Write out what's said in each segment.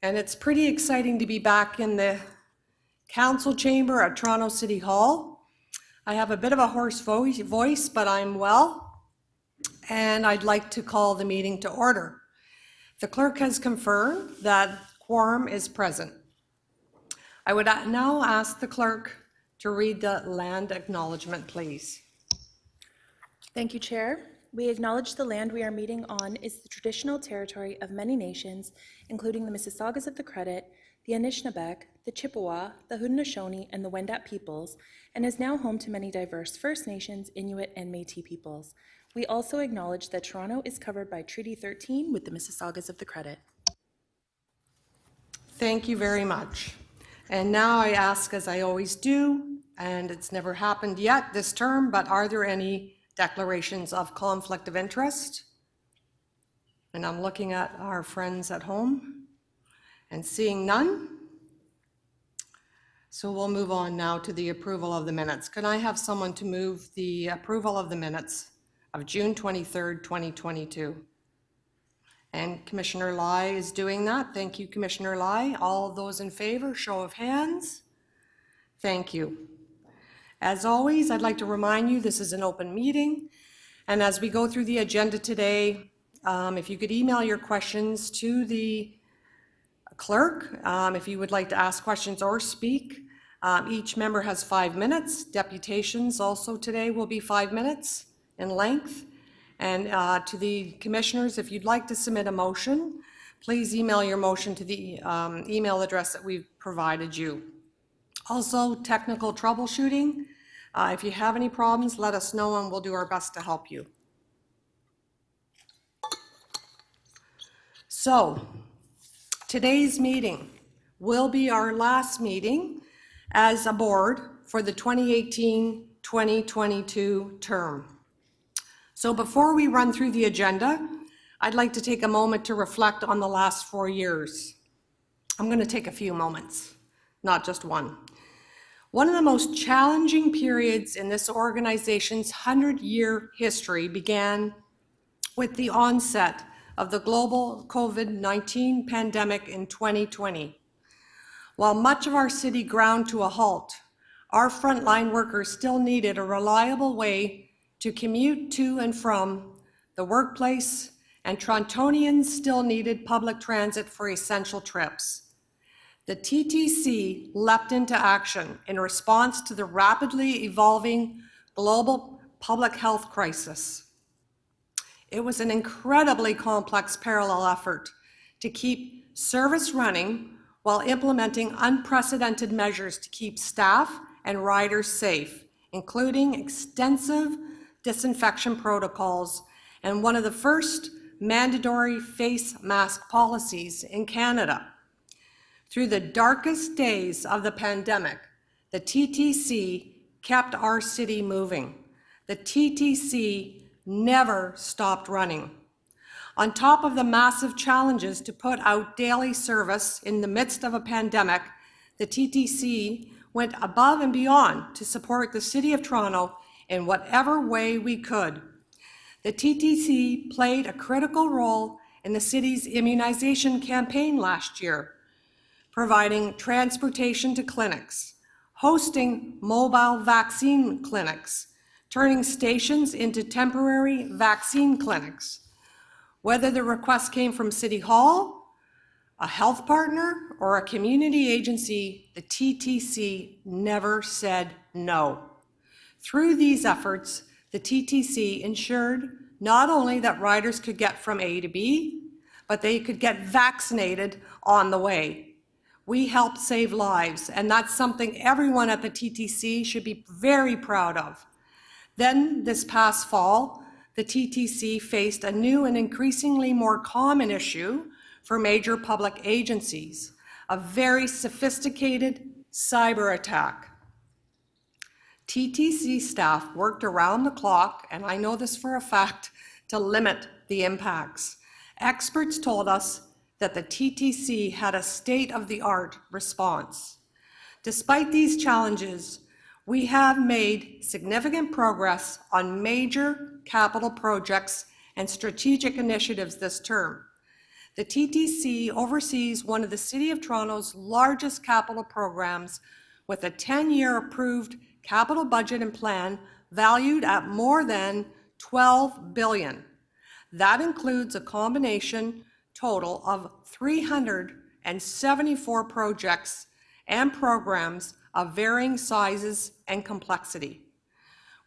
And it's pretty exciting to be back in the council chamber at Toronto City Hall. I have a bit of a hoarse voice, but I'm well, and I'd like to call the meeting to order. The clerk has confirmed that quorum is present. I would now ask the clerk to read the land acknowledgement, please. Thank you, Chair. We acknowledge the land we are meeting on is the traditional territory of many nations, including the Mississaugas of the Credit, the Anishinaabeg, the Chippewa, the Haudenosaunee, and the Wendat peoples, and is now home to many diverse First Nations, Inuit, and Métis peoples. We also acknowledge that Toronto is covered by Treaty 13 with the Mississaugas of the Credit. Thank you very much. And now I ask, as I always do, and it's never happened yet this term, but are there any declarations of conflict of interest? And I'm looking at our friends at home and seeing none. So we'll move on now to the approval of the minutes. Can I have someone to move the approval of the minutes of June 23rd, 2022? And Commissioner Lai is doing that. Thank you, Commissioner Lai. All those in favor, show of hands. Thank you. As always, I'd like to remind you this is an open meeting. And as we go through the agenda today, if you could email your questions to the clerk, if you would like to ask questions or speak. Each member has 5 minutes. Deputations also today will be 5 minutes in length. And to the commissioners, if you'd like to submit a motion, please email your motion to the email address that we've provided you. Also, technical troubleshooting. If you have any problems, let us know and we'll do our best to help you. So, today's meeting will be our last meeting as a board for the 2018-2022 term. So before we run through the agenda, I'd like to take a moment to reflect on the last 4 years. I'm going to take a few moments, not just one. One of the most challenging periods in this organization's 100-year history began with the onset of the global COVID-19 pandemic in 2020. While much of our city ground to a halt, our frontline workers still needed a reliable way to commute to and from the workplace, and Torontonians still needed public transit for essential trips. The TTC leapt into action in response to the rapidly evolving global public health crisis. It was an incredibly complex parallel effort to keep service running while implementing unprecedented measures to keep staff and riders safe, including extensive disinfection protocols and one of the first mandatory face mask policies in Canada. Through the darkest days of the pandemic, the TTC kept our city moving. The TTC never stopped running. On top of the massive challenges to put out daily service in the midst of a pandemic, the TTC went above and beyond to support the City of Toronto in whatever way we could. The TTC played a critical role in the city's immunization campaign last year, providing transportation to clinics, hosting mobile vaccine clinics, turning stations into temporary vaccine clinics. Whether the request came from City Hall, a health partner, or a community agency, the TTC never said no. Through these efforts, the TTC ensured not only that riders could get from A to B, but they could get vaccinated on the way. We helped save lives, and that's something everyone at the TTC should be very proud of. Then, this past fall, the TTC faced a new and increasingly more common issue for major public agencies, a very sophisticated cyber attack. TTC staff worked around the clock, and I know this for a fact, to limit the impacts. Experts told us that the TTC had a state-of-the-art response. Despite these challenges, we have made significant progress on major capital projects and strategic initiatives this term. The TTC oversees one of the City of Toronto's largest capital programs with a 10-year approved capital budget and plan valued at more than $12 billion. That includes a combination total of 374 projects and programs of varying sizes and complexity.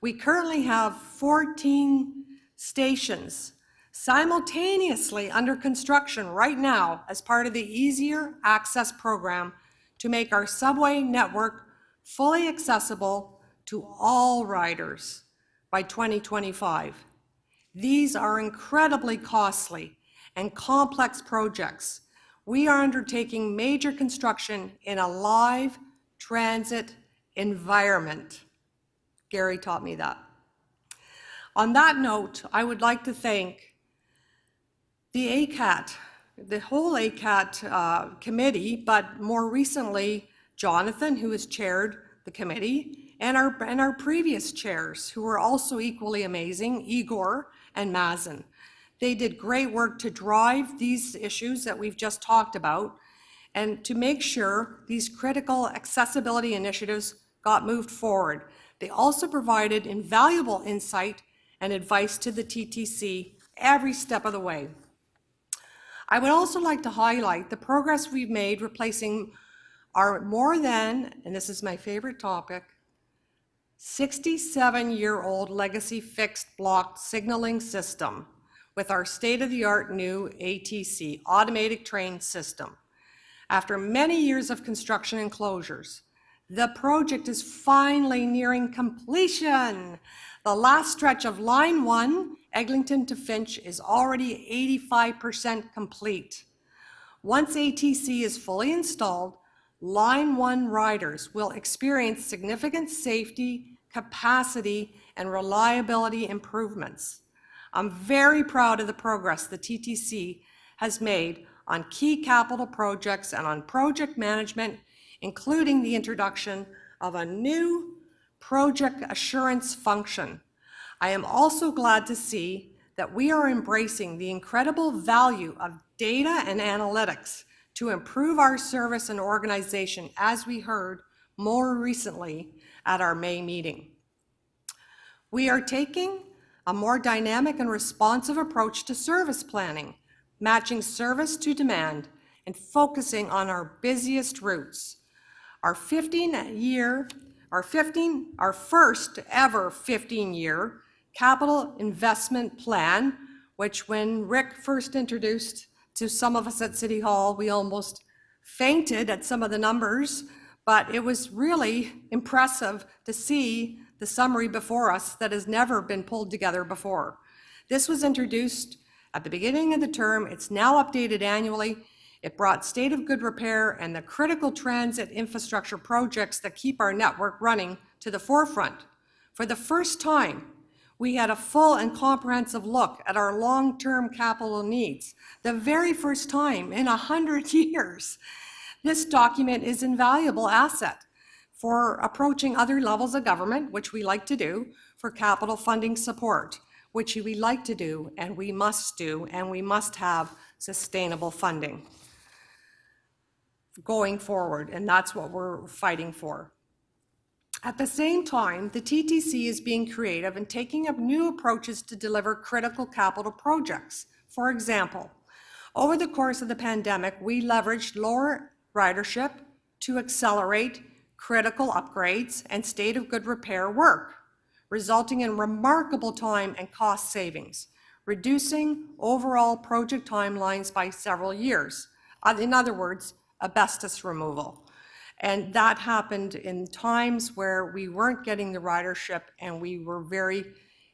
We currently have 14 stations simultaneously under construction right now as part of the Easier Access program to make our subway network fully accessible to all riders by 2025. These are incredibly costly and complex projects. We are undertaking major construction in a live transit environment. Gary taught me that. On that note, I would like to thank the ACAT, the whole ACAT committee, but more recently, Jonathan, who has chaired the committee, and our previous chairs, who were also equally amazing, Igor and Mazen. They did great work to drive these issues that we've just talked about and to make sure these critical accessibility initiatives got moved forward. They also provided invaluable insight and advice to the TTC every step of the way. I would also like to highlight the progress we've made replacing our more than, and this is my favorite topic, 67-year-old legacy fixed block signaling system with our state-of-the-art new ATC, automated train system. After many years of construction and closures, the project is finally nearing completion. The last stretch of Line 1, Eglinton to Finch, is already 85% complete. Once ATC is fully installed, Line 1 riders will experience significant safety, capacity, and reliability improvements. I'm very proud of the progress the TTC has made on key capital projects and on project management, including the introduction of a new project assurance function. I am also glad to see that we are embracing the incredible value of data and analytics to improve our service and organization, as we heard more recently at our May meeting. We are taking a more dynamic and responsive approach to service planning, matching service to demand and focusing on our busiest routes. Our first ever 15-year capital investment plan, which when Rick first introduced to some of us at City Hall, we almost fainted at some of the numbers, but it was really impressive to see the summary before us that has never been pulled together before. This was introduced at the beginning of the term. It's now updated annually. It brought state of good repair and the critical transit infrastructure projects that keep our network running to the forefront. For the first time, we had a full and comprehensive look at our long-term capital needs, the very first time in 100 years. This document is an invaluable asset for approaching other levels of government, which we like to do, for capital funding support, which we like to do, and we must do, and we must have sustainable funding going forward, and that's what we're fighting for. At the same time, the TTC is being creative and taking up new approaches to deliver critical capital projects. For example, over the course of the pandemic, we leveraged lower ridership to accelerate critical upgrades and state of good repair work, resulting in remarkable time and cost savings, reducing overall project timelines by several years. In other words, asbestos removal. And that happened in times where we weren't getting the ridership, and we were very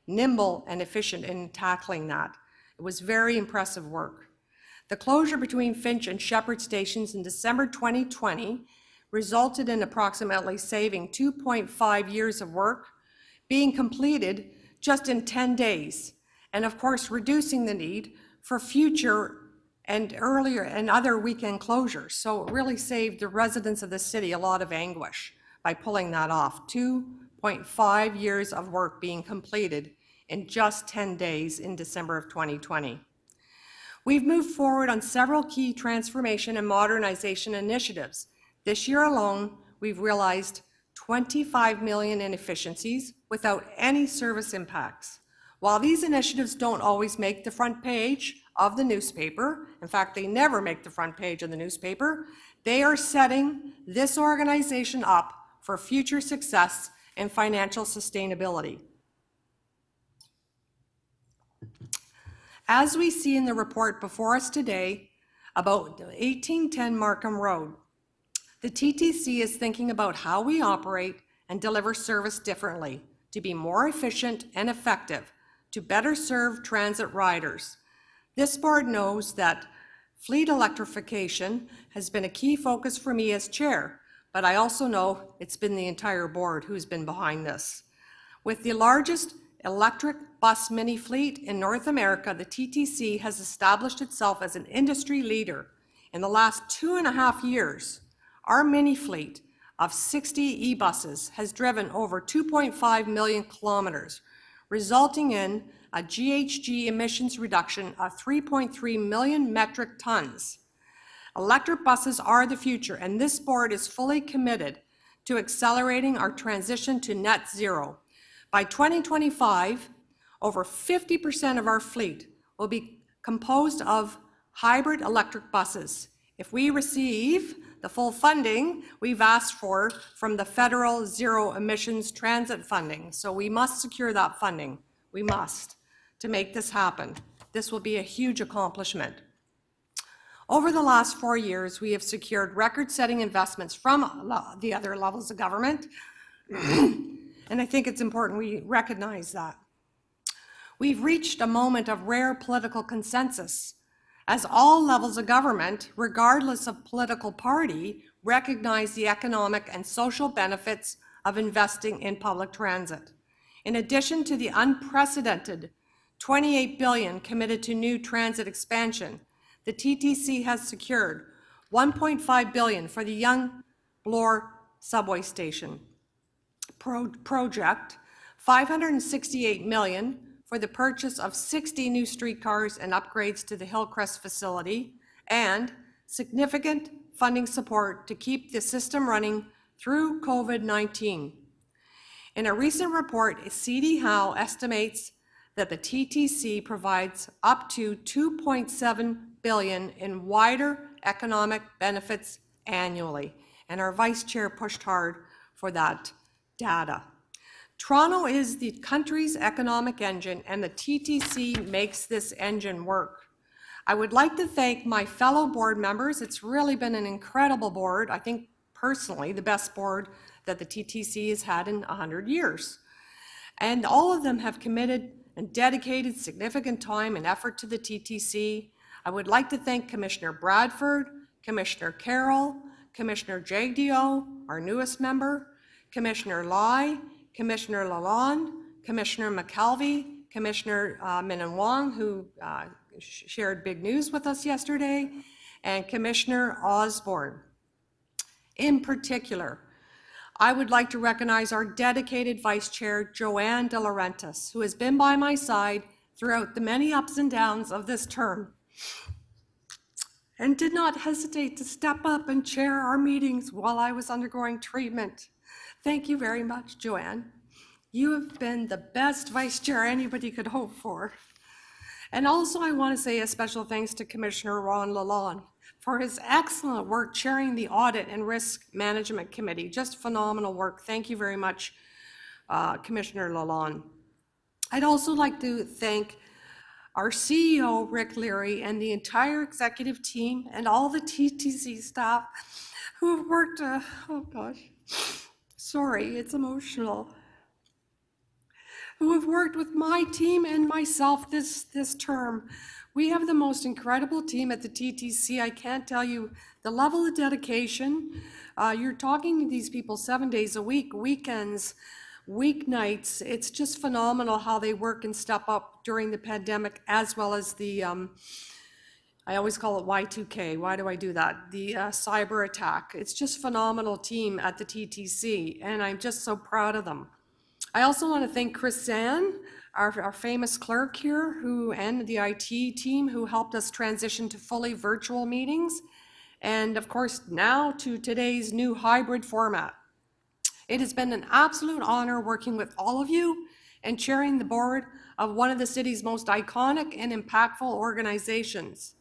nimble and efficient in tackling that. It was very impressive work. The closure between Finch and Shepherd stations in December 2020 resulted in approximately saving 2.5 years of work being completed just in 10 days, and of course reducing the need for future and earlier and other weekend closures. So it really saved the residents of the city a lot of anguish by pulling that off. 2.5 years of work being completed in just 10 days in December of 2020. We've moved forward on several key transformation and modernization initiatives. This year alone, we've realized 25 million in efficiencies without any service impacts. While these initiatives don't always make the front page of the newspaper, in fact, they never make the front page of the newspaper, they are setting this organization up for future success and financial sustainability. As we see in the report before us today about 1810 Markham Road, the TTC is thinking about how we operate and deliver service differently to be more efficient and effective, to better serve transit riders. This board knows that fleet electrification has been a key focus for me as chair, but I also know it's been the entire board who's been behind this. With the largest electric bus mini fleet in North America, the TTC has established itself as an industry leader. In the last 2.5 years, our mini fleet of 60 e-buses has driven over 2.5 million kilometers, resulting in a GHG emissions reduction of 3.3 million metric tons. Electric buses are the future, and this board is fully committed to accelerating our transition to net zero. By 2025, over 50% of our fleet will be composed of hybrid electric buses. If we receive the full funding we've asked for from the federal zero emissions transit funding, so we must secure that funding. We must, to make this happen. This will be a huge accomplishment. Over the last 4 years, we have secured record-setting investments from the other levels of government, and I think it's important we recognize that. We've reached a moment of rare political consensus, as all levels of government, regardless of political party, recognize the economic and social benefits of investing in public transit. In addition to the unprecedented $28 billion committed to new transit expansion, the TTC has secured $1.5 billion for the Young Bloor subway station project, $568 million for the purchase of 60 new streetcars and upgrades to the Hillcrest facility, and significant funding support to keep the system running through COVID-19. In a recent report, CD Howe estimates that the TTC provides up to $2.7 billion in wider economic benefits annually, and our vice chair pushed hard for that data. Toronto is the country's economic engine, and the TTC makes this engine work. I would like to thank my fellow board members. It's really been an incredible board. I think personally the best board that the TTC has had in 100 years. And all of them have committed and dedicated significant time and effort to the TTC. I would like to thank Commissioner Bradford, Commissioner Carroll, Commissioner Jagdeo, our newest member, Commissioner Lai, Commissioner Lalonde, Commissioner McKelvey, Commissioner Min Wong, who shared big news with us yesterday, and Commissioner Osborne. In particular, I would like to recognize our dedicated Vice Chair, Joanne De Laurentiis, who has been by my side throughout the many ups and downs of this term, and did not hesitate to step up and chair our meetings while I was undergoing treatment. Thank you very much, Joanne. You have been the best vice chair anybody could hope for. And also I want to say a special thanks to Commissioner Ron Lalonde for his excellent work chairing the Audit and Risk Management Committee. Just phenomenal work. Thank you very much, Commissioner Lalonde. I'd also like to thank our CEO, Rick Leary, and the entire executive team and all the TTC staff who have worked, oh gosh, sorry, it's emotional, who have worked with my team and myself this term. We have the most incredible team at the TTC. I can't tell you the level of dedication. You're talking to these people 7 days a week, weekends, weeknights. It's just phenomenal how they work and step up during the pandemic, as well as the, I always call it Y2K. Why do I do that? The cyber attack. It's just phenomenal team at the TTC, and I'm just so proud of them. I also want to thank Chris Zann, our famous clerk here, and the IT team who helped us transition to fully virtual meetings. And of course, now to today's new hybrid format. It has been an absolute honor working with all of you and chairing the board of one of the city's most iconic and impactful organizations.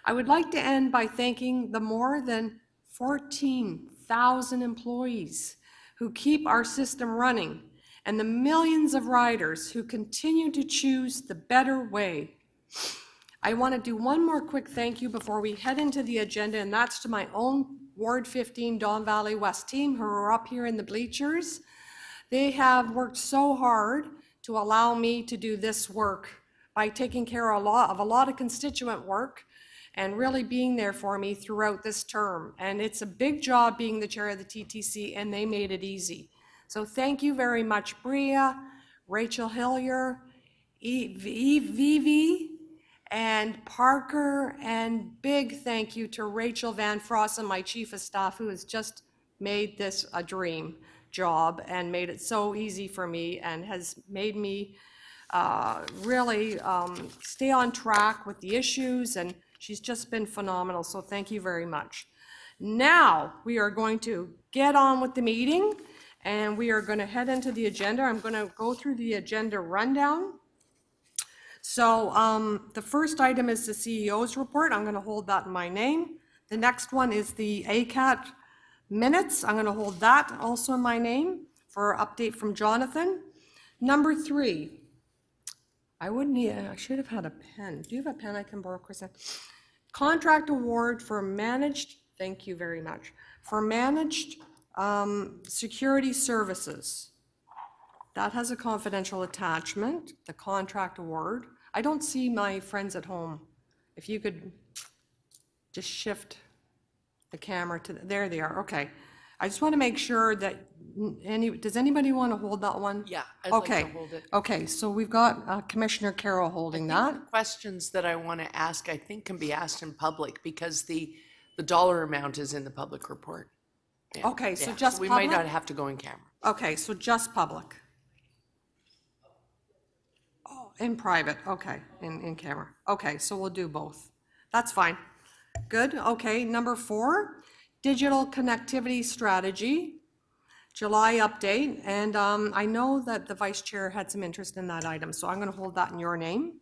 I would like to end by thanking the more than 14,000 employees who keep our system running and the millions of riders who continue to choose the better way. I want to do one more quick thank you before we head into the agenda, and that's to my own Ward 15 Don Valley West team who are up here in the bleachers. They have worked so hard to allow me to do this work by taking care of a lot of constituent work and really being there for me throughout this term. And it's a big job being the chair of the TTC, and they made it easy. So thank you very much, Bria, Rachel Hillier, Vivi, and Parker, and big thank you to Rachel Van Frossen, my chief of staff, who has just made this a dream job and made it so easy for me and has made me really stay on track with the issues, and she's just been phenomenal, so thank you very much. Now we are going to get on with the meeting, and we are going to head into the agenda. I'm going to go through the agenda rundown. So the first item is the CEO's report. I'm going to hold that in my name. The next one is the ACAT minutes. I'm going to hold that also in my name for an update from Jonathan. Number 3, I should have had a pen. Do you have a pen I can borrow, Kristen? Contract award for managed, thank you very much, for managed security services. That has a confidential attachment, the contract award. I don't see my friends at home. If you could just shift the camera to, there they are, okay. I just want to make sure that does anybody want to hold that one? Yeah, I'd like Okay. to hold it. Okay, so we've got Commissioner Carroll holding that. The questions that I want to ask, I think can be asked in public because the dollar amount is in the public report. Yeah, Okay, so yeah, just we might public? not have to go in camera. Okay, so just public. Oh, in private, okay, in camera. Okay, so we'll do both. That's fine. Good, okay. Number 4, digital connectivity strategy, July update. And I know that the vice chair had some interest in that item, so I'm going to hold that in your name.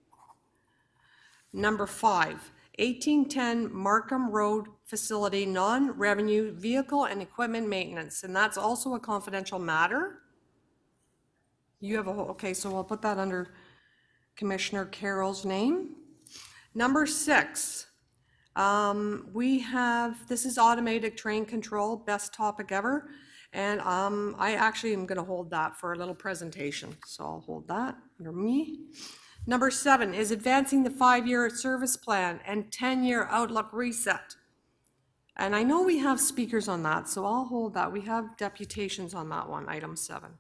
Number 5, 1810 Markham Road Facility non-revenue vehicle and equipment maintenance, and that's also a confidential matter. You have a whole, okay, so we'll put that under Commissioner Carroll's name. Number 6, we have, this is automated train control, best topic ever, and I actually am going to hold that for a little presentation, so I'll hold that under me. Number 7 is advancing the 5-year service plan and 10-year outlook reset. And I know we have speakers on that, so I'll hold that. We have deputations on that one, item 7.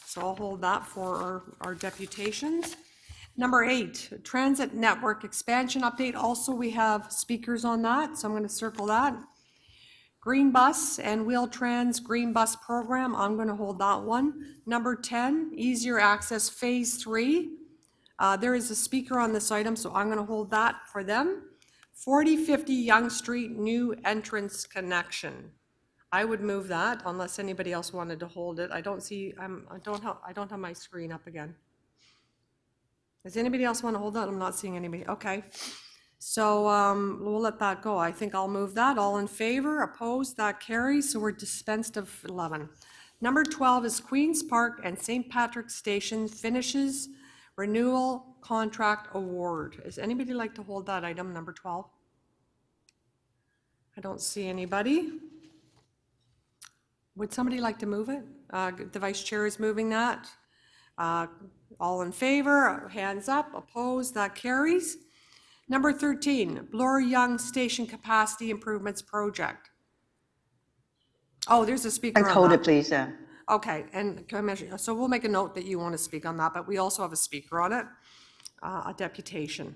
So I'll hold that for our deputations. Number 8, transit network expansion update. Also, we have speakers on that, so I'm going to circle that. Green bus and Wheel-Trans green bus program, I'm going to hold that one. Number 10, easier access phase 3. There is a speaker on this item, so I'm going to hold that for them. 4050 Yonge Street new entrance connection. I would move that unless anybody else wanted to hold it. I don't see, I don't have my screen up again. Does anybody else want to hold that? I'm not seeing anybody. Okay. So we'll let that go. I think I'll move that. All in favor, opposed, that carries. So we're dispensed of 11. Number 12 is Queen's Park and St. Patrick's Station finishes renewal contract award. Does anybody like to hold that item, number 12? I don't see anybody. Would somebody like to move it? The vice chair is moving that. All in favor, hands up, opposed, that carries. Number 13, Bloor-Yonge Station Capacity Improvements Project. Oh, there's a speaker on that. Hold it, please. Okay, and Commissioner, so we'll make a note that you want to speak on that, but we also have a speaker on it, a deputation.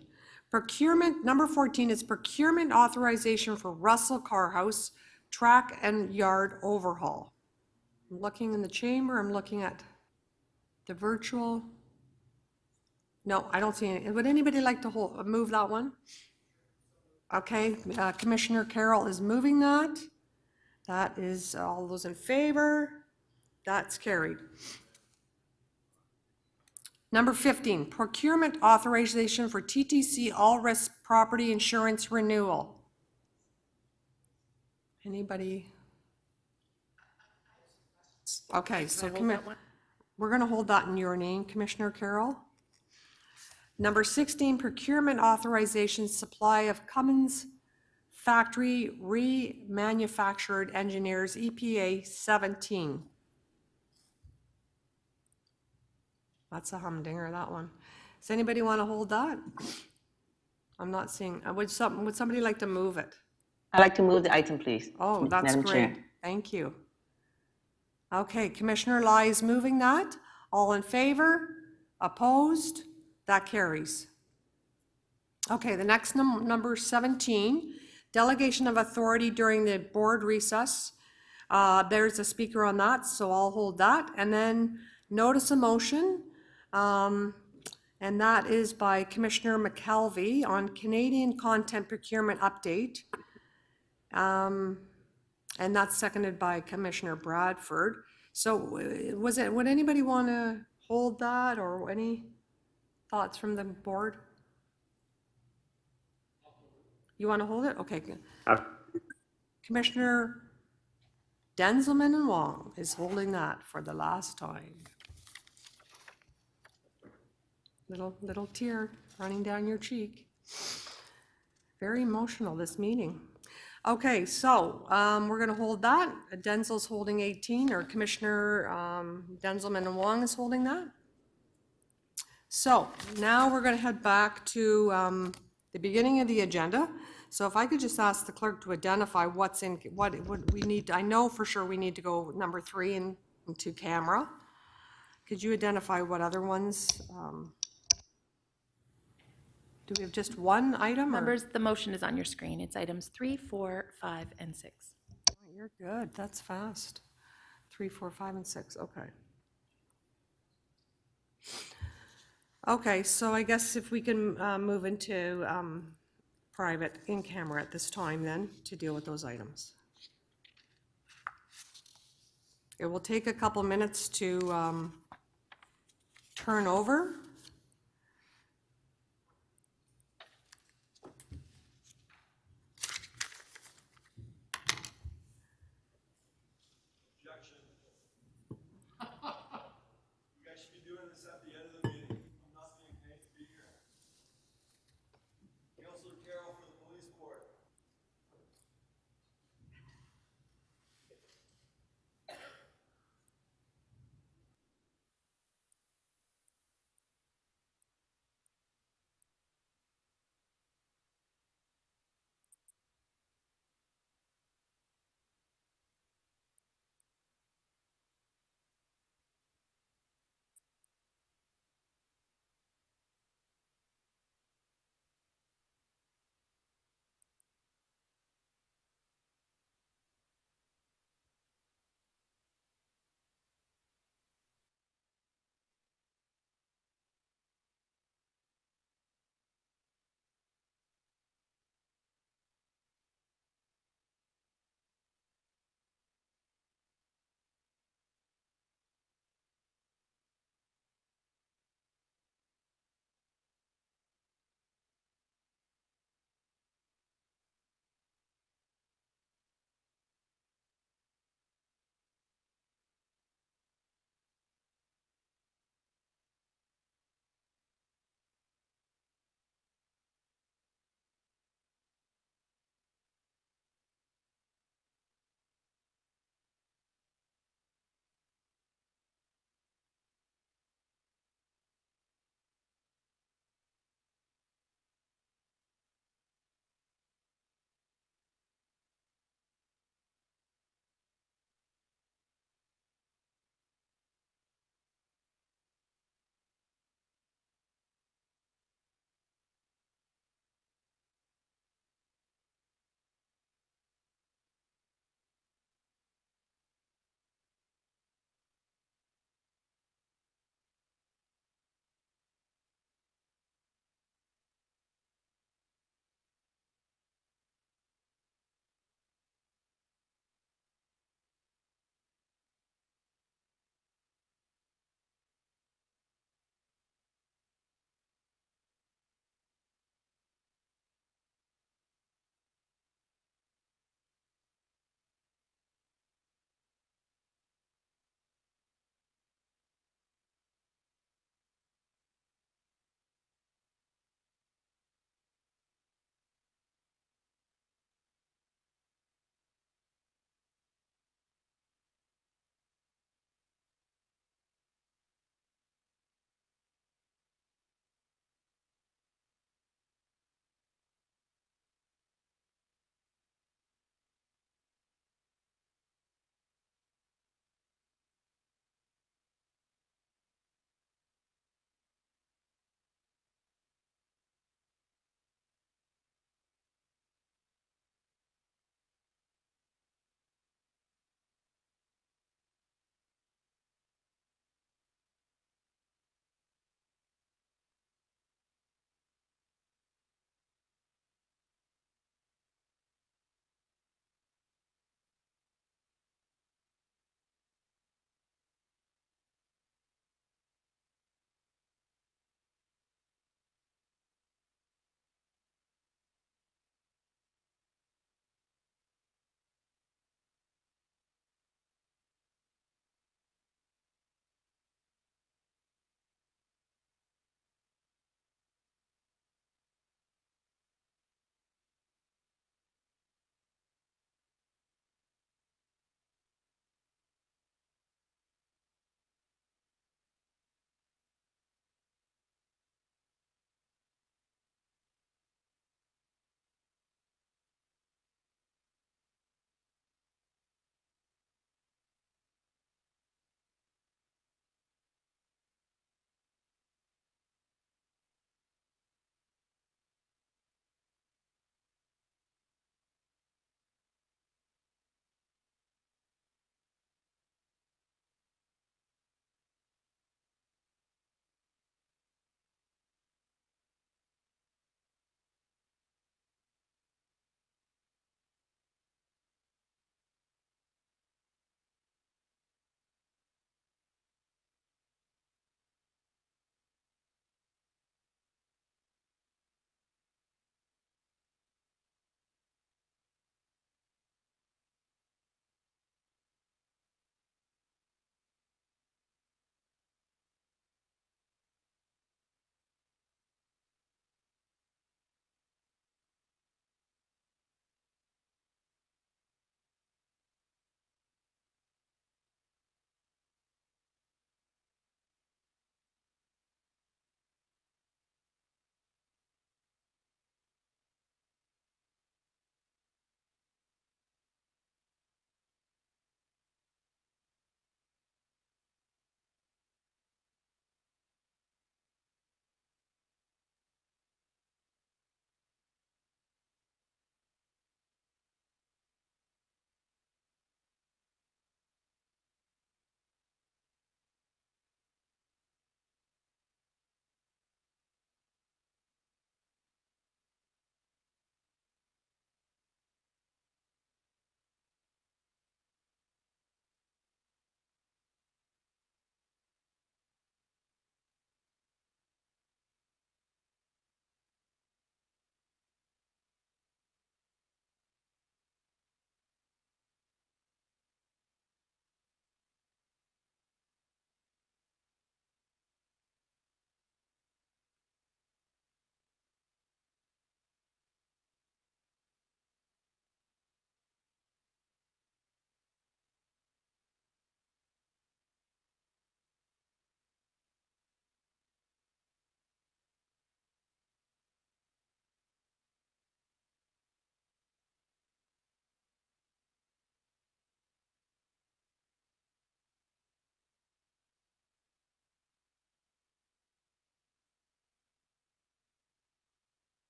Procurement, number 14 is procurement authorization for Russell Carhouse track and yard overhaul. I'm looking in the chamber, I'm looking at The virtual, no, I don't see any. Would anybody like to move that one? Okay, Commissioner Carroll is moving that. That is all those in favor. That's carried. Number 15, procurement authorization for TTC all-risk property insurance renewal. Anybody? Okay, so we're going to hold that in your name, Commissioner Carroll. Number 16, procurement authorization supply of Cummins factory remanufactured engineers, EPA 17. That's a humdinger, that one. Does anybody want to hold that? I'm not seeing, would somebody like to move it? I'd like to move the item, please. Oh, that's Madam great. Chair. Thank you. Okay, Commissioner Lai is moving that. All in favor? Opposed? That carries. Okay, the next number 17, delegation of authority during the board recess. There's a speaker on that, so I'll hold that. And then notice of motion, and that is by Commissioner McKelvey on Canadian content procurement update. And that's seconded by Commissioner Bradford. So would anybody want to hold that, or any thoughts from the board? You want to hold it? Okay, good. Commissioner Denzelman and Wong is holding that for the last time. Little tear running down your cheek. Very emotional, this meeting. Okay, so we're going to hold that. Denzel's holding 18, or Commissioner Denzelman and Wong is holding that. So now we're going to head back to the beginning of the agenda. So if I could just ask the clerk to identify what we need. I know for sure we need to go number 3 into camera. Could you identify what other ones? Do we have just one item? Members, the motion is on your screen. It's items 3, 4, 5, and 6. You're good. That's fast. 3, 4, 5, and 6. Okay. Okay, so I guess if we can move into private in camera at this time then to deal with those items. It will take a couple minutes to turn over.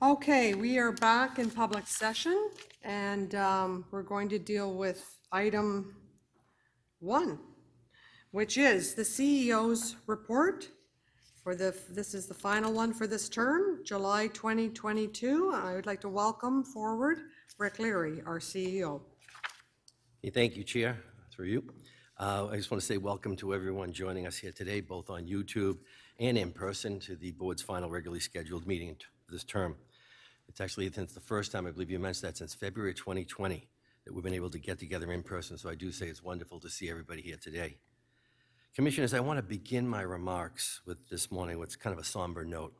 Okay, we are back in public session, and we're going to deal with item 1, which is the CEO's report for this is the final one for this term, July 2022. I would like to welcome forward Rick Leary, our CEO. Hey, thank you, Chair, through you. I just want to say welcome to everyone joining us here today, both on YouTube and in person, to the board's final regularly scheduled meeting this term. It's actually since the first time, I believe you mentioned that, since February 2020, that we've been able to get together in person, so I do say it's wonderful to see everybody here today. Commissioners, I want to begin my remarks with this morning with kind of a somber note.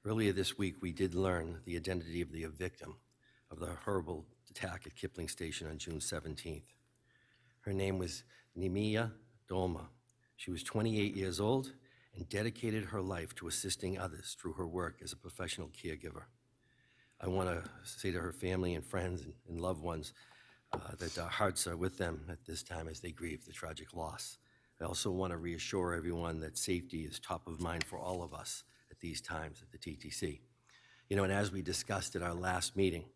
Earlier this week, we did learn the identity of the victim of the horrible attack at Kipling Station on June 17th. Her name was Nemia Dolma. She was 28 years old and dedicated her life to assisting others through her work as a professional caregiver. I want to say to her family and friends and loved ones that our hearts are with them at this time as they grieve the tragic loss. I also want to reassure everyone that safety is top of mind for all of us at these times at the TTC. You know, and as we discussed at our last meeting,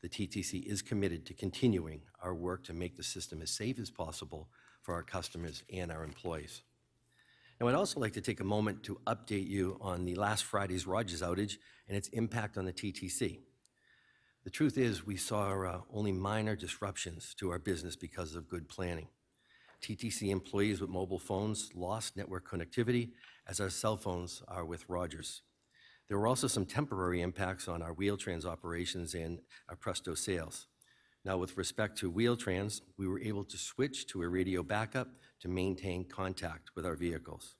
the TTC is committed to continuing our work to make the system as safe as possible for our customers and our employees. Now, I'd also like to take a moment to update you on the last Friday's Rogers outage and its impact on the TTC. The truth is, we saw only minor disruptions to our business because of good planning. TTC employees with mobile phones lost network connectivity, as our cell phones are with Rogers. There were also some temporary impacts on our Wheel-Trans operations and our Presto sales. Now, with respect to Wheel-Trans, we were able to switch to a radio backup to maintain contact with our vehicles.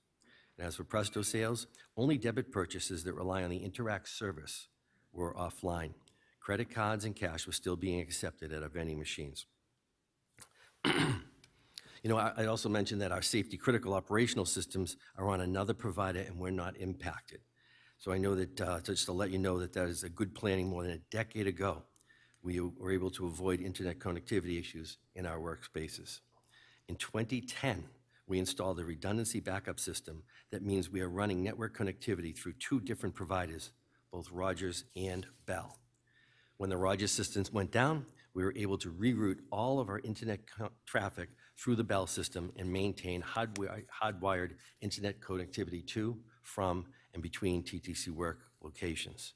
And as for Presto sales, only debit purchases that rely on the Interact service were offline. Credit cards and cash were still being accepted at our vending machines. You know, I also mentioned that our safety-critical operational systems are on another provider and we're not impacted. So I know that, just to let you know, that is a good planning. More than a decade ago, we were able to avoid internet connectivity issues in our workspaces. In 2010, we installed a redundancy backup system that means we are running network connectivity through 2 different providers, both Rogers and Bell. When the Rogers systems went down, we were able to reroute all of our internet traffic through the Bell system and maintain hardwired internet connectivity to, from, and between TTC work locations.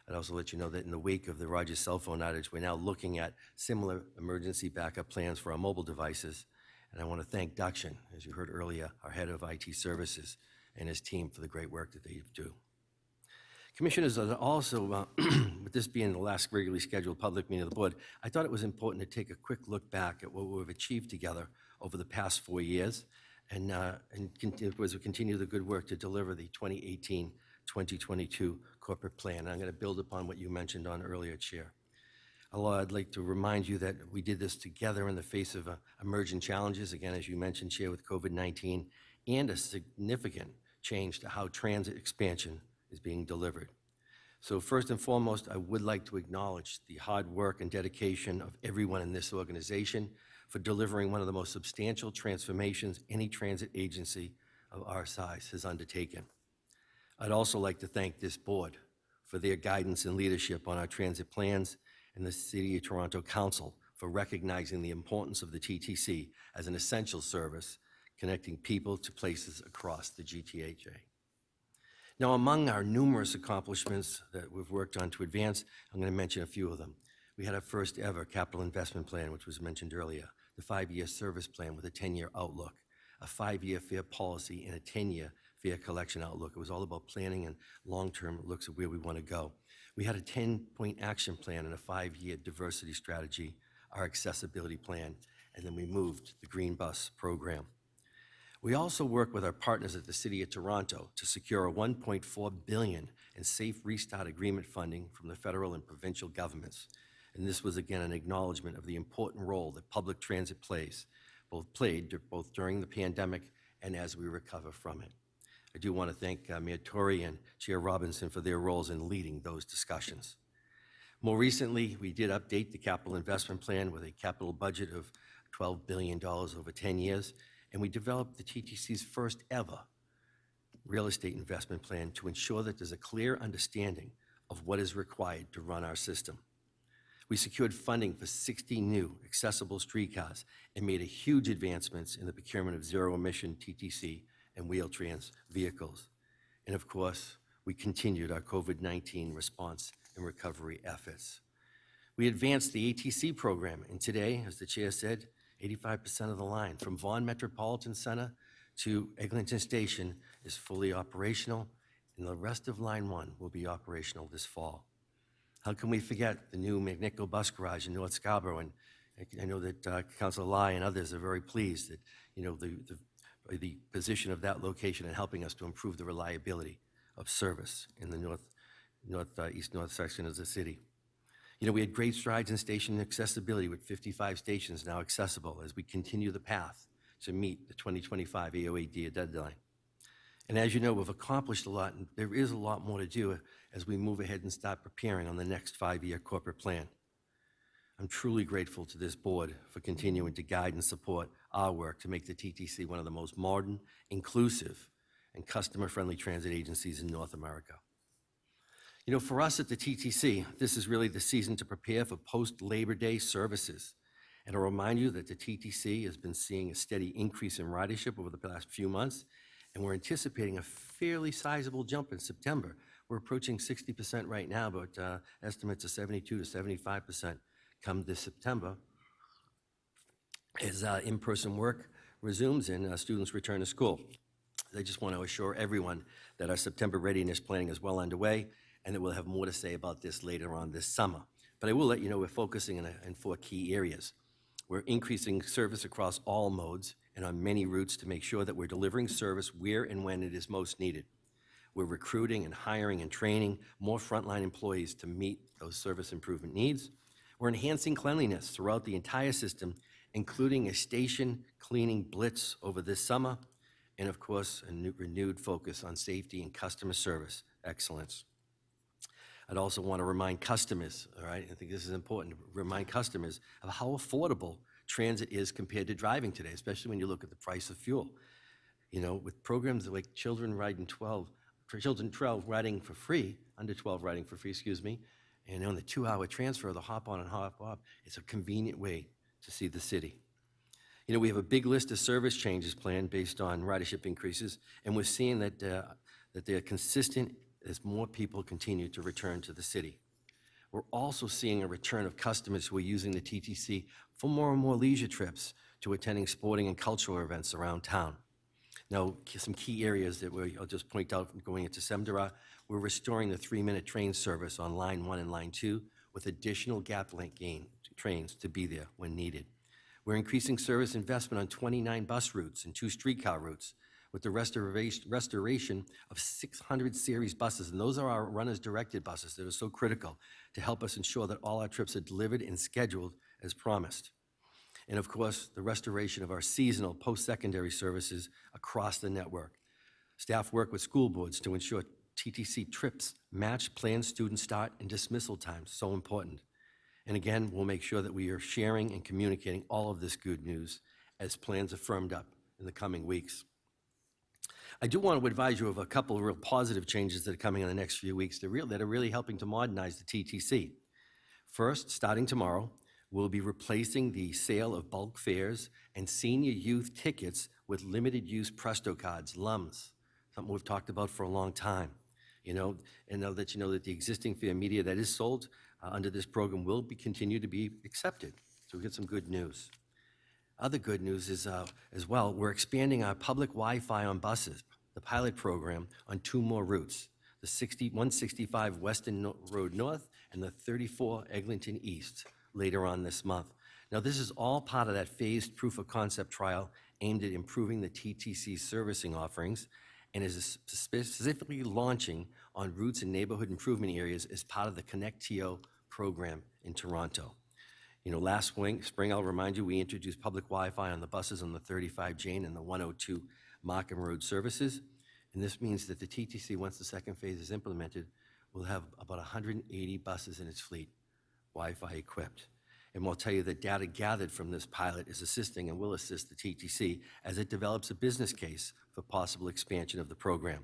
I'd also let you know that in the wake of the Rogers cell phone outage, we're now looking at similar emergency backup plans for our mobile devices. And I want to thank Dakshin, as you heard earlier, our head of IT services, and his team for the great work that they do. Commissioners, also, with this being the last regularly scheduled public meeting of the board, I thought it was important to take a quick look back at what we've achieved together over the past 4 years, and as we continue the good work to deliver the 2018-2022 corporate plan. And I'm going to build upon what you mentioned on earlier, Chair. I'd like to remind you that we did this together in the face of emerging challenges, again, as you mentioned, Chair, with COVID-19, and a significant change to how transit expansion is being delivered. So first and foremost, I would like to acknowledge the hard work and dedication of everyone in this organization for delivering one of the most substantial transformations any transit agency of our size has undertaken. I'd also like to thank this board for their guidance and leadership on our transit plans, and the City of Toronto Council for recognizing the importance of the TTC as an essential service connecting people to places across the GTHA. Now, among our numerous accomplishments that we've worked on to advance, I'm going to mention a few of them. We had our first ever capital investment plan, which was mentioned earlier, the 5-year service plan with a 10-year outlook, a 5-year fare policy, and a 10-year fare collection outlook. It was all about planning and long-term looks at where we want to go. We had a 10-point action plan and a 5-year diversity strategy, our accessibility plan, and then we moved the Green Bus program. We also work with our partners at the City of Toronto to secure a $1.4 billion in Safe Restart Agreement funding from the federal and provincial governments. And this was, again, an acknowledgement of the important role that public transit played both during the pandemic and as we recover from it. I do want to thank Mayor Tory and Chair Robinson for their roles in leading those discussions. More recently, we did update the capital investment plan with a capital budget of $12 billion over 10 years, and we developed the TTC's first ever real estate investment plan to ensure that there's a clear understanding of what is required to run our system. We secured funding for 60 new accessible streetcars and made a huge advancements in the procurement of zero-emission TTC and wheel-trans vehicles. And of course, we continued our COVID-19 response and recovery efforts. We advanced the ATC program, and today, as the chair said, 85% of the line from Vaughan Metropolitan Center to Eglinton Station is fully operational, and the rest of Line 1 will be operational this fall. How can we forget the new McNichol bus garage in North Scarborough? And I know that Councilor Lai and others are very pleased that, the position of that location in helping us to improve the reliability of service in the east-north section of the city. We had great strides in station accessibility with 55 stations now accessible as we continue the path to meet the 2025 AOAD deadline. And as you know, we've accomplished a lot, and there is a lot more to do as we move ahead and start preparing on the next 5-year corporate plan. I'm truly grateful to this board for continuing to guide and support our work to make the TTC one of the most modern, inclusive, and customer-friendly transit agencies in North America. For us at the TTC, this is really the season to prepare for post-Labor Day services. And I'll remind you that the TTC has been seeing a steady increase in ridership over the past few months, and we're anticipating a fairly sizable jump in September. We're approaching 60% right now, but estimates of 72 to 75% come this September as in-person work resumes and students return to school. I just want to assure everyone that our September readiness planning is well underway, and that we'll have more to say about this later on this summer. But I will let you know we're focusing in 4 key areas. We're increasing service across all modes and on many routes to make sure that we're delivering service where and when it is most needed. We're recruiting and hiring and training more frontline employees to meet those service improvement needs. We're enhancing cleanliness throughout the entire system, including a station cleaning blitz over this summer, and of course, a renewed focus on safety and customer service excellence. I'd also want to remind customers, all right, I think this is important, to remind customers of how affordable transit is compared to driving today, especially when you look at the price of fuel. With programs like children 12 riding for free, under 12 riding for free, and on the 2-hour transfer, the hop on and hop off, it's a convenient way to see the city. We have a big list of service changes planned based on ridership increases, and we're seeing that they're consistent as more people continue to return to the city. We're also seeing a return of customers who are using the TTC for more and more leisure trips to attending sporting and cultural events around town. Now, some key areas that I'll just point out going into September, we're restoring the 3-minute train service on Line 1 and Line 2 with additional gap length trains to be there when needed. We're increasing service investment on 29 bus routes and 2 streetcar routes with the restoration of 600 series buses, and those are our runners-directed buses that are so critical to help us ensure that all our trips are delivered and scheduled as promised. And of course, the restoration of our seasonal post-secondary services across the network. Staff work with school boards to ensure TTC trips match planned student start and dismissal times, so important. And again, we'll make sure that we are sharing and communicating all of this good news as plans are firmed up in the coming weeks. I do want to advise you of a couple of real positive changes that are coming in the next few weeks that are really helping to modernize the TTC. First, starting tomorrow, we'll be replacing the sale of bulk fares and senior youth tickets with limited use Presto cards, LUMs, something we've talked about for a long time. And now that you know that the existing fare media that is sold under this program will continue to be accepted. So we get some good news. Other good news is, as well, we're expanding our public Wi-Fi on buses, the pilot program, on 2 more routes, the 165 Weston Road North and the 34 Eglinton East later on this month. Now, this is all part of that phased proof of concept trial aimed at improving the TTC servicing offerings and is specifically launching on routes and neighborhood improvement areas as part of the ConnectTO program in Toronto. Last spring, I'll remind you, we introduced public Wi-Fi on the buses on the 35 Jane and the 102 Markham Road services. And this means that the TTC, once the second phase is implemented, will have about 180 buses in its fleet, Wi-Fi equipped. And we'll tell you that data gathered from this pilot is assisting and will assist the TTC as it develops a business case for possible expansion of the program.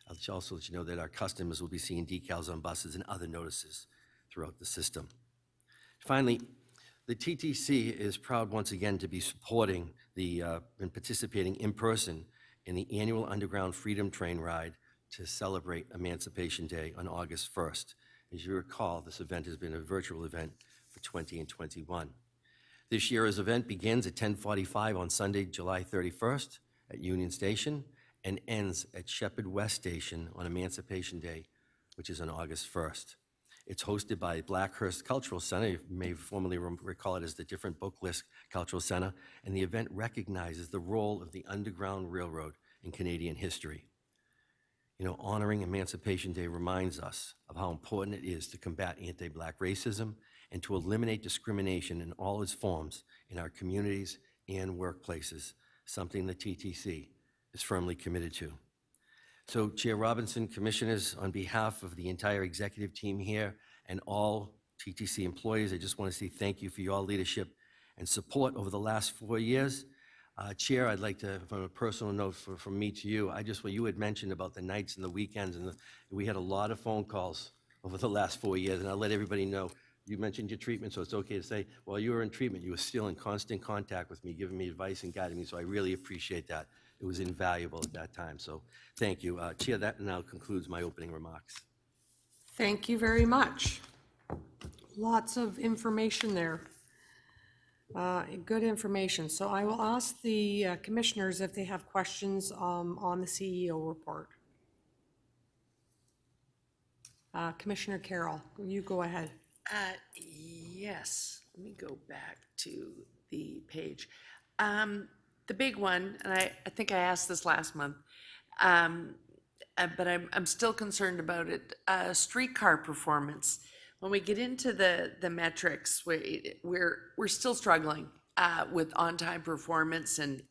I'll also let you know that our customers will be seeing decals on buses and other notices throughout the system. Finally, the TTC is proud once again to be supporting and participating in person in the annual Underground Freedom Train ride to celebrate Emancipation Day on August 1st. As you recall, this event has been a virtual event for 20 and 21. This year's event begins at 10:45 on Sunday, July 31st at Union Station and ends at Shepherd West Station on Emancipation Day, which is on August 1st. It's hosted by Blackhurst Cultural Center. You may formerly recall it as the Different Book List Cultural Center, and the event recognizes the role of the Underground Railroad in Canadian history. You know, honoring Emancipation Day reminds us of how important it is to combat anti-Black racism and to eliminate discrimination in all its forms in our communities and workplaces, something the TTC is firmly committed to. So, Chair Robinson, Commissioners, on behalf of the entire executive team here and all TTC employees, I just want to say thank you for your leadership and support over the last 4 years. Chair, I'd like to, from a personal note from me to you, what you had mentioned about the nights and the weekends, and we had a lot of phone calls over the last 4 years, and I'll let everybody know. You mentioned your treatment, so it's okay to say, while you were in treatment, you were still in constant contact with me, giving me advice and guiding me, so I really appreciate that. It was invaluable at that time, so thank you. Chair, that now concludes my opening remarks. Thank you very much. Lots of information there. Good information. So I will ask the commissioners if they have questions on the CEO report. Commissioner Carroll, you go ahead. Yes, let me go back to the page. The big one, and I think I asked this last month, but I'm still concerned about it, streetcar performance. When we get into the metrics, we're still struggling with on-time performance and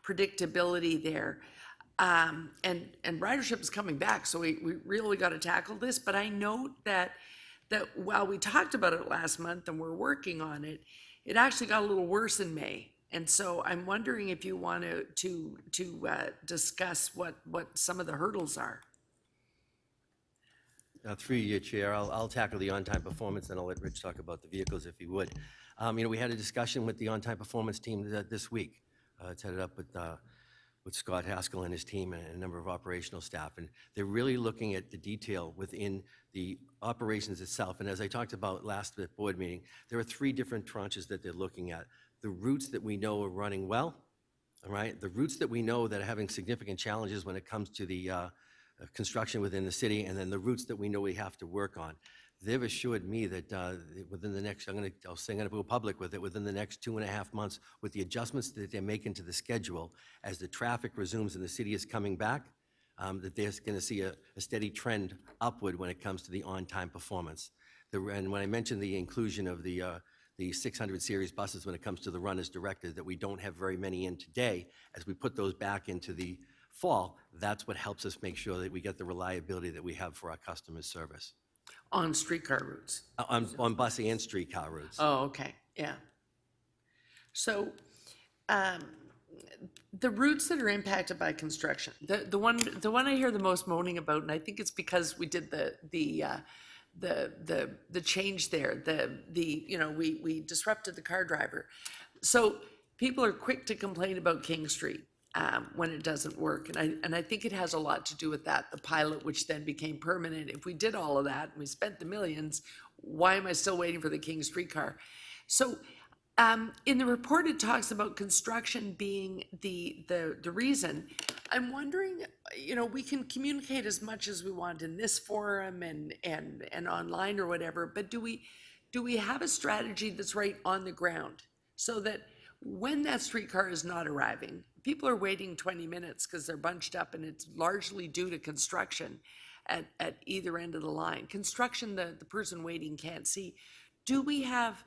predictability there. And ridership is coming back, so we really got to tackle this. But I note that while we talked about it last month and we're working on it, it actually got a little worse in May. And so I'm wondering if you want to discuss what some of the hurdles are. Through you, Chair, I'll tackle the on-time performance, and I'll let Rich talk about the vehicles if he would. We had a discussion with the on-time performance team this week. It's headed up with Scott Haskell and his team and a number of operational staff, and they're really looking at the detail within the operations itself. And as I talked about last board meeting, there are 3 different tranches that they're looking at. The routes that we know are running well, all right? The routes that we know that are having significant challenges when it comes to the construction within the city, and then the routes that we know we have to work on. They've assured me that within the next, I'm going to go public with it, within the next 2.5 months, with the adjustments that they're making to the schedule, as the traffic resumes and the city is coming back, that they're going to see a steady trend upward when it comes to the on-time performance. And when I mentioned the inclusion of the 600 series buses when it comes to the runners directed, that we don't have very many in today, as we put those back into the fall, that's what helps us make sure that we get the reliability that we have for our customers' service. On streetcar routes? On bus and streetcar routes. Oh, okay, yeah. So, the routes that are impacted by construction, the one I hear the most moaning about, and I think it's because we did the change there, we disrupted the car driver. So people are quick to complain about King Street when it doesn't work, and I think it has a lot to do with that, the pilot, which then became permanent. If we did all of that and we spent the millions, why am I still waiting for the King Streetcar? So in the report, it talks about construction being the reason. I'm wondering, we can communicate as much as we want in this forum and online or whatever, but do we have a strategy that's right on the ground so that when that streetcar is not arriving, people are waiting 20 minutes because they're bunched up, and it's largely due to construction at either end of the line. Construction, the person waiting can't see. Do we have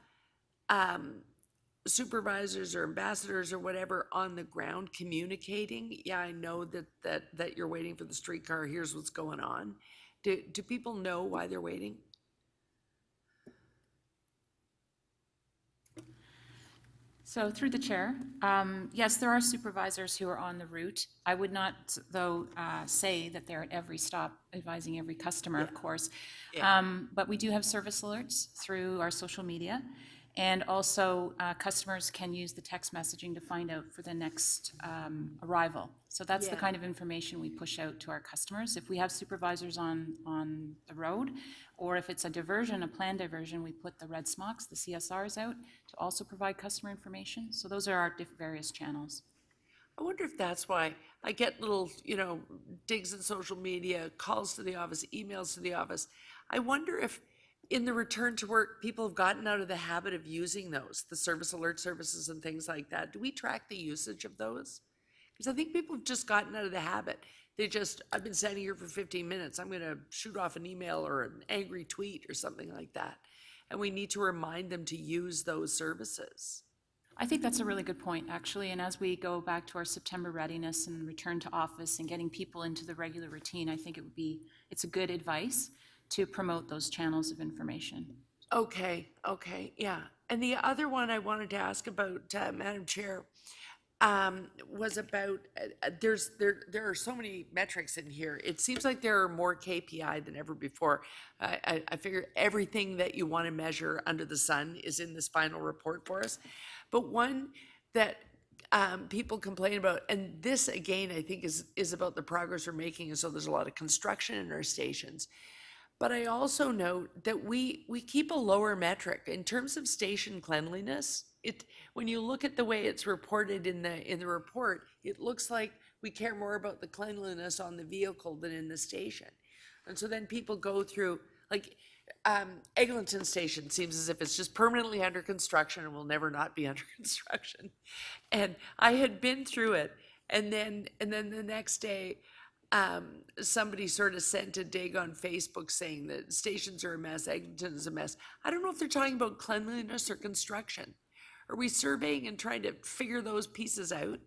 supervisors or ambassadors or whatever on the ground communicating? Yeah, I know that you're waiting for the streetcar. Here's what's going on. Do people know why they're waiting? So through the chair, yes, there are supervisors who are on the route. I would not, though, say that they're at every stop advising every customer, of course. But we do have service alerts through our social media. And also, customers can use the text messaging to find out for the next arrival. So that's the kind of information we push out to our customers. If we have supervisors on the road, or if it's a diversion, a planned diversion, we put the red smocks, the CSRs out to also provide customer information. So those are our various channels. I wonder if that's why I get little, digs in social media, calls to the office, emails to the office. I wonder if in the return to work, people have gotten out of the habit of using those, the service alert services and things like that. Do we track the usage of those? Because I think people have just gotten out of the habit. I've been standing here for 15 minutes. I'm going to shoot off an email or an angry tweet or something like that. And we need to remind them to use those services. I think that's a really good point, actually. And as we go back to our September readiness and return to office and getting people into the regular routine, I think it's a good advice to promote those channels of information. Okay, yeah. And the other one I wanted to ask about, Madam Chair, was about, there are so many metrics in here. It seems like there are more KPI than ever before. I figure everything that you want to measure under the sun is in this final report for us. But one that people complain about, and this again, I think is about the progress we're making, and so there's a lot of construction in our stations. But I also note that we keep a lower metric in terms of station cleanliness. When you look at the way it's reported in the report, it looks like we care more about the cleanliness on the vehicle than in the station. And so then people go through, like, Eglinton Station seems as if it's just permanently under construction and will never not be under construction. And I had been through it, and then the next day, somebody sort of sent a dig on Facebook saying that stations are a mess, Eglinton is a mess. I don't know if they're talking about cleanliness or construction. Are we surveying and trying to figure those pieces out?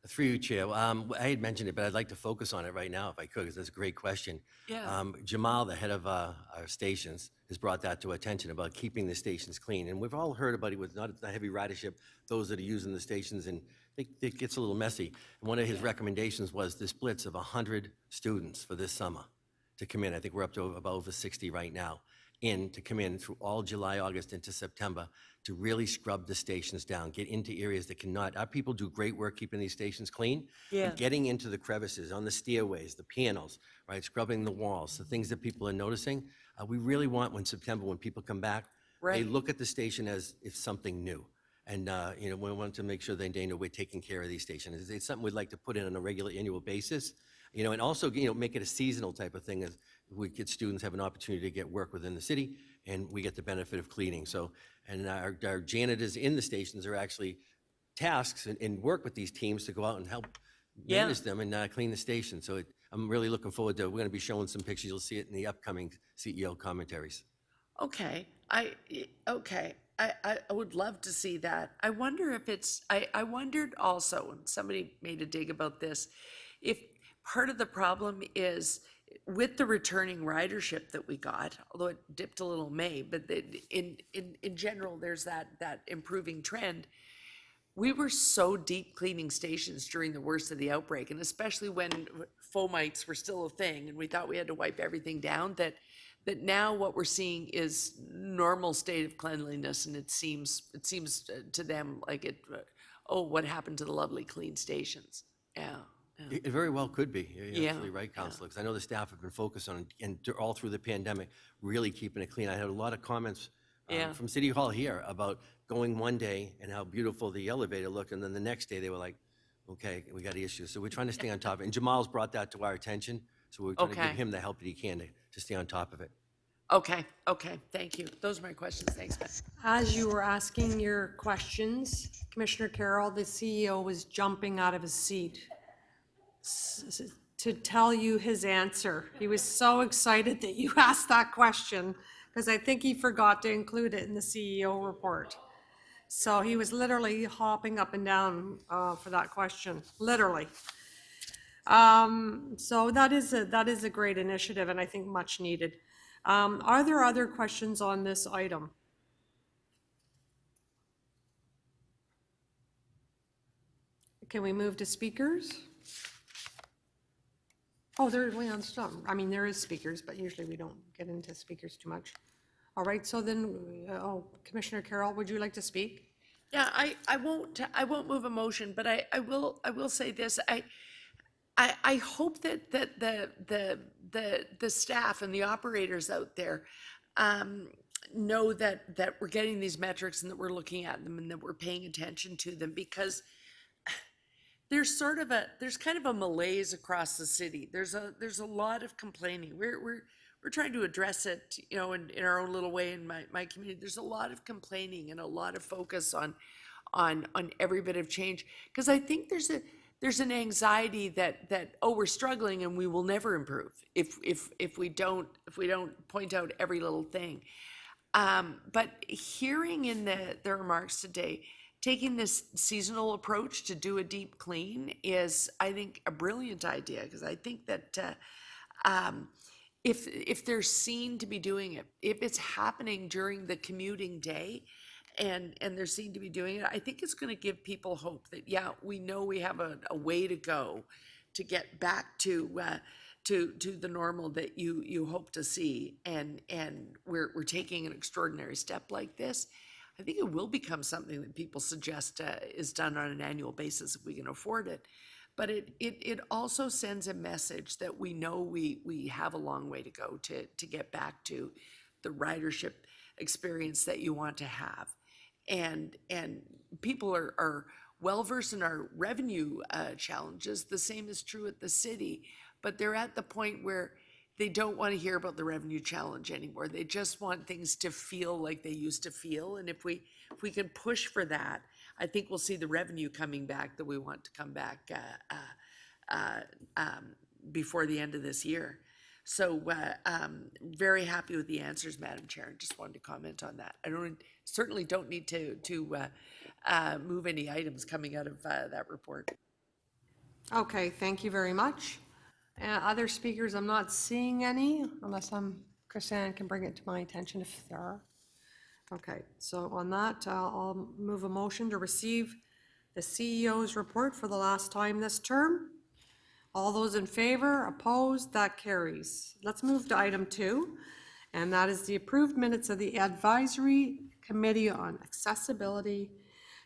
Through you, Chair. I had mentioned it, but I'd like to focus on it right now if I could, because that's a great question. Yeah. Jamal, the head of our stations, has brought that to attention about keeping the stations clean. And we've all heard about it with not a heavy ridership, those that are using the stations, and it gets a little messy. And one of his recommendations was the splits of 100 students for this summer to come in. I think we're up to about over 60 right now, to come in through all July, August into September to really scrub the stations down, get into areas that cannot. Our people do great work keeping these stations clean. Yeah. But getting into the crevices, on the stairways, the panels, right, scrubbing the walls, the things that people are noticing. We really want when people come back, they Right. look at the station as if something new. And, we want to make sure they know we're taking care of these stations. It's something we'd like to put in on a regular annual basis, and also, make it a seasonal type of thing as we get students have an opportunity to get work within the city and we get the benefit of cleaning. So, and our janitors in the stations are actually tasked and work with these teams to go out and help manage them and clean the station. So I'm really looking forward to, we're going to be showing some pictures. You'll see it in the upcoming CEO commentaries. Okay, I would love to see that. I wonder if I wondered also, and somebody made a dig about this, if part of the problem is with the returning ridership that we got, although it dipped a little May, but in general, there's that improving trend. We were so deep cleaning stations during the worst of the outbreak, and especially when fomites were still a thing, and we thought we had to wipe everything down, that now what we're seeing is normal state of cleanliness, and it seems to them like what happened to the lovely clean stations? Yeah. It very well could be. You're Yeah, absolutely right, Councilor, because I know the staff have been focused on, and all through the pandemic, really keeping it clean. I had a lot of comments from City Hall here about going one day and how beautiful the elevator looked, and then the next day they were like, okay, we got issues. So we're trying to stay on top of it. And Jamal's brought that to our attention, so we're trying to give him the help that he can to stay on top of it. Okay, thank you. Those are my questions. Thanks, Ben. As you were asking your questions, Commissioner Carroll, the CEO was jumping out of his seat to tell you his answer. He was so excited that you asked that question because I think he forgot to include it in the CEO report. So he was literally hopping up and down for that question, literally. So that is a great initiative and I think much needed. Are there other questions on this item? Can we move to speakers? Oh, well, it's not, I mean, there is speakers, but usually we don't get into speakers too much. All right, so then, Commissioner Carroll, would you like to speak? Yeah, I won't move a motion, but I will say this. I hope that the staff and the operators out there know that we're getting these metrics and that we're looking at them and that we're paying attention to them, because there's kind of a malaise across the city. There's a lot of complaining. We're trying to address it, in our own little way in my community. There's a lot of complaining and a lot of focus on every bit of change, because I think there's an anxiety that we're struggling and we will never improve if we don't point out every little thing. But hearing in the remarks today, taking this seasonal approach to do a deep clean is, I think, a brilliant idea, because I think that if they're seen to be doing it, if it's happening during the commuting day, and they're seen to be doing it, I think it's going to give people hope that, yeah, we know we have a way to go to get back to the normal that you hope to see, and we're taking an extraordinary step like this. I think it will become something that people suggest is done on an annual basis if we can afford it. But it also sends a message that we know we have a long way to go to get back to the ridership experience that you want to have. And people are well versed in our revenue challenges. The same is true at the city, but they're at the point where they don't want to hear about the revenue challenge anymore. They just want things to feel like they used to feel. And if we can push for that, I think we'll see the revenue coming back that we want to come back before the end of this year. So very happy with the answers, Madam Chair, and just wanted to comment on that. I certainly don't need to move any items coming out of that report. Okay, thank you very much. Other speakers, I'm not seeing any, unless Chrisanne can bring it to my attention if there are. Okay, so on that, I'll move a motion to receive the CEO's report for the last time this term. All those in favor, opposed, that carries. Let's move to item 2, and that is the approved minutes of the Advisory Committee on Accessibility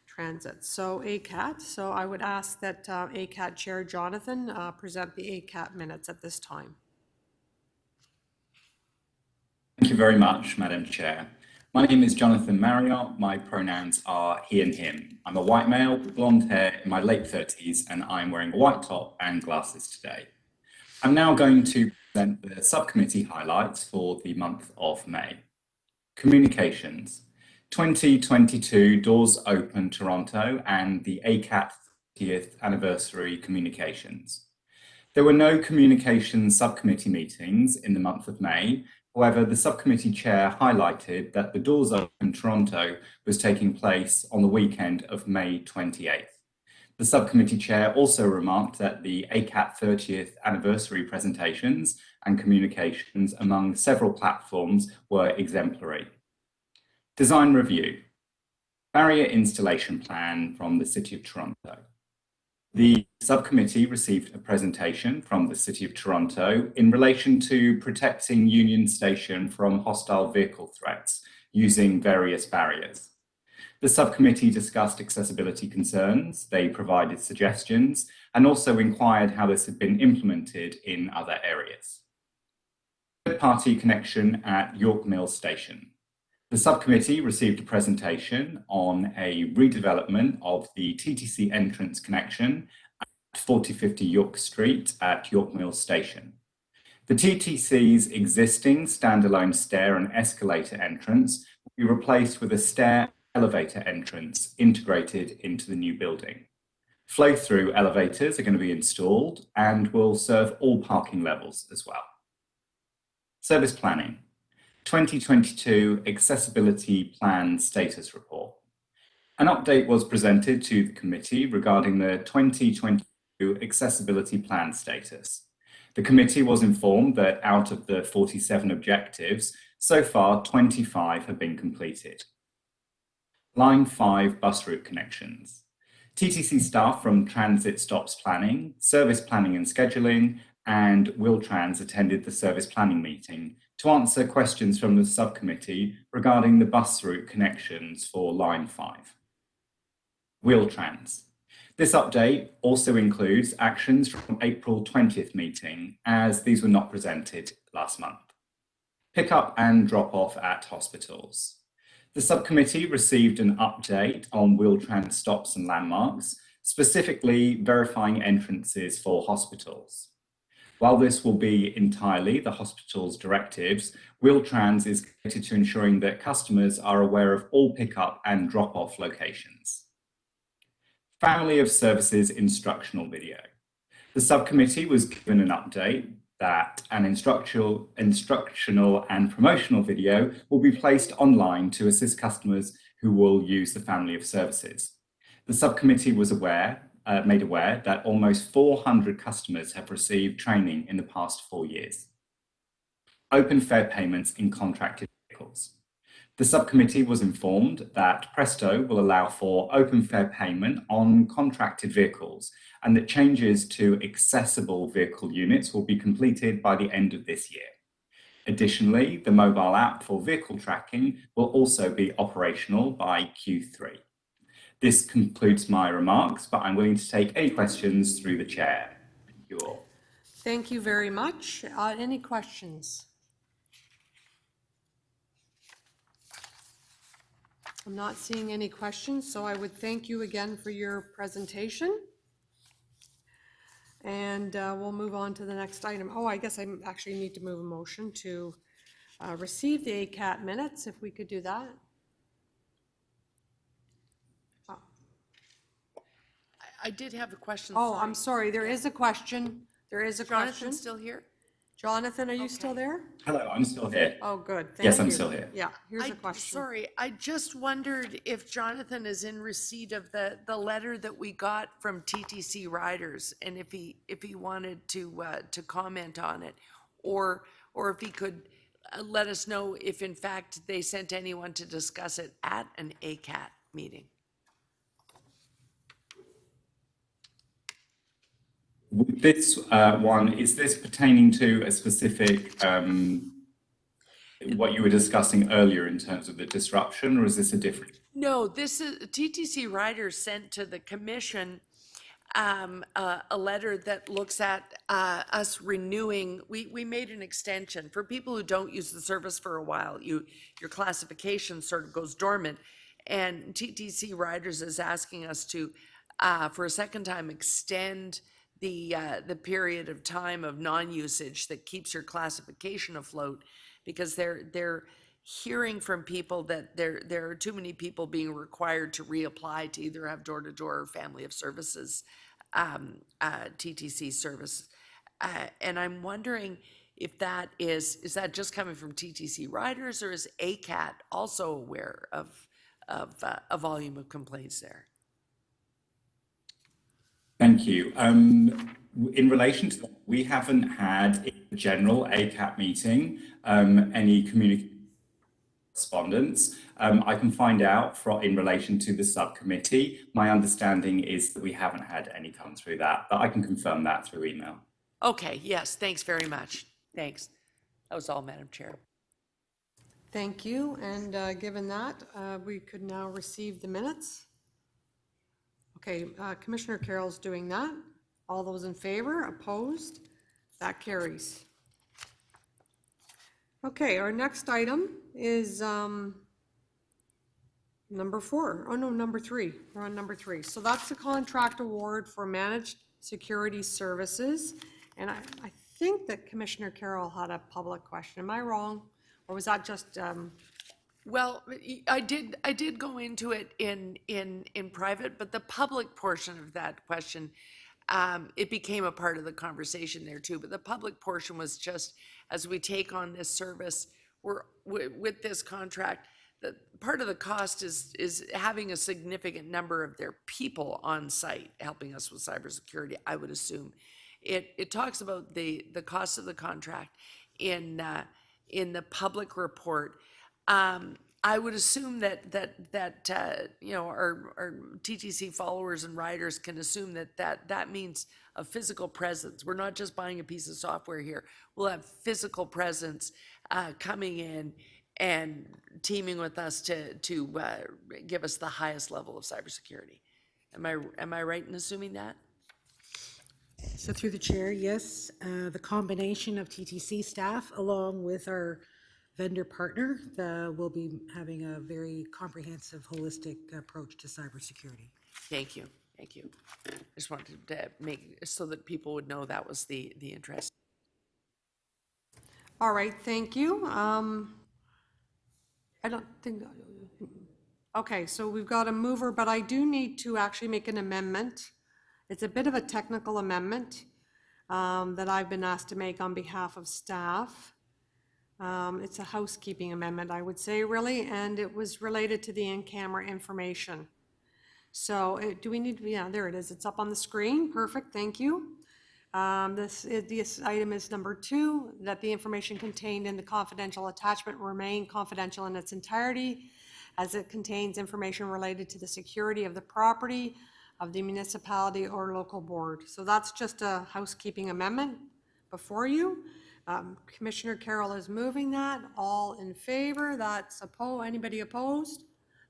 Transit, so ACAT. So I would ask that ACAT Chair Jonathan present the ACAT minutes at this time. Thank you very much, Madam Chair. My name is Jonathan Marriott. My pronouns are he and him. I'm a white male with blonde hair in my late 30s, and I'm wearing a white top and glasses today. I'm now going to present the subcommittee highlights for the month of May. Communications. 2022 Doors Open Toronto and the ACAT 30th Anniversary Communications. There were no communications subcommittee meetings in the month of May. However, the subcommittee chair highlighted that the Doors Open Toronto was taking place on the weekend of May 28th. The subcommittee chair also remarked that the ACAT 30th Anniversary presentations and communications among several platforms were exemplary. Design review. Barrier installation plan from the City of Toronto. The subcommittee received a presentation from the City of Toronto in relation to protecting Union Station from hostile vehicle threats using various barriers. The subcommittee discussed accessibility concerns, they provided suggestions, and also inquired how this had been implemented in other areas. Third-party connection at York Mills Station. The subcommittee received a presentation on a redevelopment of the TTC entrance connection at 4050 York Street at York Mills Station. The TTC's existing standalone stair and escalator entrance will be replaced with a stair elevator entrance integrated into the new building. Flow-through elevators are going to be installed and will serve all parking levels as well. Service planning. 2022 Accessibility Plan Status Report. An update was presented to the committee regarding the 2022 Accessibility Plan status. The committee was informed that out of the 47 objectives, so far 25 have been completed. Line 5 bus route connections. TTC staff from Transit Stops Planning, Service Planning and Scheduling, and Wheel-Trans attended the service planning meeting to answer questions from the subcommittee regarding the bus route connections for Line 5. Wheel-Trans. This update also includes actions from April 20th meeting, as these were not presented last month. Pick up and drop off at hospitals. The subcommittee received an update on Wheel-Trans stops and landmarks, specifically verifying entrances for hospitals. While this will be entirely the hospital's directives, Wheel-Trans is committed to ensuring that customers are aware of all pickup and drop-off locations. Family of Services instructional video. The subcommittee was given an update that an instructional and promotional video will be placed online to assist customers who will use the family of services. The subcommittee was made aware that almost 400 customers have received training in the past 4 years. Open fare payments in contracted vehicles. The subcommittee was informed that Presto will allow for open fare payment on contracted vehicles and that changes to accessible vehicle units will be completed by the end of this year. Additionally, the mobile app for vehicle tracking will also be operational by Q3. This concludes my remarks, but I'm willing to take any questions through the chair. Thank you all. Thank you very much. Any questions? I'm not seeing any questions, so I would thank you again for your presentation. And we'll move on to the next item. Oh, I guess I actually need to move a motion to receive the ACAT minutes, if we could do that. I did have a question. Oh, I'm sorry, there is a question. There is a question. Jonathan still here? Jonathan, are you still there? Hello, I'm still here. Oh, good, thank you. Yes, I'm still here. Yeah, here's a question. Sorry, I just wondered if Jonathan is in receipt of the letter that we got from TTC Riders, and if he wanted to comment on it, or if he could let us know if in fact they sent anyone to discuss it at an ACAT meeting. This one, is this pertaining to a specific, what you were discussing earlier in terms of the disruption, or is this a different? No, this is TTC Riders sent to the commission a letter that looks at us renewing. We made an extension for people who don't use the service for a while. Your classification sort of goes dormant, and TTC Riders is asking us to, for a second time, extend the period of time of non-usage that keeps your classification afloat, because they're hearing from people that there are too many people being required to reapply to either have door-to-door or family of services TTC service. And I'm wondering if that is that just coming from TTC Riders, or is ACAT also aware of a volume of complaints there? Thank you. In relation to that, we haven't had in the general ACAT meeting any correspondence. I can find out in relation to the subcommittee. My understanding is that we haven't had any come through that, but I can confirm that through email. Okay, yes, thanks very much. Thanks. That was all, Madam Chair. Thank you, and given that, we could now receive the minutes. Okay, Commissioner Carroll's doing that. All those in favor, opposed? That carries. Okay, our next item is number 4. Oh no, number 3. We're on number 3. So that's the contract award for managed security services. And I think that Commissioner Carroll had a public question. Am I wrong? Or was that just... Well, I did go into it in private, but the public portion of that question, it became a part of the conversation there too. But the public portion was just, as we take on this service, with this contract, part of the cost is having a significant number of their people on site helping us with cybersecurity, I would assume. It talks about the cost of the contract in the public report. I would assume that you know, our TTC followers and riders can assume that means a physical presence. We're not just buying a piece of software here. We'll have physical presence coming in and teaming with us to give us the highest level of cybersecurity. Am I right in assuming that? So through the chair, yes, the combination of TTC staff along with our vendor partner will be having a very comprehensive, holistic approach to cybersecurity. Thank you, thank you. I just wanted to make, so that people would know that was the interest. All right, thank you. I don't think, okay, so we've got a mover, but I do need to actually make an amendment. It's a bit of a technical amendment that I've been asked to make on behalf of staff. It's a housekeeping amendment, I would say, really, and it was related to the in-camera information. So do we need to, yeah, there it is. It's up on the screen. Perfect, thank you. This item is number 2, that the information contained in the confidential attachment remain confidential in its entirety, as it contains information related to the security of the property of the municipality or local board. So that's just a housekeeping amendment before you. Commissioner Carroll is moving that. All in favor? That's anybody opposed?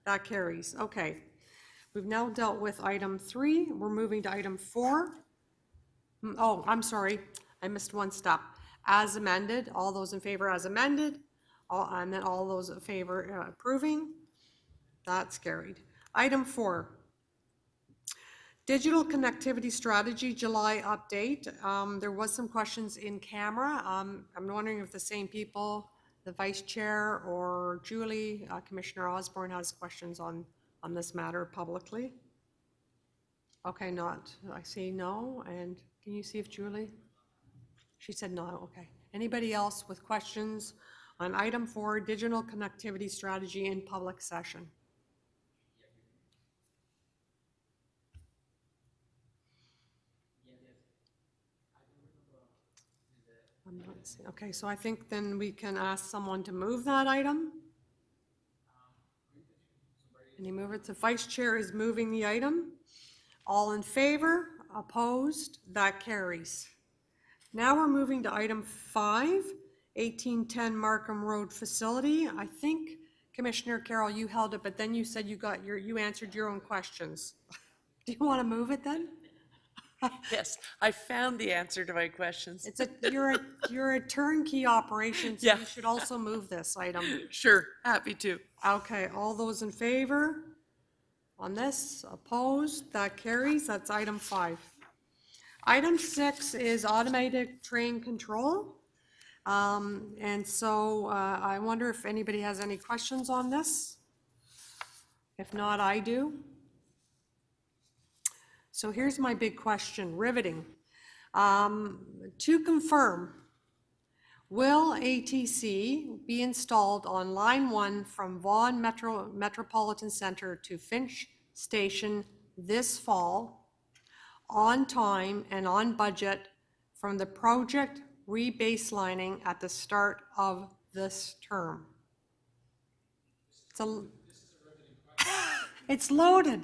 That carries. Okay. We've now dealt with item 3. We're moving to item 4. Oh, I'm sorry. I missed one step. As amended, all those in favor as amended, and then all those in favor approving. That's carried. Item 4. Digital connectivity strategy, July update. There was some questions in camera. I'm wondering if the same people, the vice chair or Julie, Commissioner Osborne has questions on this matter publicly. Okay, not, I see no, and can you see if Julie? She said no, okay. Anybody else with questions on item 4, digital connectivity strategy in public session? I'm not seeing, okay, so I think then we can ask someone to move that item. Can you move it? The vice chair is moving the item. All in favor? Opposed? That carries. Now we're moving to item 5, 1810 Markham Road Facility. I think, Commissioner Carroll, you held it, but then you said you answered your own questions. Do you want to move it then? Yes, I found the answer to my questions. You're a turnkey operation, so Yeah. you should also move this item. Sure, happy to. Okay, all those in favor on this, opposed, that carries, that's item 5. Item 6 is automated train control. And so I wonder if anybody has any questions on this. If not, I do. So here's my big question, riveting. To confirm, will ATC be installed on line 1 from Vaughan Metropolitan Center to Finch Station this fall, on time and on budget from the project rebaselining at the start of this term? It's loaded.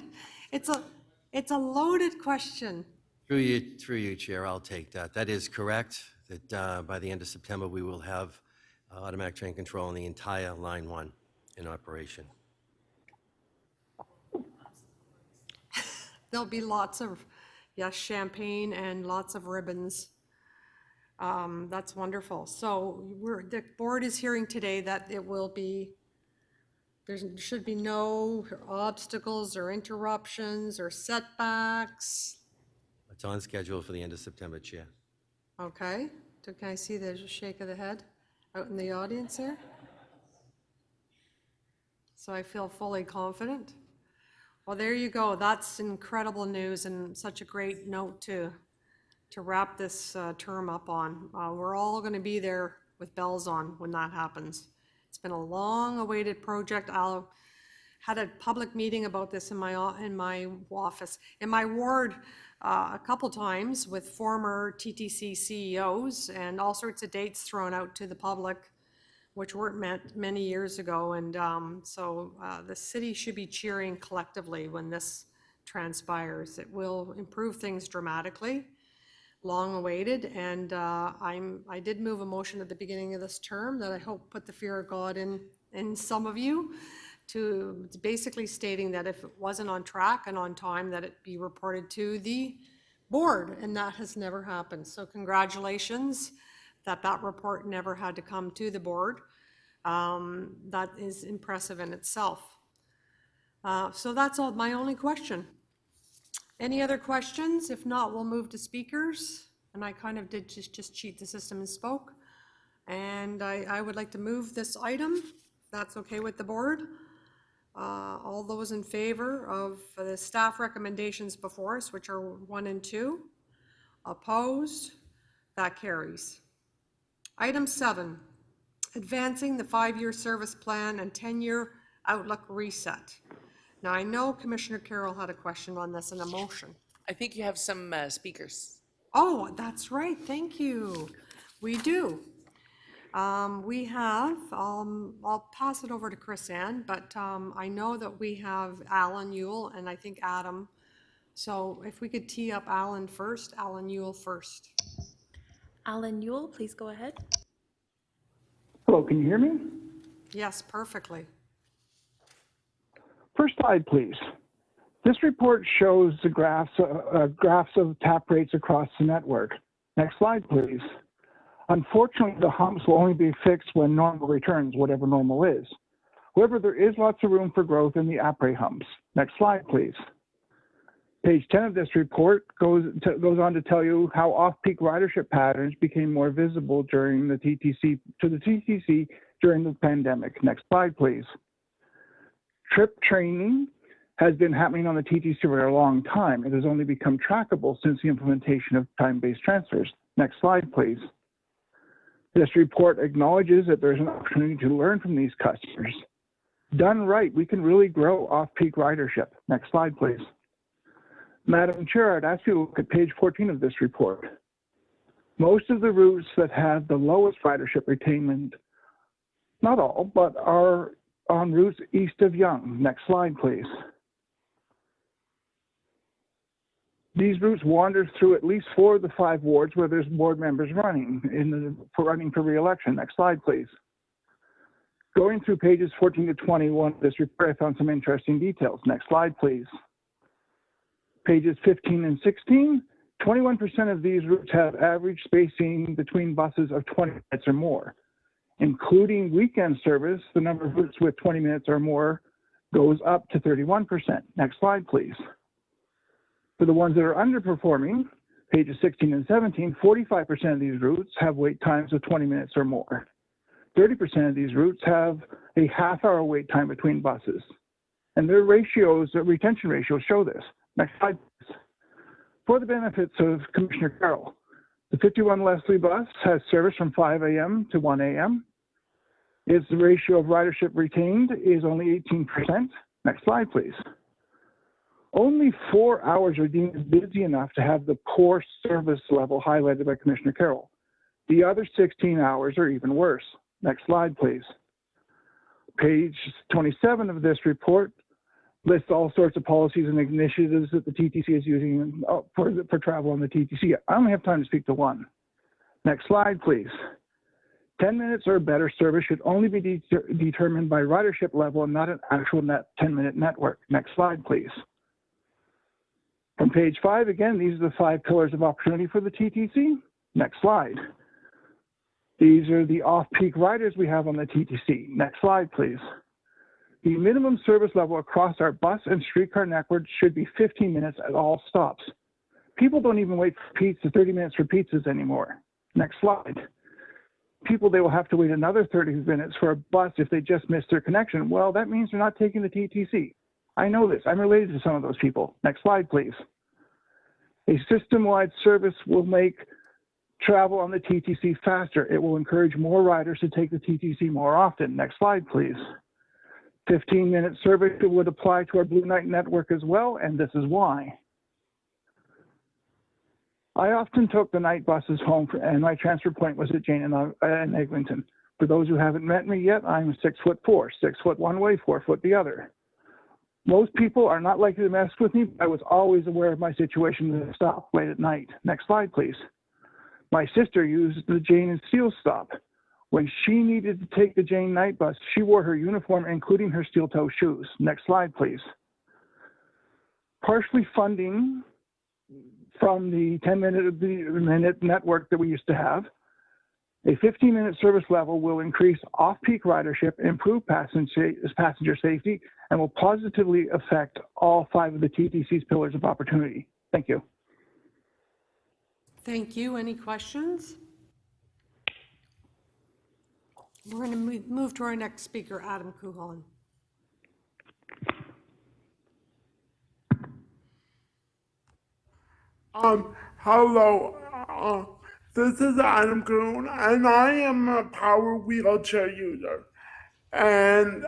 It's a loaded question. Through you, Chair, I'll take that. That is correct, that by the end of September, we will have automatic train control on the entire Line 1 in operation. There'll be lots of, yes, champagne and lots of ribbons. That's wonderful. So the board is hearing today that it will be, there should be no obstacles or interruptions or setbacks. It's on schedule for the end of September, Chair. Okay, so can I see the shake of the head out in the audience there? So I feel fully confident. Well, there you go. That's incredible news and such a great note to wrap this term up on. We're all going to be there with bells on when that happens. It's been a long-awaited project. I had a public meeting about this in my office, in my ward, a couple times with former TTC CEOs and all sorts of dates thrown out to the public which weren't met many years ago. And so the city should be cheering collectively when this transpires. It will improve things dramatically, long awaited. And I did move a motion at the beginning of this term that I hope put the fear of God in some of you, to basically stating that if it wasn't on track and on time, that it be reported to the board, and that has never happened. So congratulations that report never had to come to the board. That is impressive in itself. So that's all, my only question. Any other questions? If not, we'll move to speakers. And I kind of did just cheat the system and spoke. And I would like to move this item, if that's okay with the board. All those in favor of the staff recommendations before us, which are 1 and 2, opposed, that carries. Item 7, advancing the 5-year service plan and 10-year outlook reset. Now, I know Commissioner Carroll had a question on this in a motion. I think you have some speakers. Oh, that's right, thank you. We do. We have, I'll pass it over to Chris Ann, but I know that we have Alan Yule and I think Adam. So if we could tee up Alan first, Alan Yule first. Alan Yule, please go ahead. Hello, can you hear me? Yes, perfectly. First slide, please. This report shows the graphs of tap rates across the network. Next slide, please. Unfortunately, the humps will only be fixed when normal returns, whatever normal is. However, there is lots of room for growth in the après humps. Next slide, please. Page 10 of this report goes on to tell you how off-peak ridership patterns became more visible during the TTC during the pandemic. Next slide, please. Trip training has been happening on the TTC for a long time. It has only become trackable since the implementation of time-based transfers. Next slide, please. This report acknowledges that there's an opportunity to learn from these customers. Done right, we can really grow off-peak ridership. Next slide, please. Madam Chair, I'd ask you to look at page 14 of this report. Most of the routes that have the lowest ridership retainment, not all, but are on routes east of Yonge. Next slide, please. These routes wander through at least 4 of the 5 wards where there's board members running for re-election. Next slide, please. Going through pages 14 to 21 of this report, I found some interesting details. Next slide, please. Pages 15 and 16, 21% of these routes have average spacing between buses of 20 minutes or more. Including weekend service, the number of routes with 20 minutes or more goes up to 31%. Next slide, please. For the ones that are underperforming, pages 16 and 17, 45% of these routes have wait times of 20 minutes or more. 30% of these routes have a half-hour wait time between buses. And their ratios, their retention ratios show this. Next slide, please. For the benefits of Commissioner Carroll, the 51 Leslie bus has service from 5 a.m. to 1 a.m. Its ratio of ridership retained is only 18%. Next slide, please. Only 4 hours are deemed busy enough to have the poor service level highlighted by Commissioner Carroll. The other 16 hours are even worse. Next slide, please. Page 27 of this report lists all sorts of policies and initiatives that the TTC is using for travel on the TTC. I only have time to speak to one. Next slide, please. 10 minutes or better service should only be determined by ridership level and not an actual 10-minute network. Next slide, please. From page 5, again, these are the 5 pillars of opportunity for the TTC. Next slide. These are the off-peak riders we have on the TTC. Next slide, please. The minimum service level across our bus and streetcar network should be 15 minutes at all stops. People don't even wait for pizza, 30 minutes for pizzas anymore. Next slide. People, they will have to wait another 30 minutes for a bus if they just missed their connection. Well, that means they're not taking the TTC. I know this. I'm related to some of those people. Next slide, please. A system-wide service will make travel on the TTC faster. It will encourage more riders to take the TTC more often. Next slide, please. 15-minute service would apply to our Blue Night network as well, and this is why. I often took the night buses home, and my transfer point was at Jane and Eglinton. For those who haven't met me yet, I'm 6'4", 6 foot one way, 4 foot the other. Most people are not likely to mess with me, but I was always aware of my situation with a stop late at night. Next slide, please. My sister used the Jane and Steel stop. When she needed to take the Jane night bus, she wore her uniform, including her steel toe shoes. Next slide, please. Partially funding from the 10-minute network that we used to have, a 15-minute service level will increase off-peak ridership, improve passenger safety, and will positively affect all 5 of the TTC's pillars of opportunity. Thank you. Thank you. Any questions? We're going to move to our next speaker, Adam Kuhon. Hello, this is Adam Kuhn, and I am a power wheelchair user, and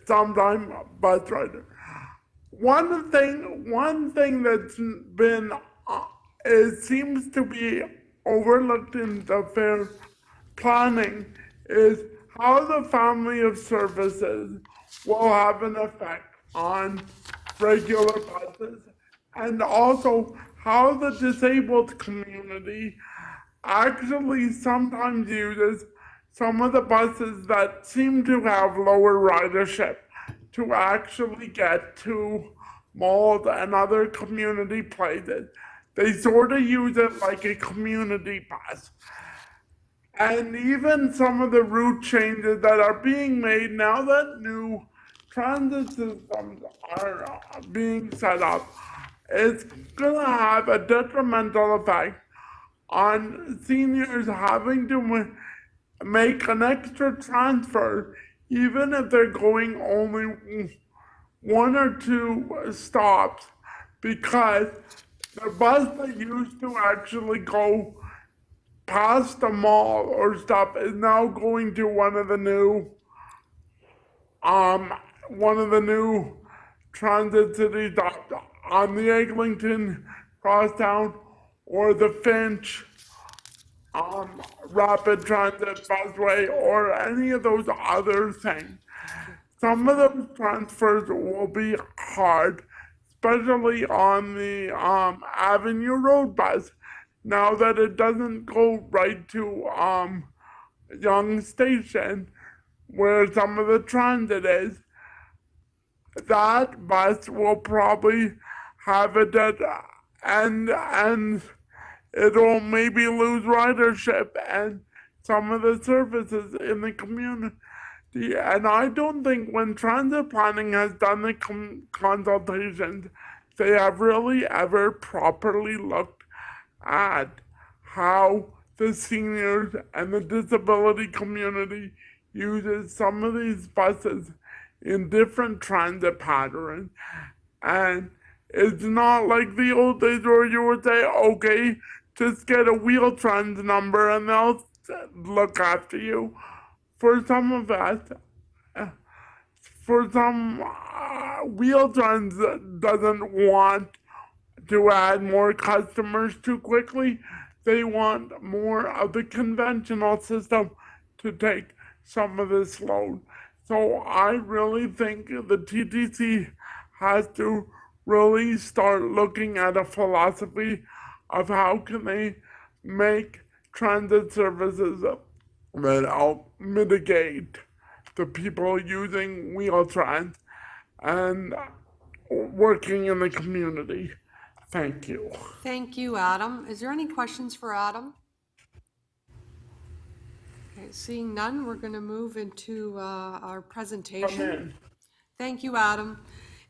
sometimes a bus rider. One thing that's been, it seems to be overlooked in the fair planning is how the family of services will have an effect on regular buses, and also how the disabled community actually sometimes uses some of the buses that seem to have lower ridership to actually get to malls and other community places. They sort of use it like a community bus. And even some of the route changes that are being made now that new transit systems are being set up, it's gonna have a detrimental effect on seniors having to make an extra transfer, even if they're going only 1 or 2 stops, because the bus that used to actually go past the mall or stuff is now going to one of the new transit city stops on the Eglinton Crosstown or the Finch rapid transit busway or any of those other things. Some of those transfers will be hard, especially on the Avenue Road bus, now that it doesn't go right to Young Station, where some of the transit is. That bus will probably have it at, and it'll maybe lose ridership and some of the services in the community. And I don't think when transit planning has done the consultations, they have really ever properly looked at how the seniors and the disability community uses some of these buses in different transit patterns. And it's not like the old days where you would say, okay, just get a Wheel-Trans number and they'll look after you. For some of us, for some, Wheel-Trans doesn't want to add more customers too quickly. They want more of the conventional system to take some of this load. So I really think the TTC has to really start looking at a philosophy of how can they make transit services that help mitigate the people using Wheel-Trans and working in the community. Thank you. Thank you, Adam. Is there any questions for Adam? Okay, seeing none, we're going to move into our presentation. Thank you, Adam.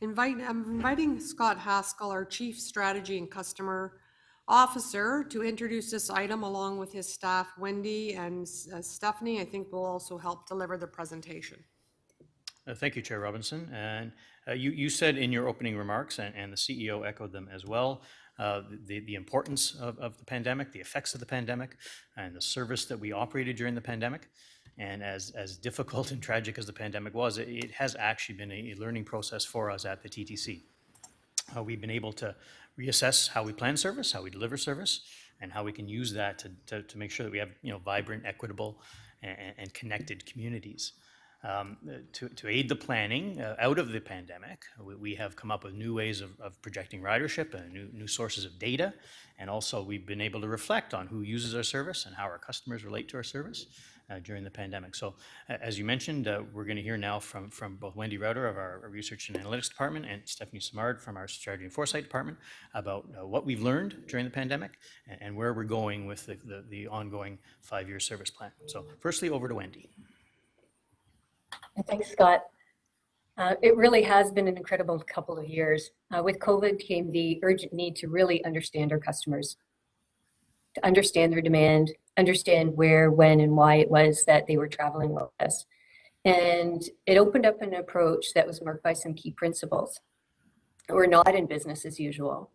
I'm inviting Scott Haskell, our Chief Strategy and Customer Officer, to introduce this item along with his staff, Wendy and Stephanie. I think will also help deliver the presentation. Thank you, Chair Robinson. And you said in your opening remarks, and the CEO echoed them as well, the importance of the pandemic, the effects of the pandemic, and the service that we operated during the pandemic. And as difficult and tragic as the pandemic was, it has actually been a learning process for us at the TTC. We've been able to reassess how we plan service, how we deliver service, and how we can use that to make sure that we have vibrant, equitable, and connected communities. To aid the planning out of the pandemic, we have come up with new ways of projecting ridership and new sources of data. And also we've been able to reflect on who uses our service and how our customers relate to our service during the pandemic. So as you mentioned, we're going to hear now from both Wendy Rauter of our Research and Analytics Department and Stephanie Simard from our Strategy and Foresight Department about what we've learned during the pandemic and where we're going with the ongoing 5-year service plan. So firstly, over to Wendy. Thanks, Scott. It really has been an incredible couple of years. With COVID came the urgent need to really understand our customers, to understand their demand, understand where, when, and why it was that they were traveling with us. And it opened up an approach that was marked by some key principles. We're not in business as usual,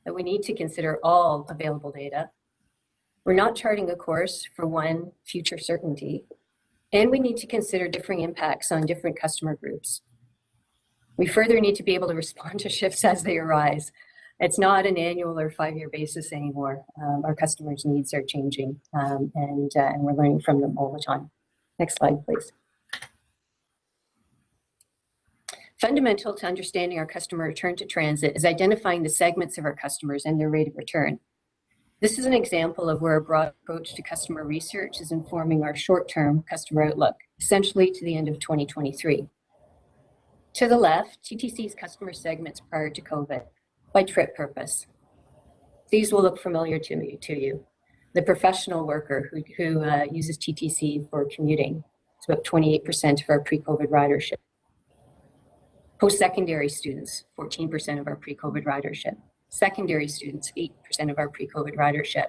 that we need to consider all available data. We're not charting a course for one future certainty. And we need to consider differing impacts on different customer groups. We further need to be able to respond to shifts as they arise. It's not an annual or 5-year basis anymore. Our customers' needs are changing and we're learning from them all the time. Next slide, please. Fundamental to understanding our customer return to transit is identifying the segments of our customers and their rate of return. This is an example of where a broad approach to customer research is informing our short-term customer outlook, essentially to the end of 2023. To the left, TTC's customer segments prior to COVID by trip purpose. These will look familiar to you. The professional worker who uses TTC for commuting. It's about 28% of our pre-COVID ridership. Post-secondary students, 14% of our pre-COVID ridership. Secondary students, 8% of our pre-COVID ridership.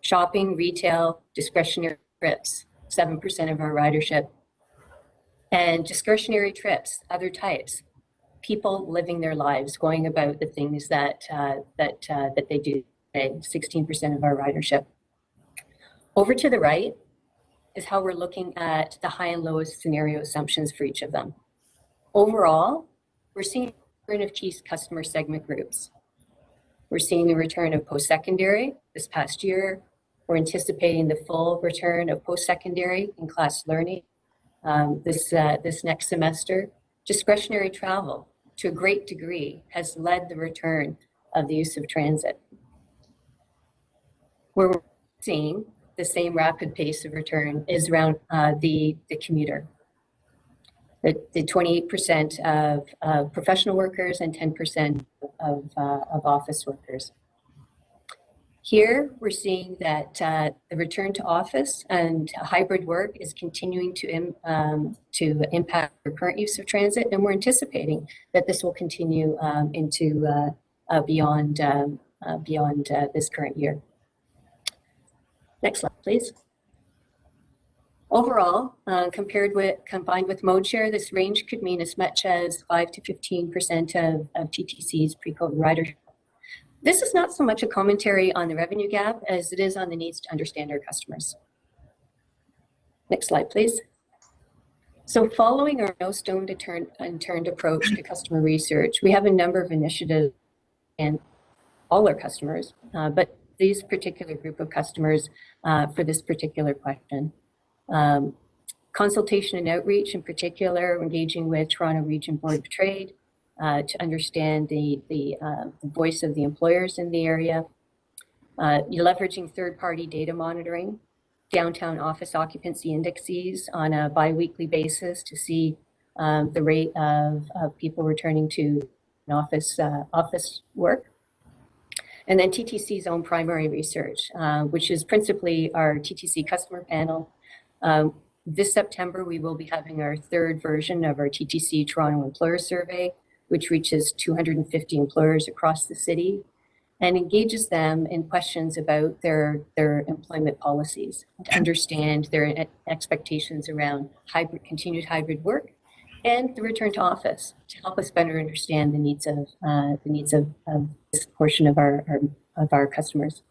Shopping, retail, discretionary trips, 7% of our ridership. And discretionary trips, other types, people living their lives, going about the things that they do today, 16% of our ridership. Over to the right is how we're looking at the high and lowest scenario assumptions for each of them. Overall, we're seeing a return of key customer segment groups. We're seeing the return of post-secondary this past year. We're anticipating the full return of post-secondary in class learning this next semester. Discretionary travel, to a great degree, has led the return of the use of transit. Where we're seeing the same rapid pace of return is around the commuter. The 28% of professional workers and 10% of office workers. Here, we're seeing that the return to office and hybrid work is continuing to impact the current use of transit, and we're anticipating that this will continue into beyond this current year. Next slide, please. Overall, combined with mode share, this range could mean as much as 5 to 15% of TTC's pre-COVID ridership. This is not so much a commentary on the revenue gap as it is on the needs to understand our customers. Next slide, please. So following our no stone unturned approach to customer research, we have a number of initiatives and all our customers, but these particular group of customers for this particular question. Consultation and outreach, in particular, engaging with Toronto Region Board of Trade to understand the voice of the employers in the area. You're leveraging third-party data monitoring, downtown office occupancy indices on a bi-weekly basis to see the rate of people returning to office work. And then TTC's own primary research, which is principally our TTC customer panel. This September, we will be having our third version of our TTC Toronto Employer Survey, which reaches 250 employers across the city and engages them in questions about their employment policies, to understand their expectations around continued hybrid work and the return to office, to help us better understand the needs of this portion of our customers.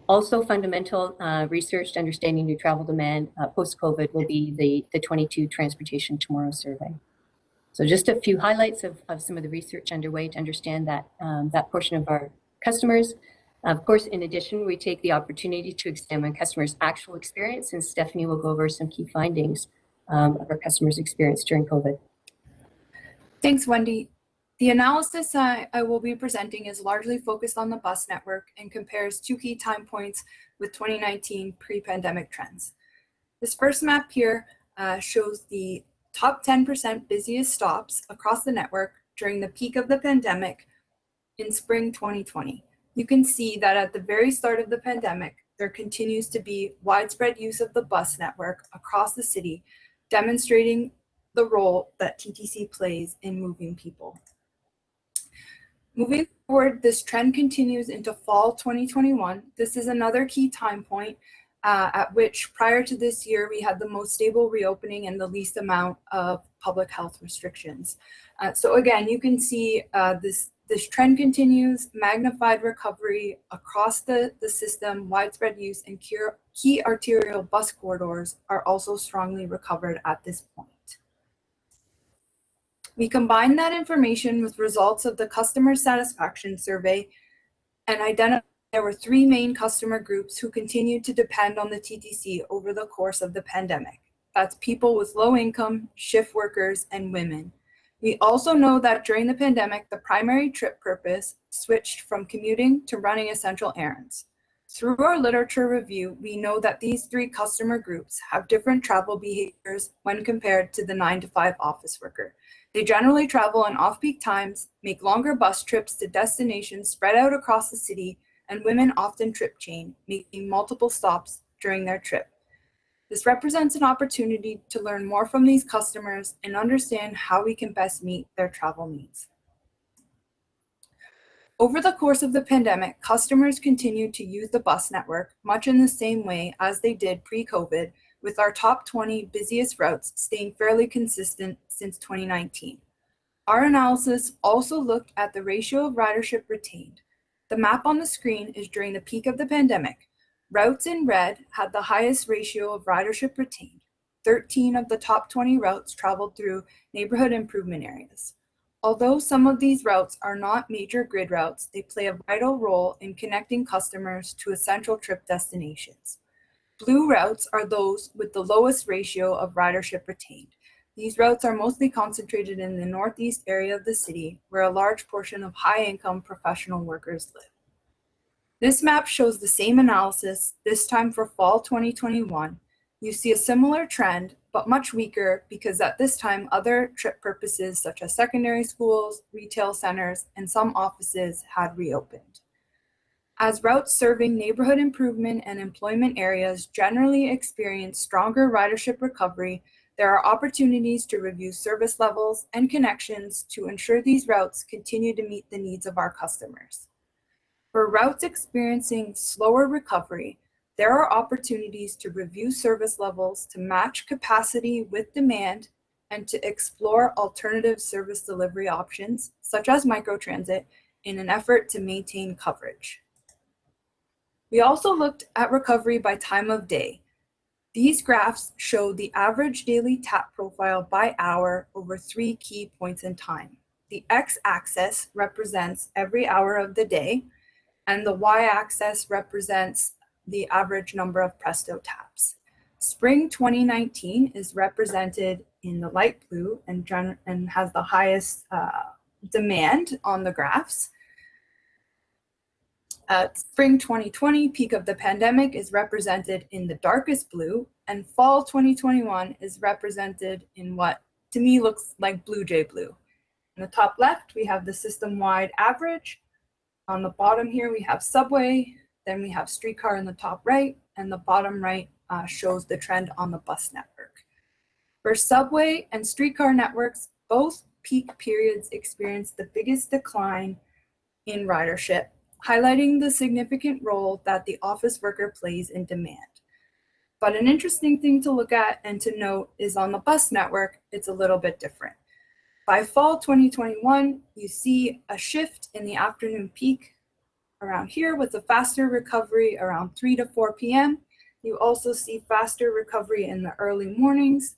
Also fundamental research to understanding new travel demand post-COVID will be the 22 Transportation Tomorrow survey. So just a few highlights of some of the research underway to understand that portion of our customers. Of course, in addition, we take the opportunity to examine customers' actual experience, and Stephanie will go over some key findings of our customers' experience during COVID. Thanks, Wendy. The analysis I will be presenting is largely focused on the bus network and compares two key time points with 2019 pre-pandemic trends. This first map here shows the top 10% busiest stops across the network during the peak of the pandemic in spring 2020. You can see that at the very start of the pandemic, there continues to be widespread use of the bus network across the city, demonstrating the role that TTC plays in moving people. Moving forward, this trend continues into fall 2021. This is another key time point at which, prior to this year, we had the most stable reopening and the least amount of public health restrictions. So again, you can see this trend continues, magnified recovery across the system, widespread use, and key arterial bus corridors are also strongly recovered at this point. We combined that information with results of the customer satisfaction survey and identified there were three main customer groups who continued to depend on the TTC over the course of the pandemic. That's people with low income, shift workers, and women. We also know that during the pandemic, the primary trip purpose switched from commuting to running essential errands. Through our literature review, we know that these three customer groups have different travel behaviors when compared to the 9-to-5 office worker. They generally travel on off-peak times, make longer bus trips to destinations spread out across the city, and women often trip chain, making multiple stops during their trip. This represents an opportunity to learn more from these customers and understand how we can best meet their travel needs. Over the course of the pandemic, customers continued to use the bus network much in the same way as they did pre-COVID, with our top 20 busiest routes staying fairly consistent since 2019. Our analysis also looked at the ratio of ridership retained. The map on the screen is during the peak of the pandemic. Routes in red had the highest ratio of ridership retained. 13 of the top 20 routes traveled through neighborhood improvement areas. Although some of these routes are not major grid routes, they play a vital role in connecting customers to essential trip destinations. Blue routes are those with the lowest ratio of ridership retained. These routes are mostly concentrated in the northeast area of the city, where a large portion of high-income professional workers live. This map shows the same analysis, this time for fall 2021. You see a similar trend, but much weaker because at this time, other trip purposes such as secondary schools, retail centers, and some offices had reopened. As routes serving neighborhood improvement and employment areas generally experience stronger ridership recovery, there are opportunities to review service levels and connections to ensure these routes continue to meet the needs of our customers. For routes experiencing slower recovery, there are opportunities to review service levels to match capacity with demand and to explore alternative service delivery options, such as microtransit, in an effort to maintain coverage. We also looked at recovery by time of day. These graphs show the average daily tap profile by hour over 3 key points in time. The x-axis represents every hour of the day, and the y-axis represents the average number of Presto taps. Spring 2019 is represented in the light blue and has the highest demand on the graphs. Spring 2020, peak of the pandemic, is represented in the darkest blue, and fall 2021 is represented in what to me looks like blue jay blue. In the top left, we have the system-wide average. On the bottom here, we have subway, then we have streetcar in the top right, and the bottom right shows the trend on the bus network. For subway and streetcar networks, both peak periods experienced the biggest decline in ridership, highlighting the significant role that the office worker plays in demand. But an interesting thing to look at and to note is on the bus network, it's a little bit different. By fall 2021, you see a shift in the afternoon peak around here with a faster recovery around 3 to 4 p.m. You also see faster recovery in the early mornings.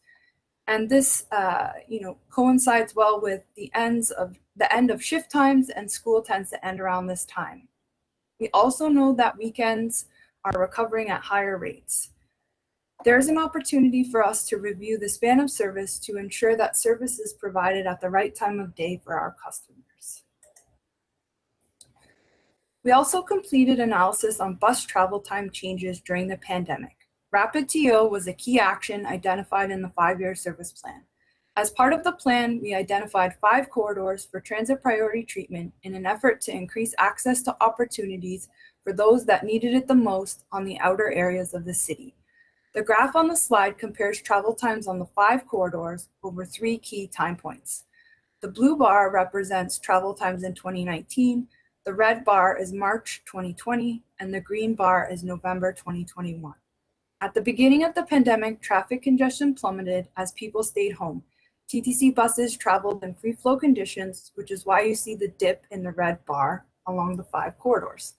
And this coincides well with the end of shift times, and school tends to end around this time. We also know that weekends are recovering at higher rates. There is an opportunity for us to review the span of service to ensure that service is provided at the right time of day for our customers. We also completed analysis on bus travel time changes during the pandemic. Rapid TO was a key action identified in the 5-year service plan. As part of the plan, we identified 5 corridors for transit priority treatment in an effort to increase access to opportunities for those that needed it the most on the outer areas of the city. The graph on the slide compares travel times on the 5 corridors over 3 key time points. The blue bar represents travel times in 2019, the red bar is March 2020, and the green bar is November 2021. At the beginning of the pandemic, traffic congestion plummeted as people stayed home. TTC buses traveled in free flow conditions, which is why you see the dip in the red bar along the 5 corridors.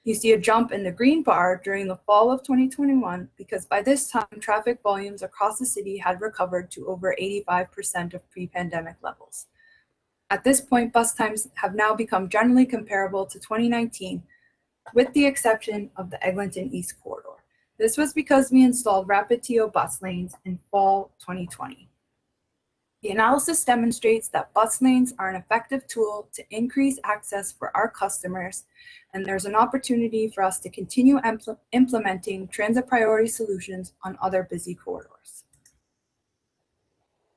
You see a jump in the green bar during the fall of 2021 because by this time, traffic volumes across the city had recovered to over 85% of pre-pandemic levels. At this point, bus times have now become generally comparable to 2019, with the exception of the Eglinton East corridor. This was because we installed rapid TO bus lanes in fall 2020. The analysis demonstrates that bus lanes are an effective tool to increase access for our customers, and there's an opportunity for us to continue implementing transit priority solutions on other busy corridors.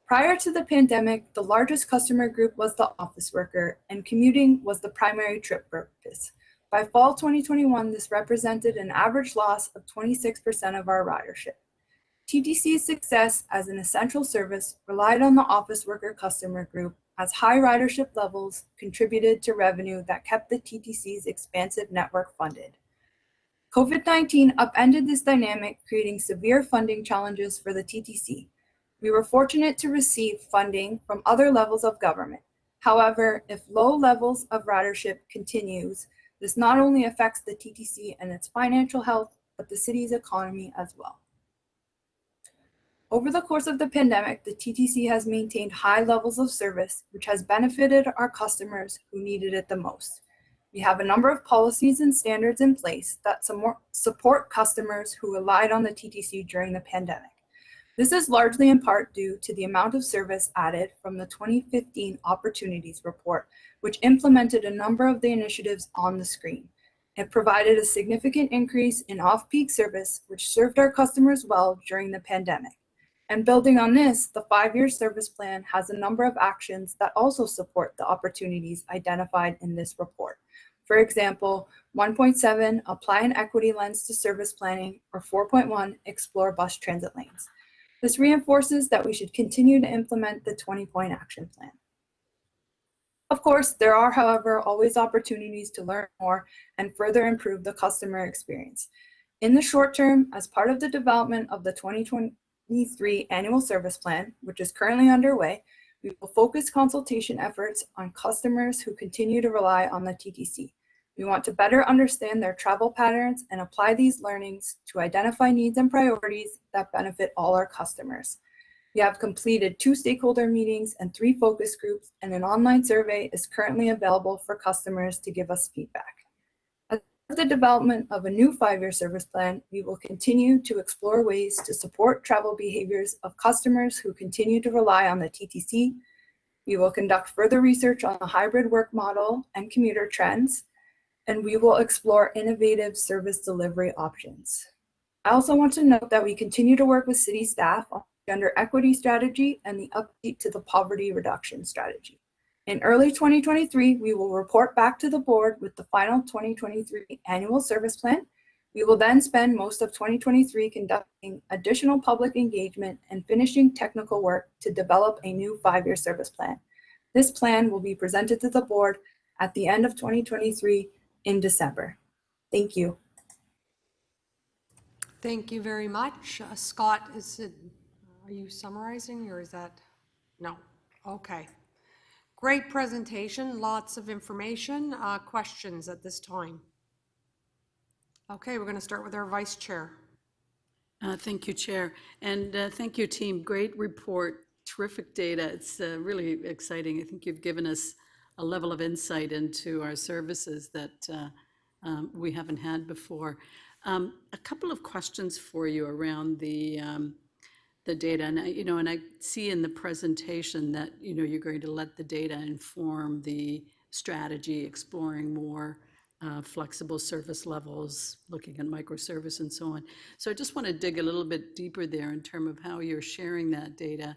Prior to the pandemic, the largest customer group was the office worker, and commuting was the primary trip purpose. By fall 2021, this represented an average loss of 26% of our ridership. TTC's success as an essential service relied on the office worker customer group, as high ridership levels contributed to revenue that kept the TTC's expansive network funded. COVID-19 upended this dynamic, creating severe funding challenges for the TTC. We were fortunate to receive funding from other levels of government. However, if low levels of ridership continues, this not only affects the TTC and its financial health, but the city's economy as well. Over the course of the pandemic, the TTC has maintained high levels of service, which has benefited our customers who needed it the most. We have a number of policies and standards in place that support customers who relied on the TTC during the pandemic. This is largely in part due to the amount of service added from the 2015 Opportunities Report, which implemented a number of the initiatives on the screen. It provided a significant increase in off-peak service, which served our customers well during the pandemic. And building on this, the 5-year service plan has a number of actions that also support the opportunities identified in this report. For example, 1.7, apply an equity lens to service planning, or 4.1, explore bus transit lanes. This reinforces that we should continue to implement the 20-point action plan. Of course, there are, however, always opportunities to learn more and further improve the customer experience. In the short term, as part of the development of the 2023 Annual Service Plan, which is currently underway, we will focus consultation efforts on customers who continue to rely on the TTC. We want to better understand their travel patterns and apply these learnings to identify needs and priorities that benefit all our customers. We have completed 2 stakeholder meetings and 3 focus groups, and an online survey is currently available for customers to give us feedback. As part of the development of a new 5-year service plan, we will continue to explore ways to support travel behaviors of customers who continue to rely on the TTC. We will conduct further research on the hybrid work model and commuter trends, and we will explore innovative service delivery options. I also want to note that we continue to work with city staff on the gender equity strategy and the update to the poverty reduction strategy. In early 2023, we will report back to the board with the final 2023 annual service plan. We will then spend most of 2023 conducting additional public engagement and finishing technical work to develop a new 5-year service plan. This plan will be presented to the board at the end of 2023 in December. Thank you. Thank you very much. Scott, are you summarizing or is that? No. Okay. Great presentation, lots of information. Questions at this time? Okay, we're going to start with our Vice Chair. Thank you, Chair. And thank you, team. Great report, terrific data. It's really exciting. I think you've given us a level of insight into our services that we haven't had before. A couple of questions for you around the data, and I see in the presentation that you're going to let the data inform the strategy, exploring more flexible service levels, looking at microservice and so on. So I just want to dig a little bit deeper there in terms of how you're sharing that data.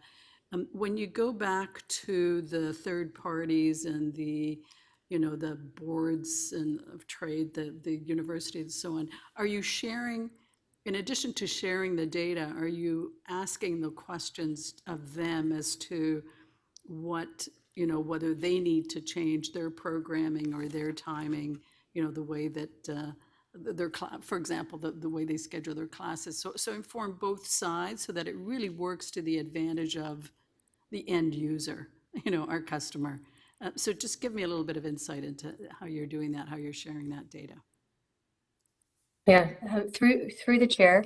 When you go back to the third parties and the boards and of trade, the universities and so on, are you sharing, in addition to sharing the data, are you asking the questions of them as to what, whether they need to change their programming or their timing, the way that for example, the way they schedule their classes. So inform both sides so that it really works to the advantage of the end user, our customer. So just give me a little bit of insight into how you're doing that, how you're sharing that data. Yeah, through the chair.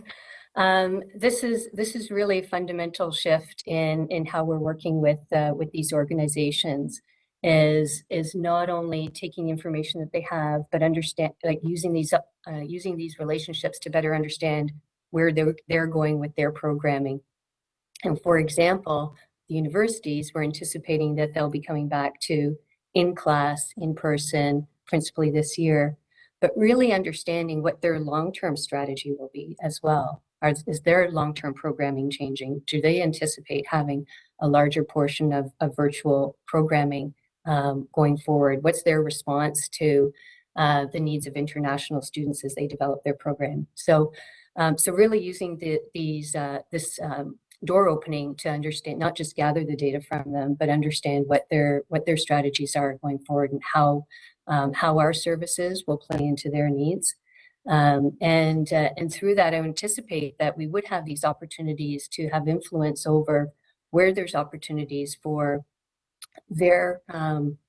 This is really a fundamental shift in how we're working with these organizations. Is not only taking information that they have, but understand, like using these relationships to better understand where they're going with their programming. And for example, the universities, we're anticipating that they'll be coming back to in-class, in-person, principally this year, but really understanding what their long-term strategy will be as well. Is their long-term programming changing? Do they anticipate having a larger portion of virtual programming going forward? What's their response to the needs of international students as they develop their program? So really using this door opening to understand, not just gather the data from them, but understand what their strategies are going forward and how our services will play into their needs. And through that, I anticipate that we would have these opportunities to have influence over where there's opportunities for their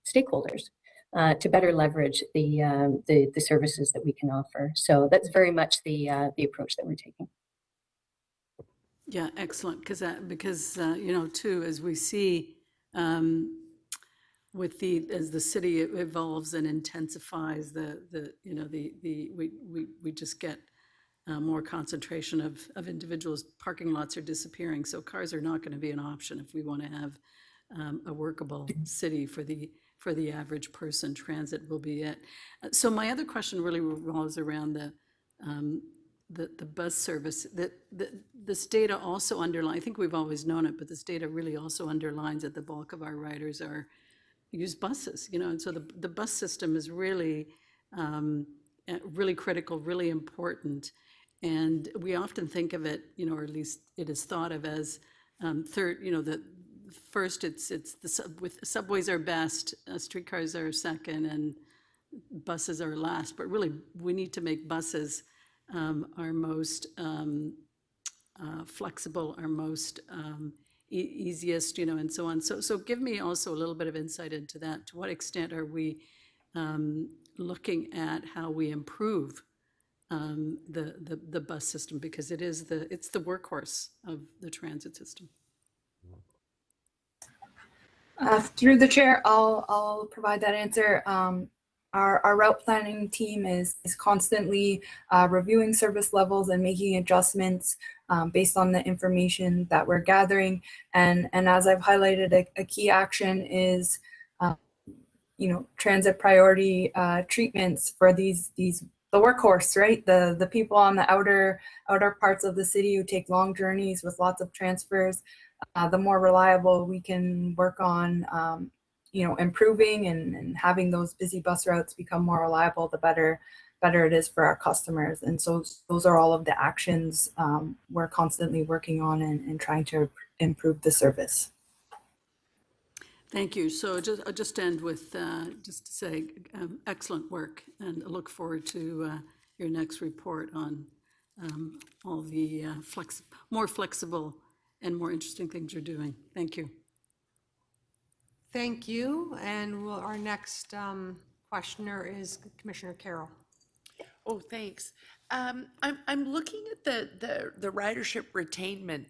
stakeholders to better leverage the services that we can offer. So that's very much the approach that we're taking. Yeah, excellent. Because too, as we see as the city evolves and intensifies, we just get more concentration of individuals. Parking lots are disappearing, so cars are not going to be an option if we want to have a workable city for the average person. Transit will be it. So my other question really revolves around the bus service. This data also underlines, I think we've always known it, but this data really also underlines that the bulk of our riders use buses, and so the bus system is really, really critical, really important. And we often think of it, or at least it is thought of as third, first with subways are best, streetcars are second, and buses are last. But really, we need to make buses our most flexible, our most easiest, and so on. So give me also a little bit of insight into that. To what extent are we looking at how we improve the bus system, because it's the workhorse of the transit system? Through the chair, I'll provide that answer. Our route planning team is constantly reviewing service levels and making adjustments based on the information that we're gathering. And as I've highlighted, a key action is transit priority treatments for the workhorse, right? The people on the outer parts of the city who take long journeys with lots of transfers. The more reliable we can work on improving and having those busy bus routes become more reliable, the better it is for our customers. And so those are all of the actions we're constantly working on and trying to improve the service. Thank you. So I'll just end with just to say excellent work, and I look forward to your next report on all the more flexible and more interesting things you're doing. Thank you. Thank you. And our next questioner is Commissioner Carroll. Oh, thanks. I'm looking at the ridership retainment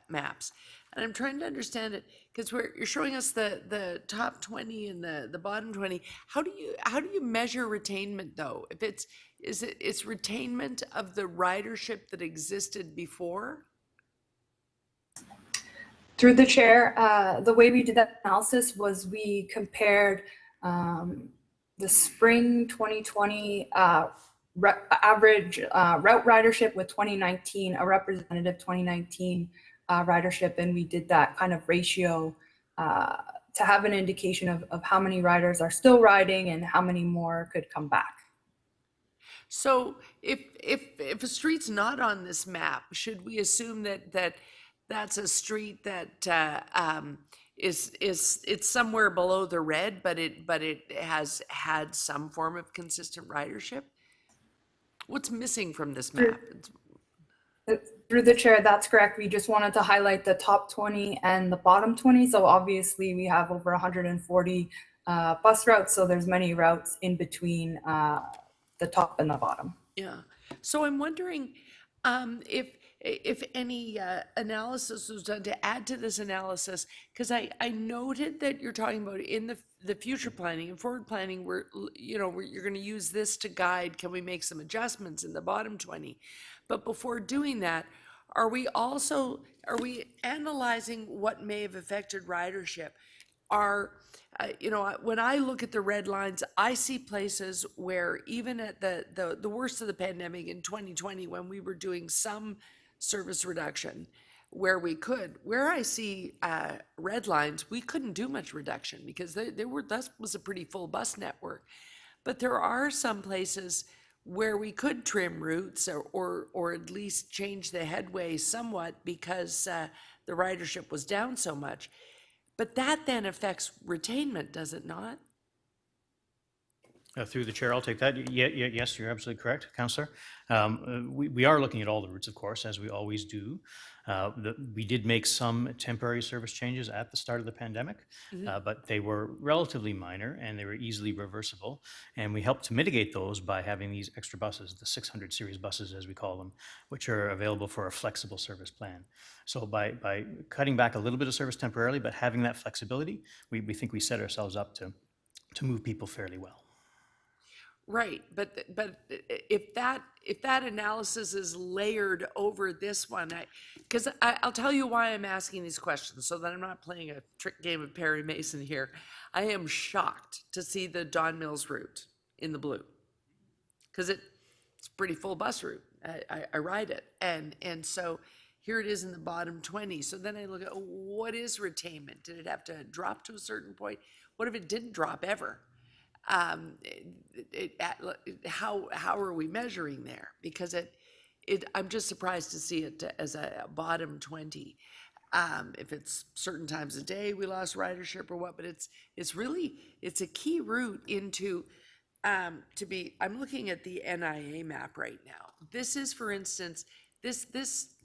maps, and I'm trying to understand it because you're showing us the top 20 and the bottom 20. How do you measure retainment though? If it's retainment of the ridership that existed before? Through the chair, the way we did that analysis was we compared the spring 2020 average route ridership with 2019, a representative 2019 ridership, and we did that kind of ratio to have an indication of how many riders are still riding and how many more could come back. So if a street's not on this map, should we assume that that's a street that it's somewhere below the red, but it has had some form of consistent ridership? What's missing from this map? Through the chair, that's correct. We just wanted to highlight the top 20 and the bottom 20. So obviously we have over 140 bus routes. So there's many routes in between the top and the bottom. Yeah. So I'm wondering if any analysis was done to add to this analysis, because I noted that you're talking about in the future planning and forward planning, you're going to use this to guide, can we make some adjustments in the bottom 20? But before doing that, are we analyzing what may have affected ridership? When I look at the red lines, I see places where even at the worst of the pandemic in 2020, when we were doing some service reduction where I see red lines, we couldn't do much reduction because that was a pretty full bus network. But there are some places where we could trim routes or at least change the headway somewhat because the ridership was down so much. But that then affects retainment, does it not? Through the chair, I'll take that. Yes, you're absolutely correct, Councillor. We are looking at all the routes, of course, as we always do. We did make some temporary service changes at the start of the pandemic, but they were relatively minor and they were easily reversible. And we helped to mitigate those by having these extra buses, the 600 series buses, as we call them, which are available for a flexible service plan. So by cutting back a little bit of service temporarily, but having that flexibility, we think we set ourselves up to move people fairly well. Right, but if that analysis is layered over this one, because I'll tell you why I'm asking these questions, so that I'm not playing a trick game of Perry Mason here. I am shocked to see the Don Mills route in the blue, because it's a pretty full bus route. I ride it, and so here it is in the bottom 20. So then I look at what is retainment? Did it have to drop to a certain point? What if it didn't drop ever? How are we measuring there? Because I'm just surprised to see it as a bottom 20. If it's certain times a day we lost ridership or what, but it's a key route into I'm looking at the NIA map right now. This is, for instance, this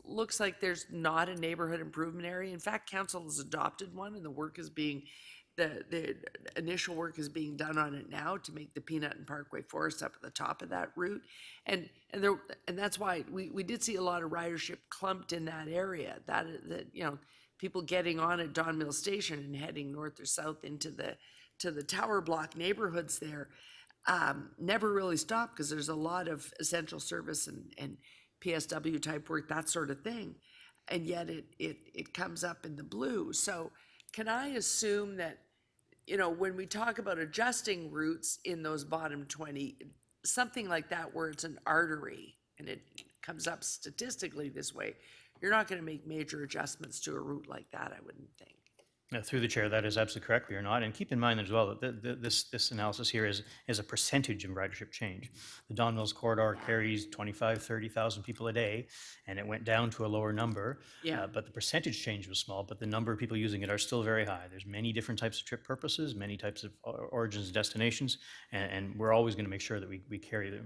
looks like there's not a neighborhood improvement area. In fact, council has adopted one, and the initial work is being done on it now to make the Peanut and Parkway Forest up at the top of that route. And that's why we did see a lot of ridership clumped in that area, that people getting on at Don Mill Station and heading north or south into the tower block neighborhoods there, never really stopped because there's a lot of essential service and PSW type work, that sort of thing. And yet it comes up in the blue. So can I assume that, when we talk about adjusting routes in those bottom 20, something like that where it's an artery and it comes up statistically this way, you're not going to make major adjustments to a route like that, I wouldn't think. Through the chair, that is absolutely correct. We are not. And keep in mind as well that this analysis here is a percentage of ridership change. The Don Mills corridor carries 25, 30,000 people a day, and it went down to a lower number. Yeah. But the percentage change was small, but the number of people using it are still very high. There's many different types of trip purposes, many types of origins and destinations, and we're always going to make sure that we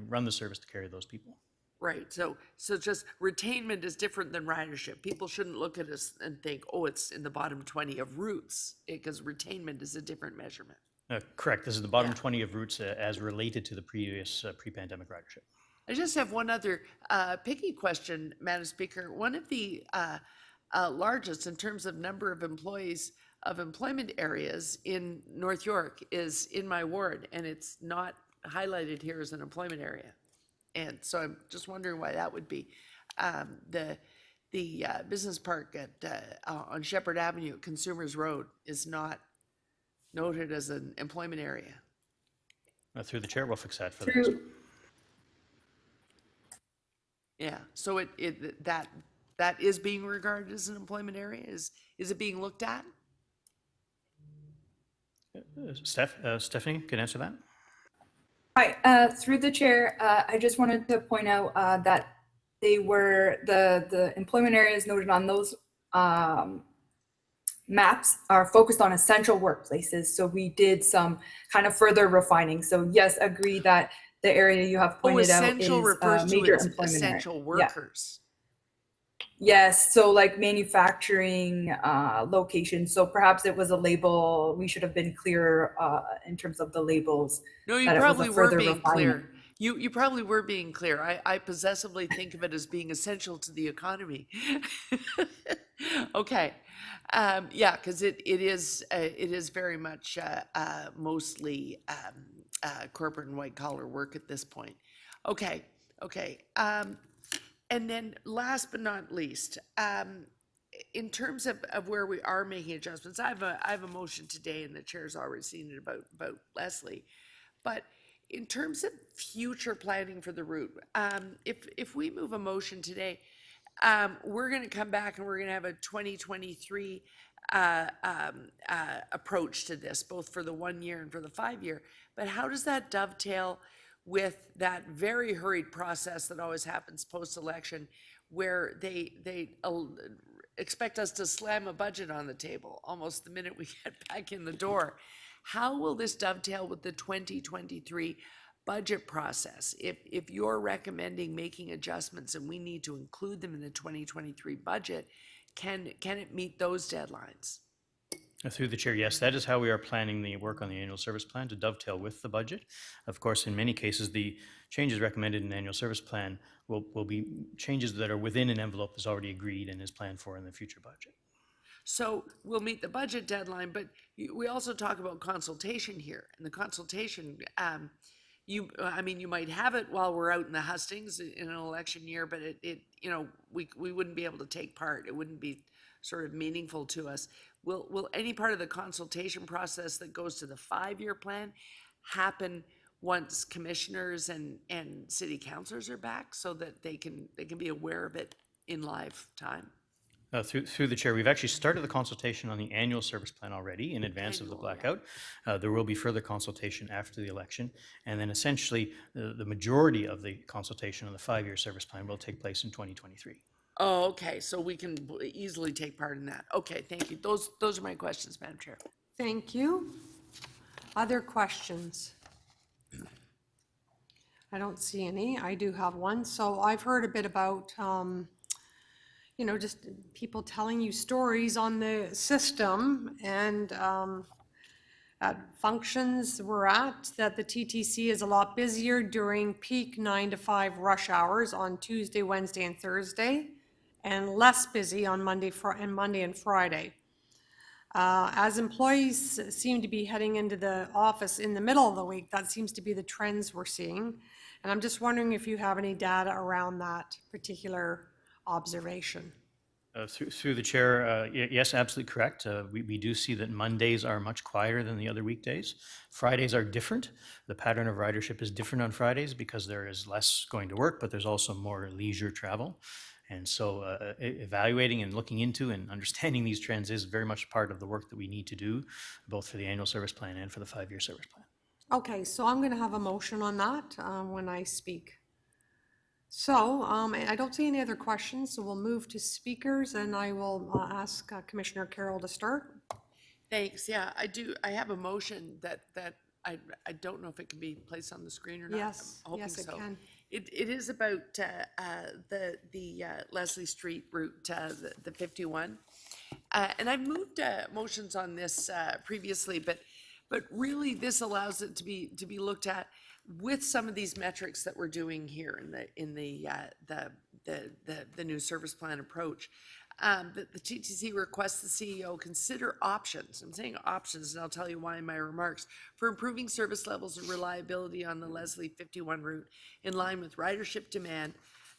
run the service to carry those people. Right. So just retainment is different than ridership. People shouldn't look at us and think, oh, it's in the bottom 20 of routes, because retainment is a different measurement. Correct. This is the bottom 20 of routes as related to the previous pre-pandemic ridership. I just have one other picky question, Madam Speaker. One of the largest in terms of number of employees of employment areas in North York is in my ward, and it's not highlighted here as an employment area. And so I'm just wondering why that would be. The business park on Shepherd Avenue at Consumers Road is not noted as an employment area. Through the chair, we'll fix that for the next one. Yeah, so that is being regarded as an employment area? Is it being looked at? Stephanie can answer that. Hi, through the chair, I just wanted to point out that they were the employment areas noted on those maps are focused on essential workplaces. So we did some kind of further refining. So yes, agree that the area you have pointed out is essential refers to major its employment essential area. workers. Yes, so like manufacturing locations. So perhaps it was a label. We should have been clearer in terms of the labels. No, you that it was a probably were further being refinement. clear. You probably were being clear. I possessively think of it as being essential to the economy. Okay. Yeah, because it is very much mostly corporate and white collar work at this point. Okay. And then last but not least, in terms of where we are making adjustments, I have a motion today, and the chair's already seen it about Leslie. But in terms of future planning for the route, if we move a motion today, we're going to come back and we're going to have a 2023 approach to this, both for the 1 year and for the 5 year. But how does that dovetail with that very hurried process that always happens post-election, where they expect us to slam a budget on the table almost the minute we get back in the door? How will this dovetail with the 2023 budget process? If you're recommending making adjustments and we need to include them in the 2023 budget, can it meet those deadlines? Through the chair, yes, that is how we are planning the work on the annual service plan, to dovetail with the budget. Of course, in many cases, the changes recommended in the annual service plan will be changes that are within an envelope that's already agreed and is planned for in the future budget. So we'll meet the budget deadline, but we also talk about consultation here. And the consultation, you might have it while we're out in the hustings in an election year, but we wouldn't be able to take part. It wouldn't be sort of meaningful to us. Will any part of the consultation process that goes to the 5 year plan happen once commissioners and city councilors are back, so that they can be aware of it in live time? Through the chair, we've actually started the consultation on the annual service plan already in advance of the blackout. There will be further consultation after the election, and then essentially the majority of the consultation on the 5 year service plan will take place in 2023. Oh, okay, so we can easily take part in that. Okay, thank you. Those are my questions, Madam Chair. Thank you. Other questions? I don't see any. I do have one. So I've heard a bit about, just people telling you stories on the system, and at functions we're at, that the TTC is a lot busier during peak 9 to 5 rush hours on Tuesday, Wednesday, and Thursday, and less busy on Monday and Friday. As employees seem to be heading into the office in the middle of the week, that seems to be the trends we're seeing. And I'm just wondering if you have any data around that particular observation. Through the chair, yes, absolutely correct. We do see that Mondays are much quieter than the other weekdays. Fridays are different. The pattern of ridership is different on Fridays because there is less going to work, but there's also more leisure travel. And so evaluating and looking into and understanding these trends is very much part of the work that we need to do, both for the annual service plan and for the 5 year service plan. Okay, so I'm going to have a motion on that when I speak. So I don't see any other questions, so we'll move to speakers, and I will ask Commissioner Carroll to start. Thanks. Yeah, I do. I have a motion that I don't know if it can be placed on the screen or not. Yes, I'm hoping yes, it so. can. It is about the Leslie Street route, the 51. And I've moved motions on this previously, but really this allows it to be looked at with some of these metrics that we're doing here in the new service plan approach, the TTC requests the CEO consider options. I'm saying options, and I'll tell you why in my remarks, for improving service levels and reliability on the Leslie 51 route in line with ridership demand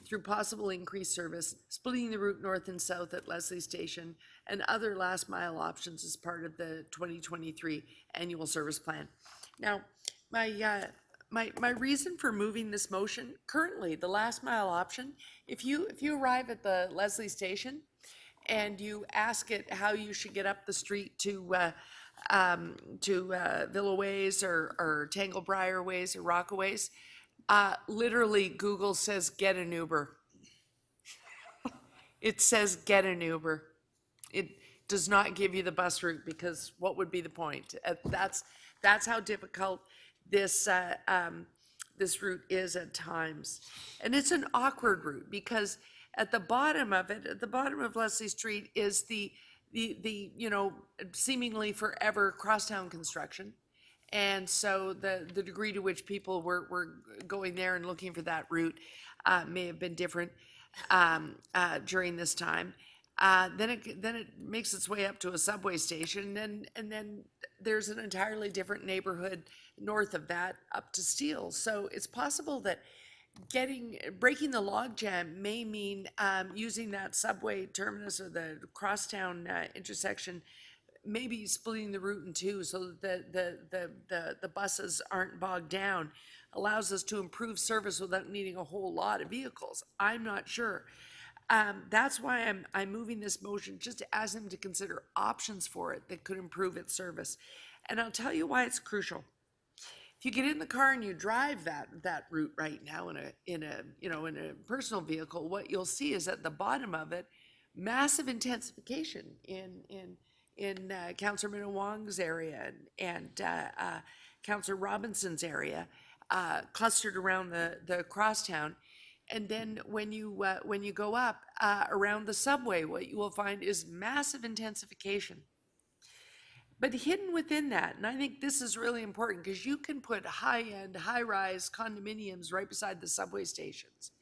through possible increased service, splitting the route north and south at Leslie Station, and other last mile options as part of the 2023 annual service plan. Now, my reason for moving this motion, currently, the last mile option, if you arrive at the Leslie Station and you ask it how you should get up the street to Villa Ways or Tanglebriar Ways or Rockaways, literally Google says, get an Uber. It says, get an Uber. It does not give you the bus route, because what would be the point? That's how difficult this route is at times. And it's an awkward route, because at the bottom of it, at the bottom of Leslie Street, is the seemingly forever crosstown construction. And so the degree to which people were going there and looking for that route may have been different during this time. Then it makes its way up to a subway station, and then there's an entirely different neighborhood north of that up to Steele. So it's possible that breaking the logjam may mean using that subway terminus or the crosstown intersection, maybe splitting the route in two so that the buses aren't bogged down, allows us to improve service without needing a whole lot of vehicles. I'm not sure. That's why I'm moving this motion, just to ask them to consider options for it that could improve its service. And I'll tell you why it's crucial. If you get in the car and you drive that route right now in a personal vehicle, what you'll see is at the bottom of it, massive intensification in Councillor Minawong's area and Councillor Robinson's area, clustered around the crosstown. And then when you go up around the subway, what you will find is massive intensification. But hidden within that, and I think this is really important, because you can put high-end, high-rise condominiums right beside the subway stations.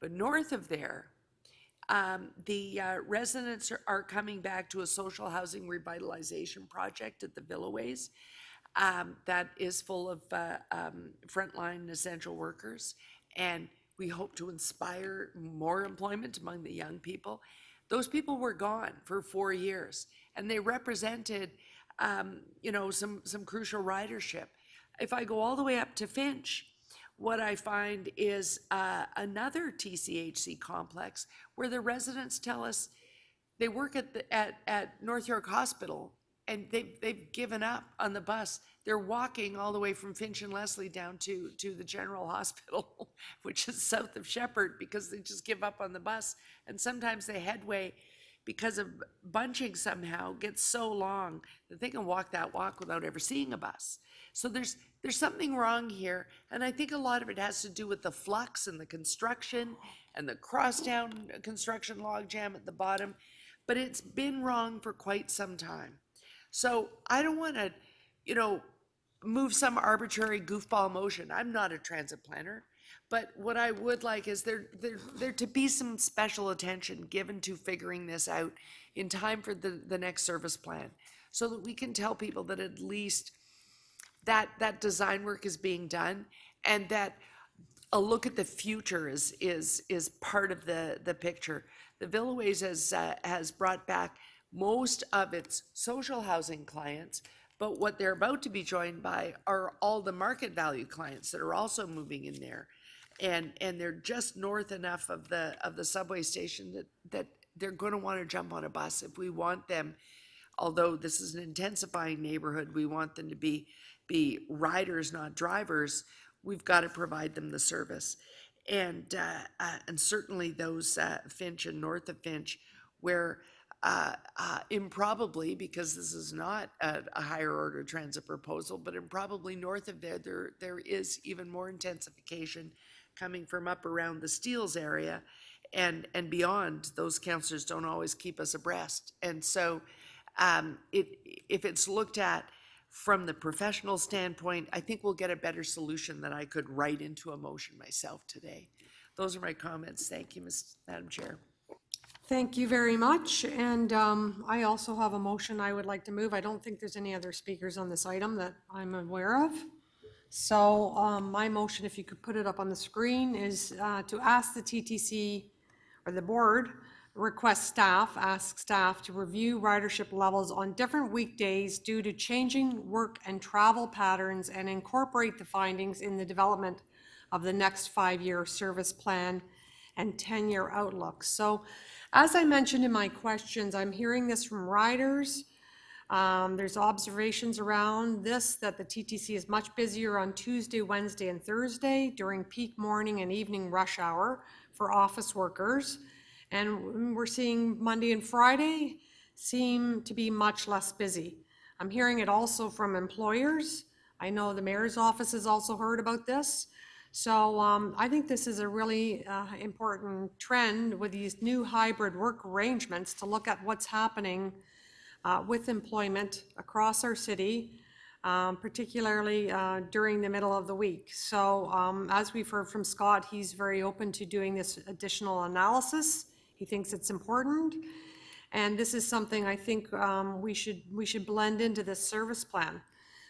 But north of there, the residents are coming back to a social housing revitalization project at the Villa Ways that is full of frontline essential workers, and we hope to inspire more employment among the young people. Those people were gone for 4 years, and they represented some crucial ridership. If I go all the way up to Finch, what I find is another TCHC complex where the residents tell us they work at North York Hospital, and they've given up on the bus. They're walking all the way from Finch and Leslie down to the General Hospital, which is south of Shepherd, because they just give up on the bus. And sometimes the headway, because of bunching somehow, gets so long that they can walk that walk without ever seeing a bus. So there's something wrong here, and I think a lot of it has to do with the flux and the construction and the crosstown construction logjam at the bottom, but it's been wrong for quite some time. So I don't want to, move some arbitrary goofball motion. I'm not a transit planner, but what I would like is there to be some special attention given to figuring this out in time for the next service plan, so that we can tell people that at least that design work is being done, and that a look at the future is part of the picture. The Villa Ways has brought back most of its social housing clients, but what they're about to be joined by are all the market value clients that are also moving in there. And they're just north enough of the subway station that they're going to want to jump on a bus. If we want them, although this is an intensifying neighborhood, we want them to be riders, not drivers. We've got to provide them the service. And certainly those Finch and north of Finch, where improbably, because this is not a higher order transit proposal, but improbably north of there is even more intensification coming from up around the Steeles area and beyond. Those councillors don't always keep us abreast. And so if it's looked at from the professional standpoint, I think we'll get a better solution than I could write into a motion myself today. Those are my comments. Thank you, Madam Chair. Thank you very much. And I also have a motion I would like to move. I don't think there's any other speakers on this item that I'm aware of. So my motion, if you could put it up on the screen, is to ask the TTC or the board ask staff to review ridership levels on different weekdays due to changing work and travel patterns and incorporate the findings in the development of the next 5-year service plan and 10-year outlook. So as I mentioned in my questions, I'm hearing this from riders. There's observations around this that the TTC is much busier on Tuesday, Wednesday, and Thursday during peak morning and evening rush hour for office workers. And we're seeing Monday and Friday seem to be much less busy. I'm hearing it also from employers. I know the mayor's office has also heard about this. So I think this is a really important trend with these new hybrid work arrangements to look at what's happening with employment across our city, particularly during the middle of the week. So as we've heard from Scott, he's very open to doing this additional analysis. He thinks it's important. And this is something I think we should blend into this service plan.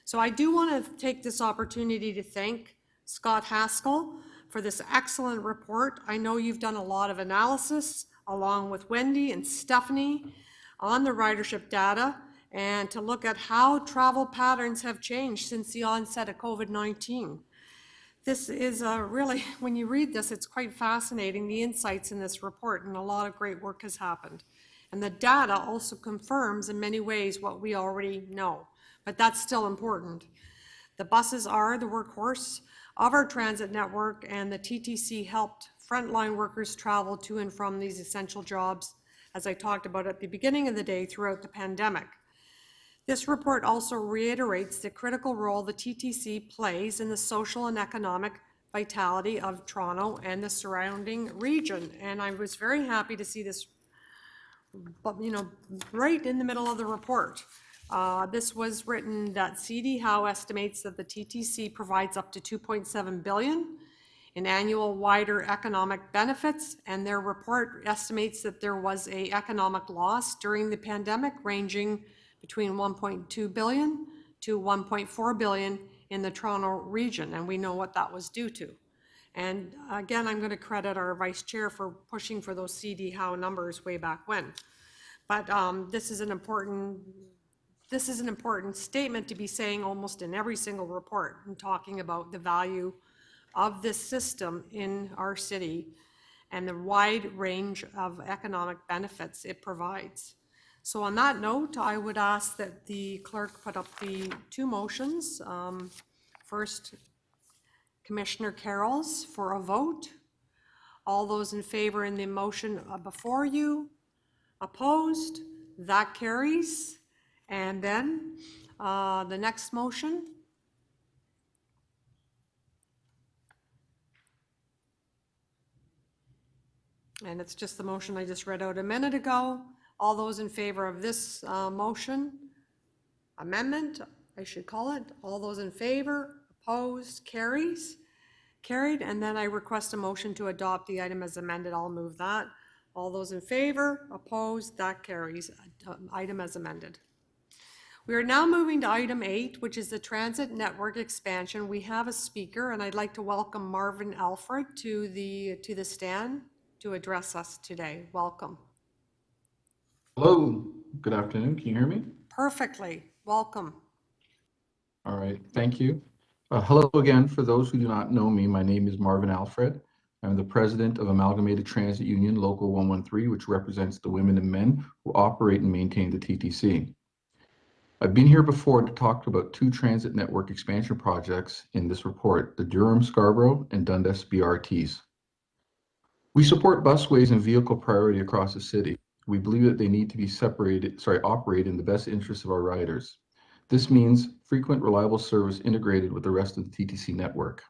So I do want to take this opportunity to thank Scott Haskell for this excellent report. I know you've done a lot of analysis along with Wendy and Stephanie on the ridership data and to look at how travel patterns have changed since the onset of COVID-19. This is really, when you read this, it's quite fascinating, the insights in this report, and a lot of great work has happened. And the data also confirms in many ways what we already know, but that's still important. The buses are the workhorse of our transit network, and the TTC helped frontline workers travel to and from these essential jobs, as I talked about at the beginning of the day, throughout the pandemic. This report also reiterates the critical role the TTC plays in the social and economic vitality of Toronto and the surrounding region. And I was very happy to see this, right in the middle of the report. This was written that CD Howe estimates that the TTC provides up to $2.7 billion in annual wider economic benefits, and their report estimates that there was an economic loss during the pandemic ranging between 1.2 billion to 1.4 billion in the Toronto region, and we know what that was due to. And again, I'm going to credit our vice chair for pushing for those CD Howe numbers way back when. But this is an important statement to be saying almost in every single report and talking about the value of this system in our city and the wide range of economic benefits it provides. So on that note, I would ask that the clerk put up the two motions. First, Commissioner Carroll's for a vote. All those in favor in the motion before you? Opposed? That carries. And then the next motion. And it's just the motion I just read out a minute ago. All those in favor of this motion, amendment, I should call it. All those in favor, opposed, carries. Carried. And then I request a motion to adopt the item as amended. I'll move that. All those in favor, opposed, that carries. Item as amended. We are now moving to item 8, which is the transit network expansion. We have a speaker, and I'd like to welcome Marvin Alfred to the stand to address us today. Welcome. Hello, good afternoon. Can you hear me? Perfectly. Welcome. All right, thank you. Hello again. For those who do not know me, my name is Marvin Alfred. I'm the president of Amalgamated Transit Union Local 113, which represents the women and men who operate and maintain the TTC. I've been here before to talk about 2 transit network expansion projects in this report, the Durham, Scarborough, and Dundas BRTs. We support busways and vehicle priority across the city. We believe that they need to be operate in the best interest of our riders. This means frequent, reliable service integrated with the rest of the TTC network.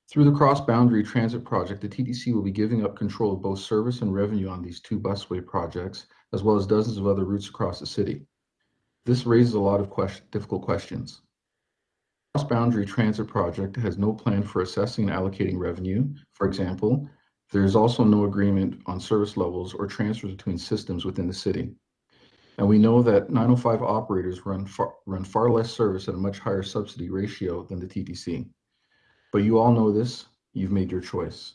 Through the cross-boundary transit project, the TTC will be giving up control of both service and revenue on these 2 busway projects, as well as dozens of other routes across the city. This raises a lot of difficult questions. Cross-boundary transit project has no plan for assessing and allocating revenue. For example, there is also no agreement on service levels or transfers between systems within the city. And we know that 905 operators run far less service at a much higher subsidy ratio than the TTC. But you all know this, you've made your choice.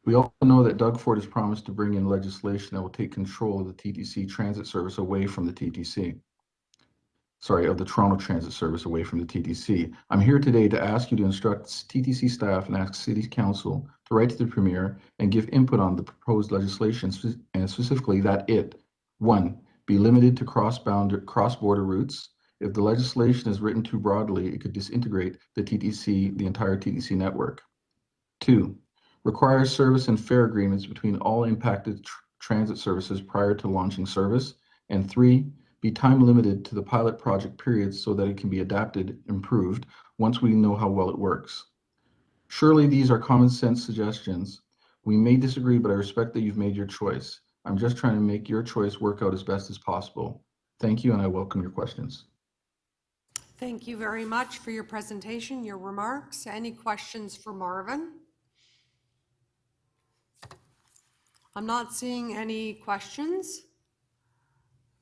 We also know that Doug Ford has promised to bring in legislation that will take control of the TTC transit service away from the TTC. Sorry, of the Toronto Transit Service away from the TTC. I'm here today to ask you to instruct TTC staff and ask City Council to write to the Premier and give input on the proposed legislation, and specifically that it, 1, be limited to cross-border routes. If the legislation is written too broadly, it could disintegrate the entire TTC network. 2, require service and fare agreements between all impacted transit services prior to launching service. And 3, be time limited to the pilot project period so that it can be adapted, improved, once we know how well it works. Surely these are common sense suggestions. We may disagree, but I respect that you've made your choice. I'm just trying to make your choice work out as best as possible. Thank you, and I welcome your questions. Thank you very much for your presentation, your remarks. Any questions for Marvin? I'm not seeing any questions.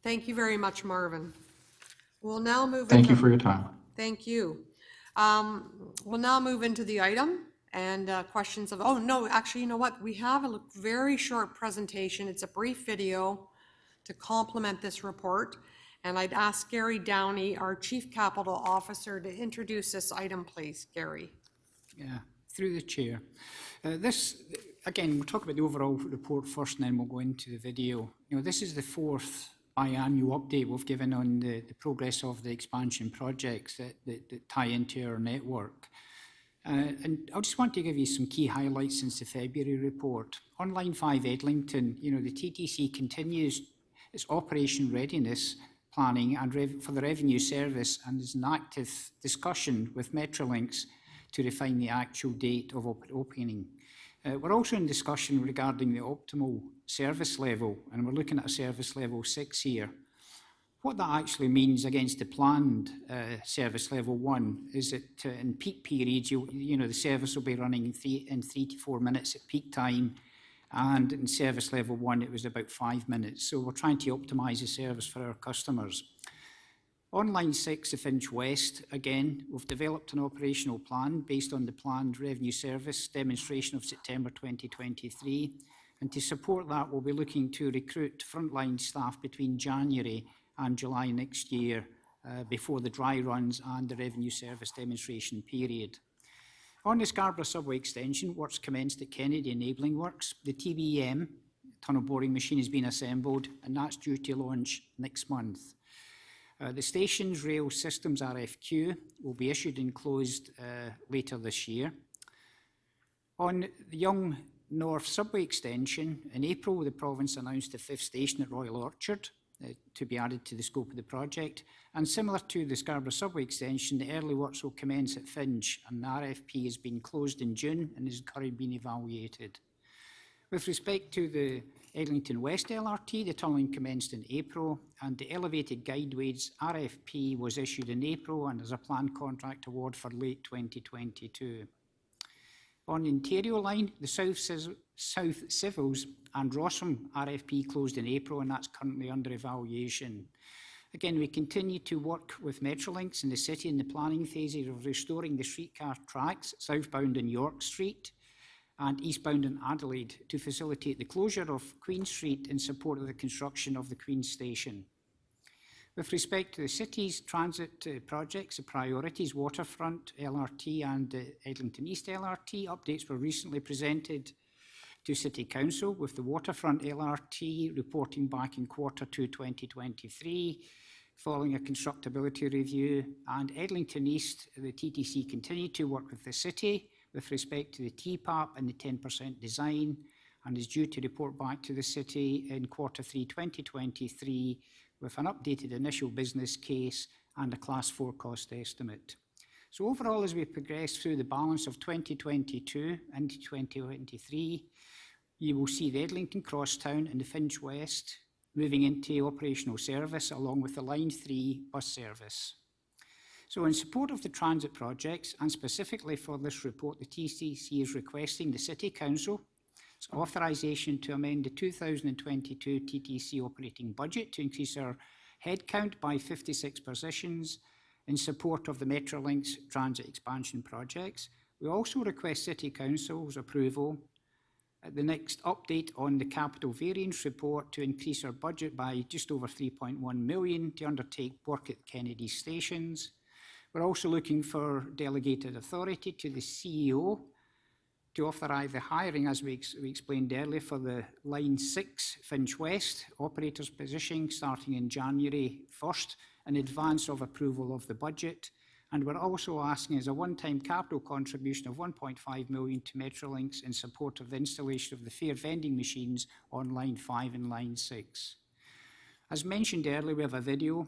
Thank you very much, Marvin. We'll now move into... Thank you for your time. Thank you. We'll now move into the item and questions of... Oh, no, actually, you know what? We have a very short presentation. It's a brief video to complement this report. And I'd ask Gary Downey, our Chief Capital Officer, to introduce this item, please. Gary. Yeah, through the chair. Again, we'll talk about the overall report first, and then we'll go into the video. This is the 4th biannual update we've given on the progress of the expansion projects that tie into our network. And I just want to give you some key highlights since the February report. On Line 5 Eglinton, the TTC continues its operation readiness planning and for the revenue service, and is in active discussion with Metrolinx to refine the actual date of opening. We're also in discussion regarding the optimal service level, and we're looking at a service level 6 here. What that actually means against the planned service level 1 is that in peak periods, the service will be running in 3 to 4 minutes at peak time, and in service level 1 it was about 5 minutes. So we're trying to optimise the service for our customers. On Line 6 of Finch West, again, we've developed an operational plan based on the planned revenue service demonstration of September 2023. And to support that, we'll be looking to recruit frontline staff between January and July next year, before the dry runs and the revenue service demonstration period. On the Scarborough Subway extension, works commenced at Kennedy Enabling Works. The TBM, tunnel boring machine, has been assembled, and that's due to launch next month. The station's rail systems RFQ will be issued and closed later this year. On the Young North Subway extension, in April, the province announced the 5th station at Royal Orchard to be added to the scope of the project. And similar to the Scarborough Subway extension, the early works will commence at Finch, and the RFP has been closed in June and is currently being evaluated. With respect to the Eglinton West LRT, the tunnelling commenced in April, and the elevated guideways RFP was issued in April and is a planned contract award for late 2022. On the Ontario line, the South Civils and Rossum RFP closed in April, and that's currently under evaluation. Again, we continue to work with Metrolinx in the city in the planning phases of restoring the streetcar tracks southbound in York Street and eastbound in Adelaide to facilitate the closure of Queen Street in support of the construction of the Queen Station. With respect to the city's transit projects, the priorities, Waterfront LRT and Eglinton East LRT updates were recently presented to City Council, with the Waterfront LRT reporting back in Q2 2023, following a constructability review, and Eglinton East, the TTC continued to work with the city with respect to the TPAP and the 10% design, and is due to report back to the city in Q3 2023 with an updated initial business case and a Class 4 cost estimate. So overall, as we progress through the balance of 2022 and 2023, you will see the Eglinton Crosstown and the Finch West, moving into operational service along with the Line 3 bus service. So in support of the transit projects, and specifically for this report, the TTC is requesting the City Council's authorisation to amend the 2022 TTC operating budget to increase our headcount by 56 positions in support of the Metrolinx transit expansion projects. We also request City Council's approval at the next update on the capital variance report to increase our budget by just over 3.1 million to undertake work at Kennedy stations. We're also looking for delegated authority to the CEO to authorise the hiring, as we explained earlier, for the Line 6 Finch West operator's position starting in January 1st in advance of approval of the budget. And we're also asking as a one-time capital contribution of 1.5 million to Metrolinx in support of the installation of the fare vending machines on Line 5 and Line 6. As mentioned earlier, we have a video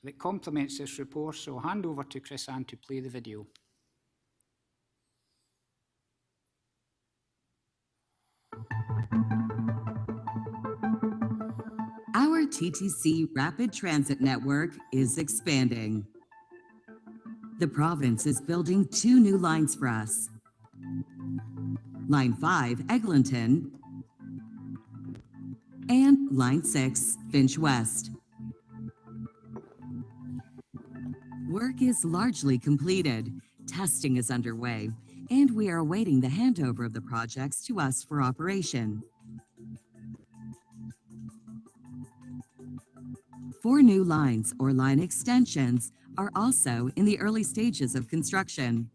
that complements this report, so I'll hand over to Chris Ann to play the video. Our TTC Rapid Transit Network is expanding. The province is building 2 new lines for us. Line 5, Eglinton, and Line 6, Finch West. Work is largely completed, testing is underway, and we are awaiting the handover of the projects to us for operation. 4 new lines or line extensions are also in the early stages of construction.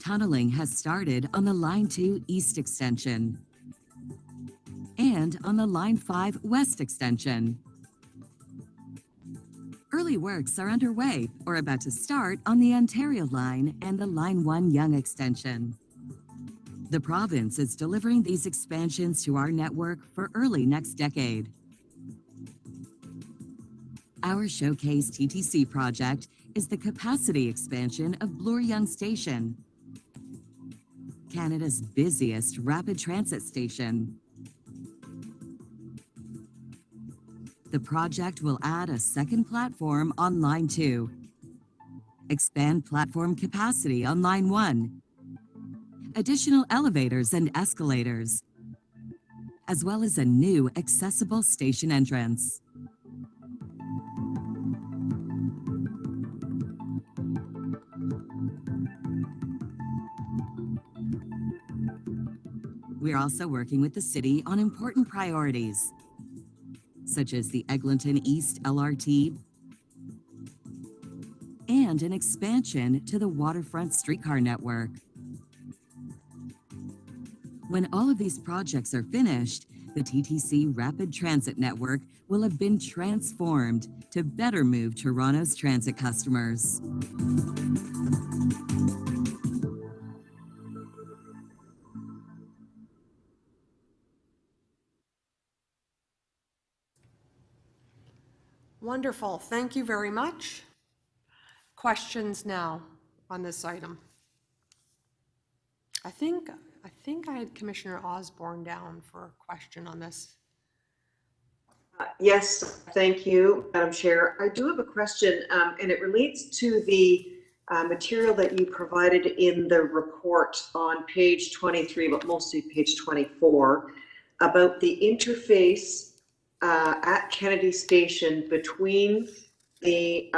Tunneling has started on the Line 2 East extension and on the Line 5 West extension. Early works are underway or about to start on the Ontario Line and the Line 1 Yonge extension. The province is delivering these expansions to our network for early next decade. Our Showcase TTC project is the capacity expansion of Bloor Yonge Station, Canada's busiest rapid transit station. The project will add a second platform on Line 2, expand platform capacity on Line 1, additional elevators and escalators, as well as a new accessible station entrance. We're also working with the city on important priorities, such as the Eglinton East LRT and an expansion to the waterfront streetcar network. When all of these projects are finished, the TTC Rapid Transit Network will have been transformed to better move Toronto's transit customers. Wonderful, thank you very much. Questions now on this item? I think I had Commissioner Osborne down for a question on this. Yes, thank you, Madam Chair. I do have a question, and it relates to the material that you provided in the report on page 23, but mostly page 24, about the interface at Kennedy Station between the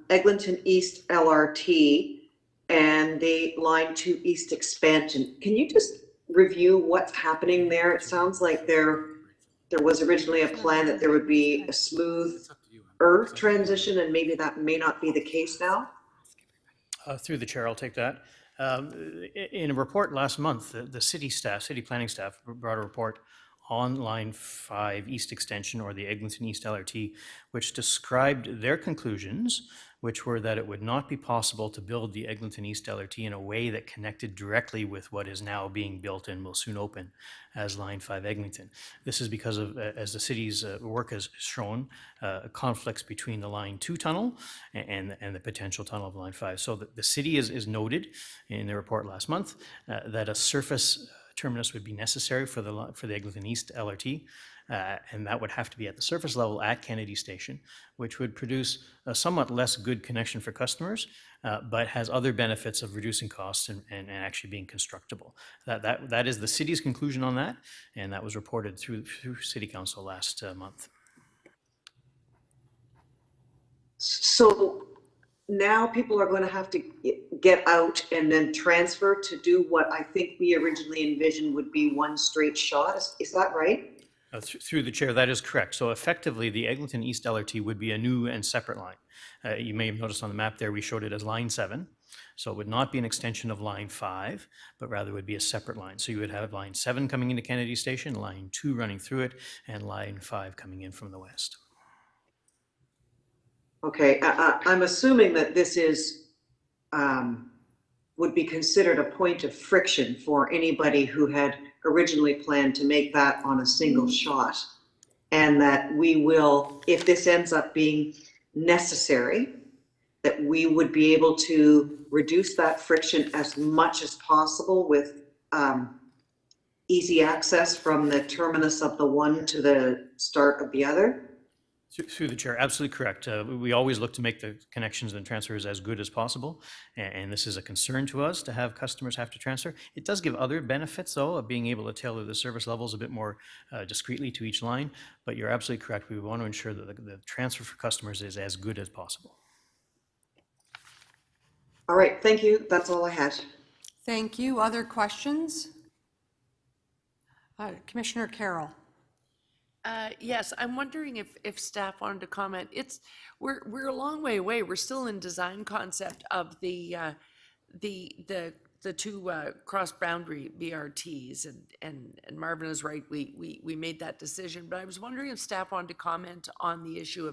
Eglinton East LRT and the Line 2 East expansion. Can you just review what's happening there? It sounds like there was originally a plan that there would be a smooth earth transition, and maybe that may not be the case now. Through the chair, I'll take that. In a report last month, the city planning staff brought a report on Line 5 East Extension, or the Eglinton East LRT, which described their conclusions, which were that it would not be possible to build the Eglinton East LRT in a way that connected directly with what is now being built and will soon open as Line 5 Eglinton. This is because of, as the city's work has shown, conflicts between the Line 2 tunnel and the potential tunnel of Line 5. So the city is noted in the report last month that a surface terminus would be necessary for the Eglinton East LRT. and that would have to be at the surface level at Kennedy Station, which would produce a somewhat less good connection for customers, but has other benefits of reducing costs and actually being constructible. That is the city's conclusion on that, and that was reported through City Council last month. So now people are going to have to get out and then transfer to do what I think we originally envisioned would be one straight shot. Is that right? Through the chair, that is correct. So effectively, the Eglinton East LRT would be a new and separate line. You may have noticed on the map there, we showed it as line 7. So it would not be an extension of line 5, but rather would be a separate line. So you would have line 7 coming into Kennedy Station, line 2 running through it, and line 5 coming in from the west. Okay, I'm assuming that this is, would be considered a point of friction for anybody who had originally planned to make that on a single shot. And that we will, if this ends up being necessary, that we would be able to reduce that friction as much as possible with easy access from the terminus of the one to the start of the other. Through the chair, absolutely correct. We always look to make the connections and transfers as good as possible, and this is a concern to us to have customers have to transfer. It does give other benefits, though, of being able to tailor the service levels a bit more discreetly to each line, but you're absolutely correct. We want to ensure that the transfer for customers is as good as possible. All right, thank you. That's all I had. Thank you. Other questions? Commissioner Carroll. Yes, I'm wondering if staff wanted to comment. We're a long way away. We're still in design concept of the two cross boundary BRTs, and Marvin is right. We made that decision, but I was wondering if staff wanted to comment on the issue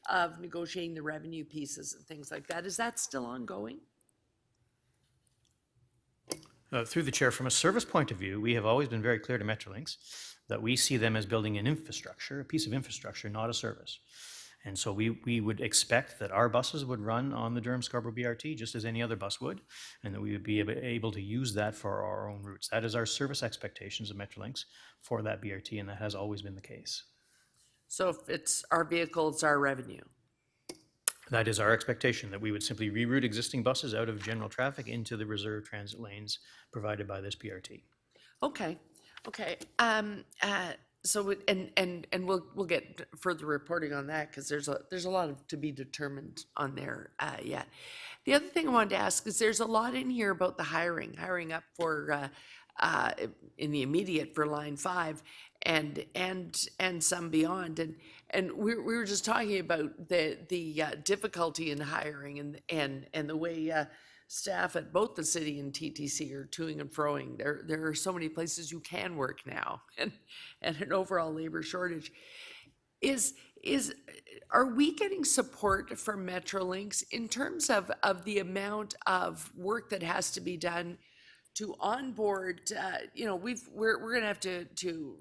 of negotiating the revenue pieces and things like that. Is that still ongoing? Through the chair, from a service point of view, we have always been very clear to Metrolinx that we see them as building an infrastructure, a piece of infrastructure, not a service. And so we would expect that our buses would run on the Durham-Scarborough BRT just as any other bus would, and that we would be able to use that for our own routes. That is our service expectations of Metrolinx for that BRT, and that has always been the case. So if it's our vehicle, it's our revenue. That is our expectation, that we would simply reroute existing buses out of general traffic into the reserved transit lanes provided by this BRT. Okay. So we'll get further reporting on that, because there's a lot to be determined on there yet. The other thing I wanted to ask is there's a lot in here about the hiring up for in the immediate for line 5 and some beyond, and we were just talking about the difficulty in hiring and the way staff at both the city and TTC are toing and froing. There are so many places you can work now, and an overall labor shortage. Are we getting support from Metrolinx in terms of the amount of work that has to be done to onboard? We're going to have to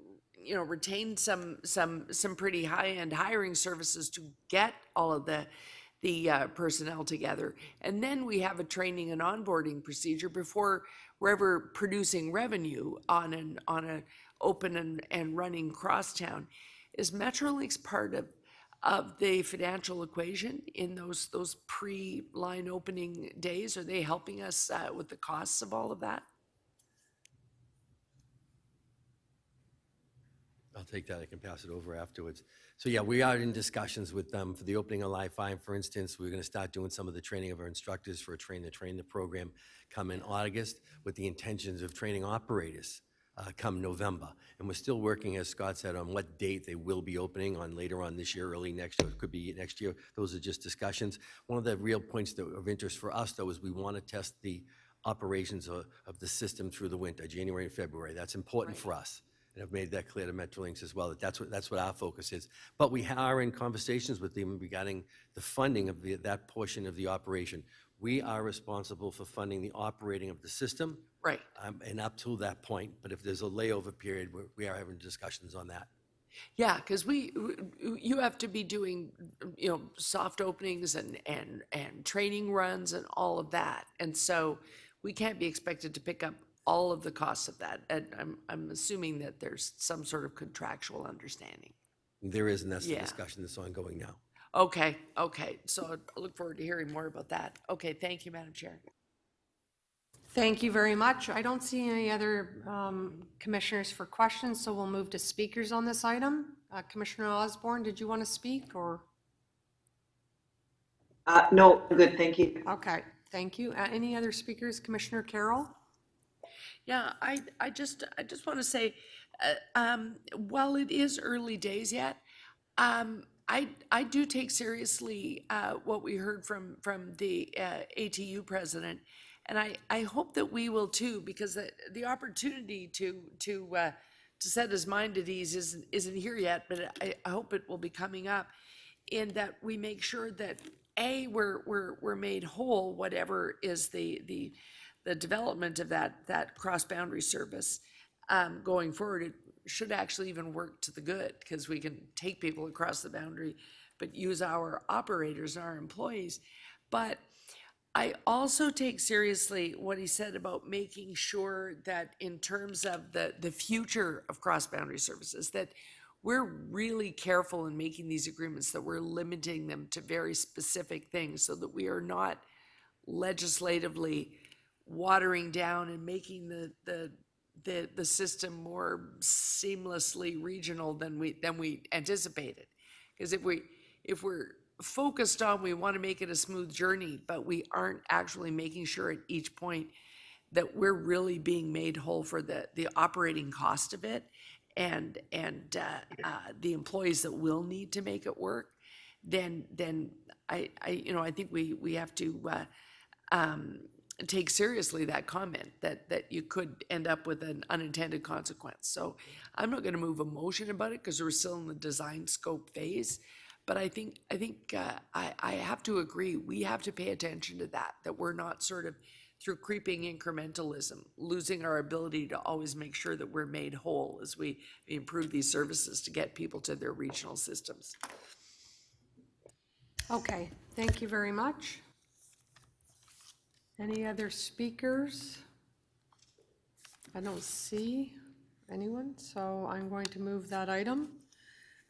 retain some pretty high-end hiring services to get all of the personnel together, and then we have a training and onboarding procedure before we're ever producing revenue on an open and running crosstown. Is Metrolinx part of the financial equation in those pre-line opening days? Are they helping us with the costs of all of that? I'll take that. I can pass it over afterwards. So yeah, we are in discussions with them for the opening of Line 5. For instance, we're going to start doing some of the training of our instructors for a train the program come in August, with the intentions of training operators come November. And we're still working, as Scott said, on what date they will be opening on later on this year, early next year. It could be next year. Those are just discussions. One of the real points of interest for us, though, is we want to test the operations of the system through the winter, January and February. That's important for us. And I've made that clear to Metrolinx as well, that that's what our focus is. But we are in conversations with them regarding the funding of that portion of the operation. We are responsible for funding the operating of the system. Right. And up to that point. But if there's a layover period, we are having discussions on that. Yeah, because you have to be doing soft openings and training runs and all of that, and so we can't be expected to pick up all of the costs of that. And I'm assuming that there's some sort of contractual understanding. There is, and that's the Yeah. discussion that's ongoing now. Okay, so I look forward to hearing more about that. Okay, thank you, Madam Chair. Thank you very much. I don't see any other commissioners for questions, so we'll move to speakers on this item. Commissioner Osborne, did you want to speak, or? No, I'm good, thank you. Okay, thank you. Any other speakers? Commissioner Carroll? Yeah, I just want to say, while it is early days yet, I do take seriously what we heard from the ATU president, and I hope that we will too, because the opportunity to set his mind at ease isn't here yet, but I hope it will be coming up, in that we make sure that we're made whole, whatever is the development of that cross-boundary service going forward. It should actually even work to the good, because we can take people across the boundary, but use our operators and our employees. But I also take seriously what he said about making sure that in terms of the future of cross-boundary services, that we're really careful in making these agreements, that we're limiting them to very specific things, so that we are not legislatively watering down and making the system more seamlessly regional than we anticipated. Because if we're focused on, we want to make it a smooth journey, but we aren't actually making sure at each point that we're really being made whole for the operating cost of it, and the employees that will need to make it work, then I think we have to take seriously that comment that you could end up with an unintended consequence. So I'm not going to move a motion about it, because we're still in the design scope phase. But I think I have to agree, we have to pay attention to that we're not sort of, through creeping incrementalism, losing our ability to always make sure that we're made whole as we improve these services to get people to their regional systems. Okay, thank you very much. Any other speakers? I don't see anyone, so I'm going to move that item.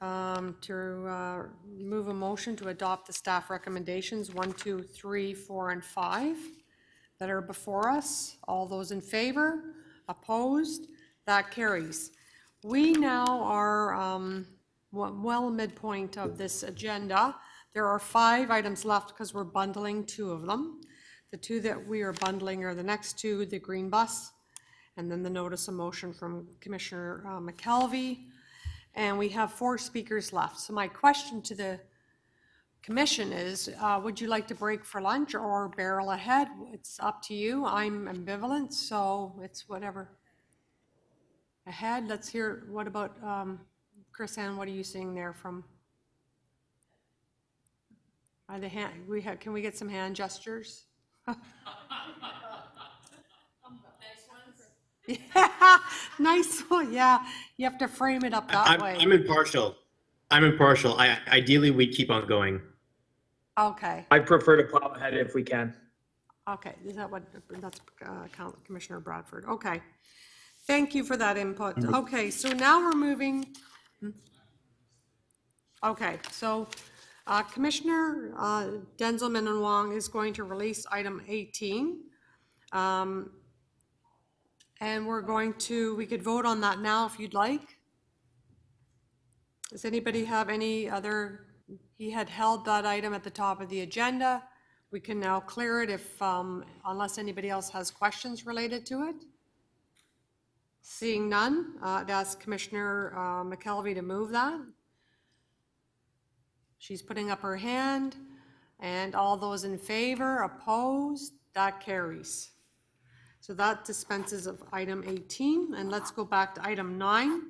To move a motion to adopt the staff recommendations 1, 2, 3, 4, and 5 that are before us. All those in favor? Opposed? That carries. We now are well midpoint of this agenda. There are 5 items left, because we're bundling 2 of them. The 2 that we are bundling are the next 2, the green bus, and then the notice of motion from Commissioner McKelvey. And we have 4 speakers left. So my question to the commission is, would you like to break for lunch or barrel ahead? It's up to you. I'm ambivalent, so it's whatever. Ahead, let's hear, what about, Chris Ann, what are you seeing there from? Can we get some hand gestures? Yeah, nice one. Yeah, you have to frame it up that way. I'm impartial. Ideally, we keep on going. Okay. I prefer to plow ahead if we can. Okay, is that what, that's Commissioner Bradford. Okay. Thank you for that input. Okay, so now we're moving. Okay, so Commissioner Denzelman and Wong is going to release item 18. And we could vote on that now if you'd like. Does anybody have any other, he had held that item at the top of the agenda. We can now clear it if, unless anybody else has questions related to it. Seeing none, I'd ask Commissioner McKelvey to move that. She's putting up her hand, and all those in favor, opposed, that carries. So that dispenses of item 18, and let's go back to item 9.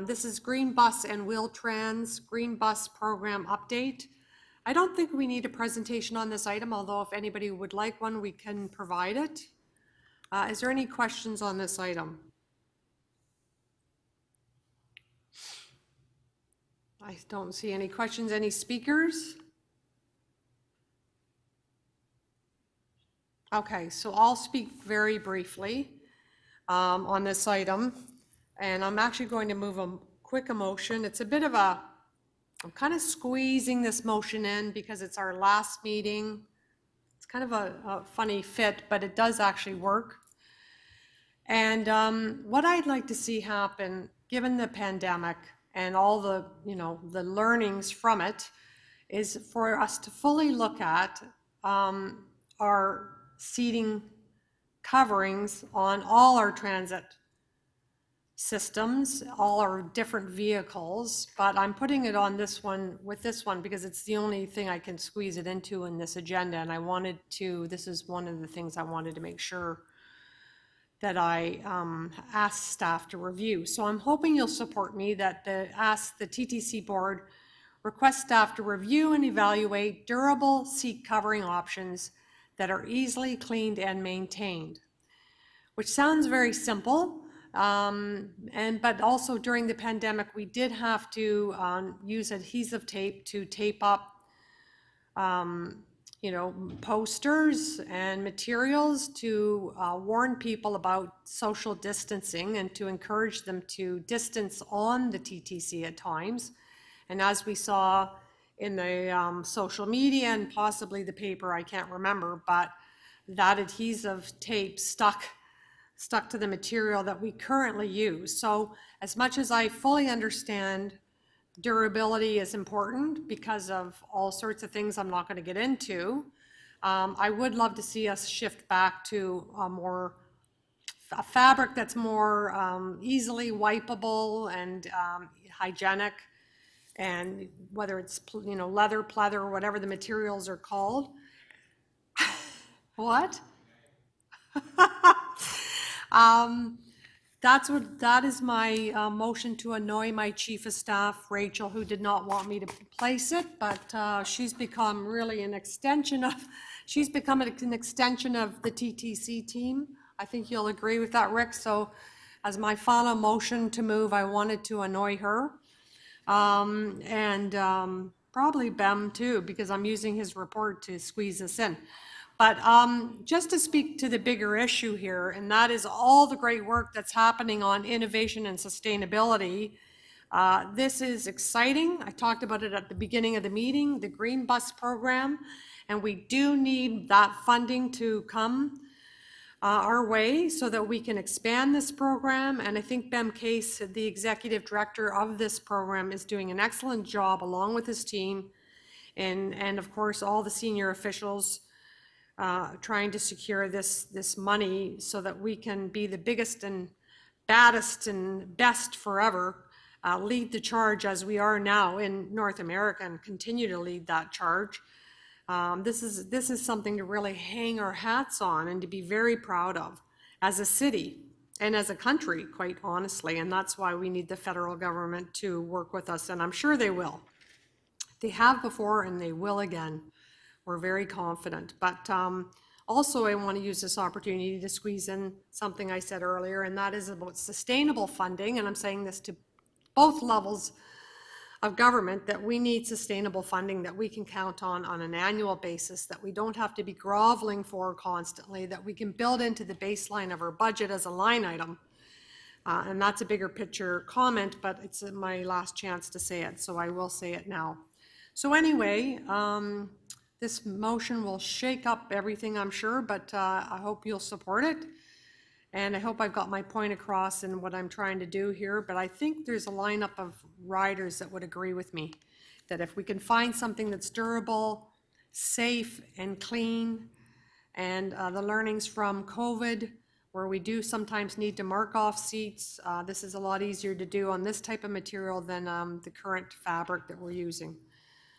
This is Green Bus and Wheel-Trans Green Bus Program Update. I don't think we need a presentation on this item, although if anybody would like one, we can provide it. Is there any questions on this item? I don't see any questions. Any speakers? Okay, so I'll speak very briefly. on this item. And I'm actually going to move a quick motion. It's a bit of a, I'm kind of squeezing this motion in because it's our last meeting. It's kind of a funny fit, but it does actually work. And what I'd like to see happen, given the pandemic and all the, the learnings from it, is for us to fully look at our seating coverings on all our transit systems, all our different vehicles, but I'm putting it on this one with this one because it's the only thing I can squeeze it into in this agenda. And I wanted to, this is one of the things I wanted to make sure that I asked staff to review. So I'm hoping you'll support me that ask the TTC board request staff to review and evaluate durable seat covering options that are easily cleaned and maintained, which sounds very simple. But also during the pandemic, we did have to use adhesive tape to tape up posters and materials to warn people about social distancing and to encourage them to distance on the TTC at times. And as we saw in the social media and possibly the paper, I can't remember, but that adhesive tape stuck to the material that we currently use. So as much as I fully understand durability is important because of all sorts of things I'm not going to get into, I would love to see us shift back to a fabric that's more easily wipeable and hygienic, and whether it's leather, pleather, or whatever the materials are called. What? That is my motion to annoy my chief of staff, Rachel, who did not want me to place it, but she's become really an extension of the TTC team. I think you'll agree with that, Rick. So as my final motion to move, I wanted to annoy her. Probably Bem too, because I'm using his report to squeeze this in. But just to speak to the bigger issue here, and that is all the great work that's happening on innovation and sustainability. This is exciting. I talked about it at the beginning of the meeting, the Green Bus program, and we do need that funding to come our way so that we can expand this program. And I think Bem Case, the executive director of this program, is doing an excellent job along with his team, and of course all the senior officials trying to secure this money so that we can be the biggest and baddest and best forever, lead the charge as we are now in North America and continue to lead that charge. This is something to really hang our hats on and to be very proud of as a city and as a country, quite honestly. And that's why we need the federal government to work with us, and I'm sure they will. They have before and they will again. We're very confident. But also I want to use this opportunity to squeeze in something I said earlier, and that is about sustainable funding. And I'm saying this to both levels of government, that we need sustainable funding that we can count on an annual basis, that we don't have to be groveling for constantly, that we can build into the baseline of our budget as a line item. And that's a bigger picture comment, but it's my last chance to say it, so I will say it now. So anyway, this motion will shake up everything, I'm sure, but I hope you'll support it. And I hope I've got my point across in what I'm trying to do here, but I think there's a lineup of riders that would agree with me, that if we can find something that's durable, safe, and clean, and the learnings from COVID, where we do sometimes need to mark off seats, this is a lot easier to do on this type of material than the current fabric that we're using.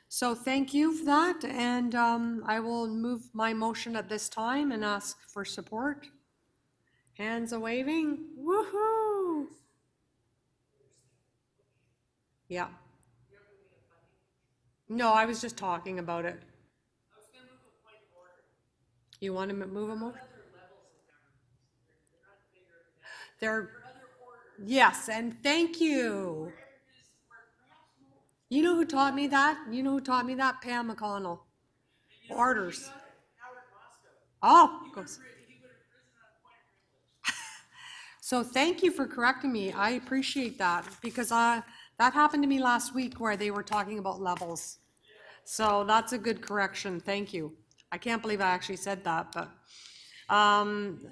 So thank you for that, and I will move my motion at this time and ask for support. Hands a waving, woohoo! Yeah. No, I was just talking about it. You want to move a motion? Yes, and thank you. You know who taught me that? You know who taught me that? Pam McConnell. Orders. Oh, goes. So thank you for correcting me. I appreciate that because that happened to me last week where they were talking about levels. So that's a good correction. Thank you. I can't believe I actually said that, but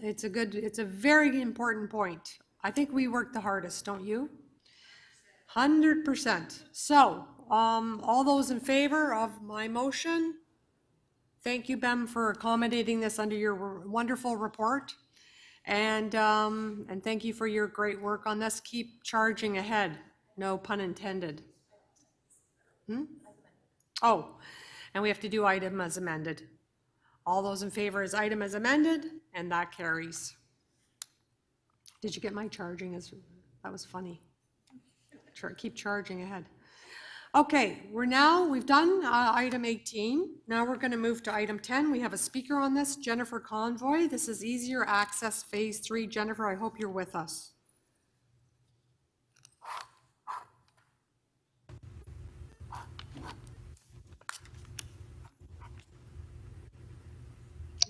it's a very important point. I think we worked the hardest, don't you? 100%. So, all those in favor of my motion? Thank you, Bem, for accommodating this under your wonderful report. And thank you for your great work on this. Keep charging ahead. No pun intended. Oh, and we have to do item as amended. All those in favor is item as amended, and that carries. Did you get my charging? That was funny. Keep charging ahead. Okay, we've done item 18. Now we're going to move to item 10. We have a speaker on this, Jennifer Convoy. This is Easier Access Phase 3. Jennifer, I hope you're with us.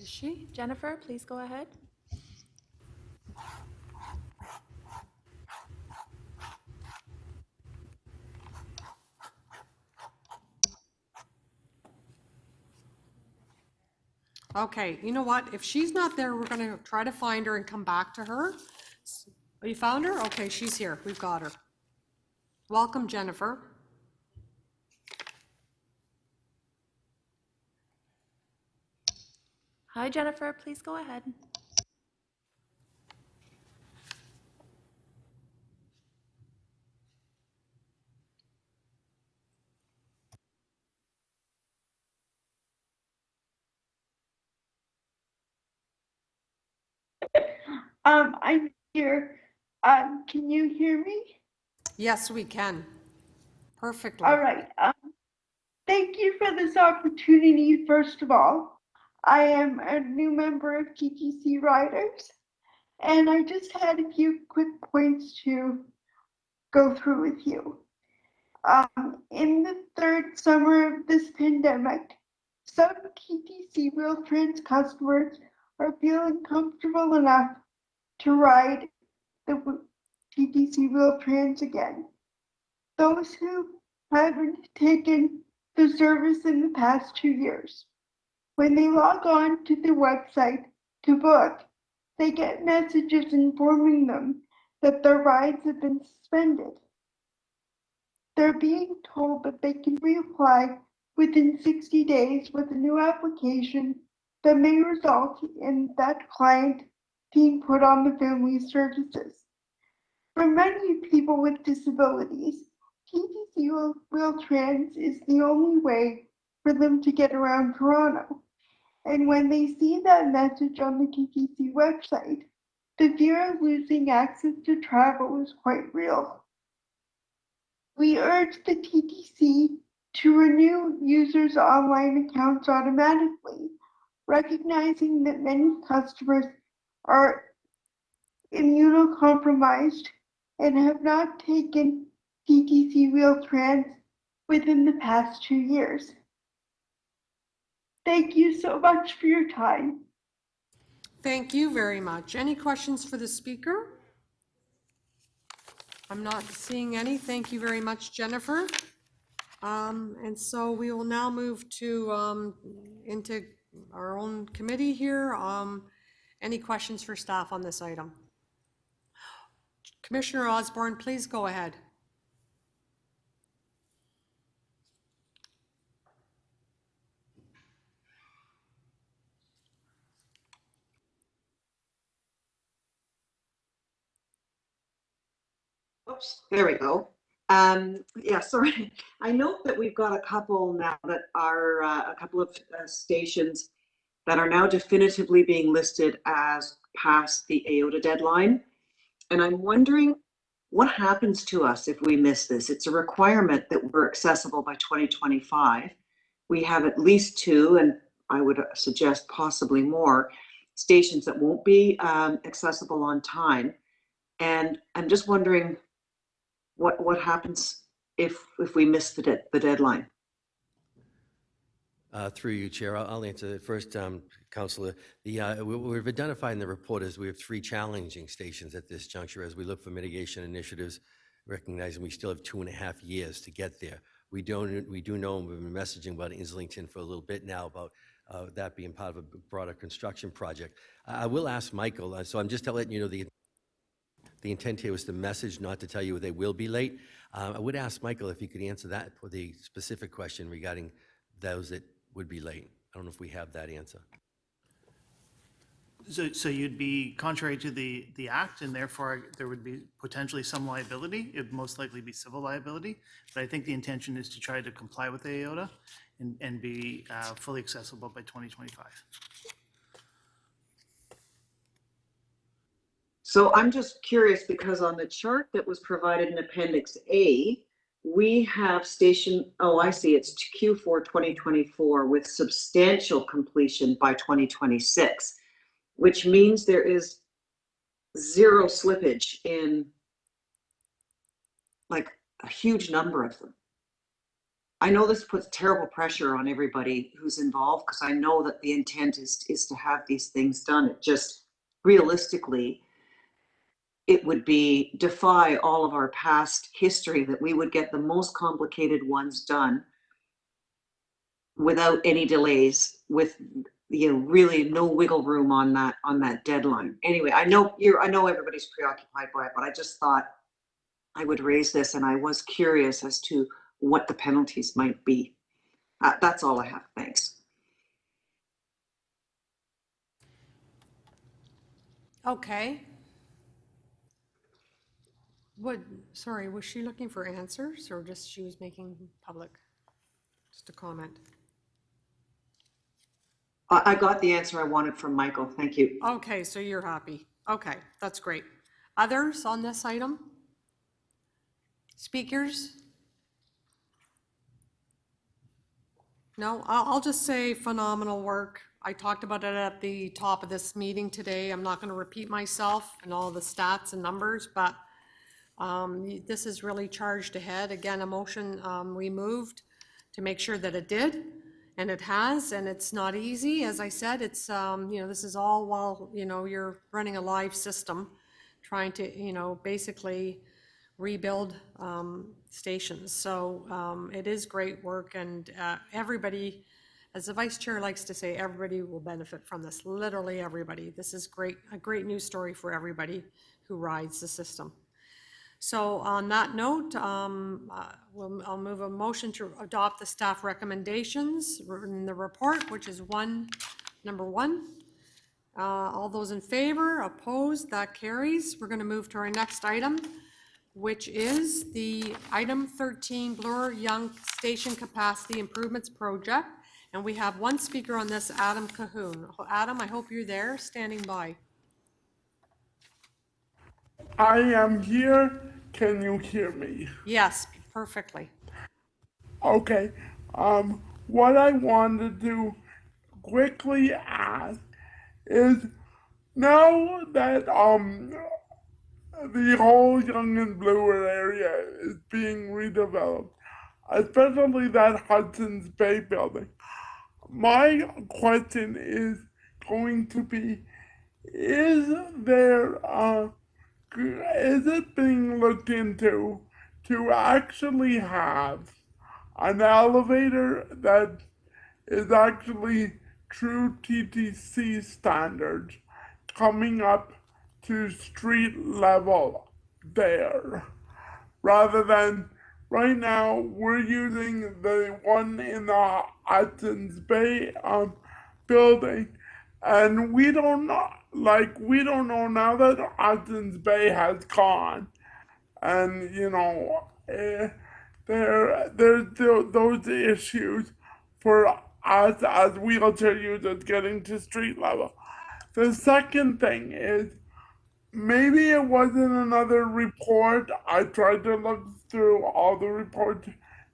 Is she? Jennifer, please go ahead. Okay, you know what? If she's not there, we're going to try to find her and come back to her. You found her? Okay, she's here. We've got her. Welcome, Jennifer. Hi, Jennifer, please go ahead. I'm here. Can you hear me? Yes, we can. Perfectly. All right. Thank you for this opportunity, first of all. I am a new member of TTC Riders, and I just had a few quick points to go through with you. In the third summer of this pandemic, some TTC Wheel-Trans customers are feeling comfortable enough to ride the TTC Wheel-Trans again. Those who haven't taken the service in the past 2 years, when they log on to the website to book, they get messages informing them that their rides have been suspended. They're being told that they can reapply within 60 days with a new application that may result in that client being put on the family services. For many people with disabilities, TTC Wheel-Trans is the only way for them to get around Toronto. And when they see that message on the TTC website, the fear of losing access to travel is quite real. We urge the TTC to renew users' online accounts automatically, recognizing that many customers are immunocompromised and have not taken TTC Wheel-Trans within the past 2 years. Thank you so much for your time. Thank you very much. Any questions for the speaker? I'm not seeing any. Thank you very much, Jennifer. And so we will now move to into our own committee here. Any questions for staff on this item? Commissioner Osborne, please go ahead. Oops, there we go. Yeah, sorry. I note that we've got a couple now that are a couple of stations that are now definitively being listed as past the AOTA deadline. And I'm wondering what happens to us if we miss this. It's a requirement that we're accessible by 2025. We have at least 2, and I would suggest possibly more, stations that won't be accessible on time. And I'm just wondering what happens if we miss the deadline. Through you, Chair, I'll answer it first, Councillor. We've identified in the report as we have 3 challenging stations at this juncture as we look for mitigation initiatives, recognizing we still have 2.5 years to get there. We do know, and we've been messaging about Islington for a little bit now about that being part of a broader construction project. I will ask Michael, so I'm just letting you know the intent here was to message, not to tell you they will be late. I would ask Michael if he could answer that for the specific question regarding those that would be late. I don't know if we have that answer. So you'd be contrary to the act, and therefore there would be potentially some liability. It would most likely be civil liability. But I think the intention is to try to comply with the AOTA and be fully accessible by 2025. So I'm just curious because on the chart that was provided in Appendix A, we have station, oh, I see, it's Q4 2024 with substantial completion by 2026, which means there is 0 slippage in like a huge number of them. I know this puts terrible pressure on everybody who's involved because I know that the intent is to have these things done. It just realistically, it would defy all of our past history that we would get the most complicated ones done without any delays, with really no wiggle room on that deadline. Anyway, I know everybody's preoccupied by it, but I just thought I would raise this, and I was curious as to what the penalties might be. That's all I have. Thanks. Okay. Sorry, was she looking for answers or just she was making public? Just a comment. I got the answer I wanted from Michael. Thank you. Okay, so you're happy. Okay, that's great. Others on this item? Speakers? No, I'll just say phenomenal work. I talked about it at the top of this meeting today. I'm not going to repeat myself and all the stats and numbers, but this is really charged ahead. Again, a motion we moved to make sure that it did, and it has, and it's not easy. As I said, it's, this is all while, you're running a live system, trying to, basically rebuild stations. So it is great work, and everybody, as the vice chair likes to say, everybody will benefit from this, literally everybody. This is a great news story for everybody who rides the system. So on that note, I'll move a motion to adopt the staff recommendations in the report, which is number 1. All those in favor, opposed, that carries. We're going to move to our next item, which is the item 13, Bloor-Yonge Station Capacity Improvements Project. And we have one speaker on this, Adam Cahoon. Adam, I hope you're there, standing by. I am here. Can you hear me? Yes, perfectly. Okay. What I wanted to quickly ask is, now that the whole Yonge and Bloor area is being redeveloped, especially that Hudson's Bay building, my question is going to be, is it being looked into to actually have an elevator that is actually true TTC standards coming up to street level there, rather than right now we're using the one in the Hudson's Bay building, and we don't know now that Hudson's Bay has gone, and there's those issues for us as wheelchair users getting to street level. The second thing is, maybe it wasn't another report. I tried to look through all the reports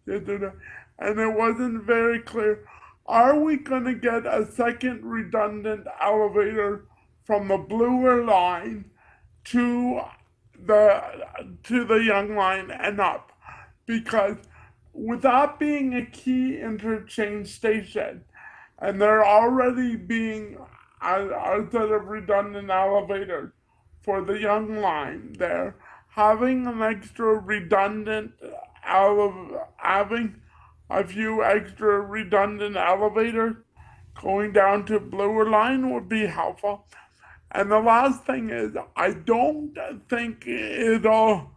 yesterday, and it wasn't very clear. Are we going to get a second redundant elevator from the Bloor line to the Yonge line and up? Because with that being a key interchange station, and they're already being, instead of redundant elevators for the young line there, having an extra redundant, having a few extra redundant elevators going down to Bloor line would be helpful. And the last thing is, I don't think it'll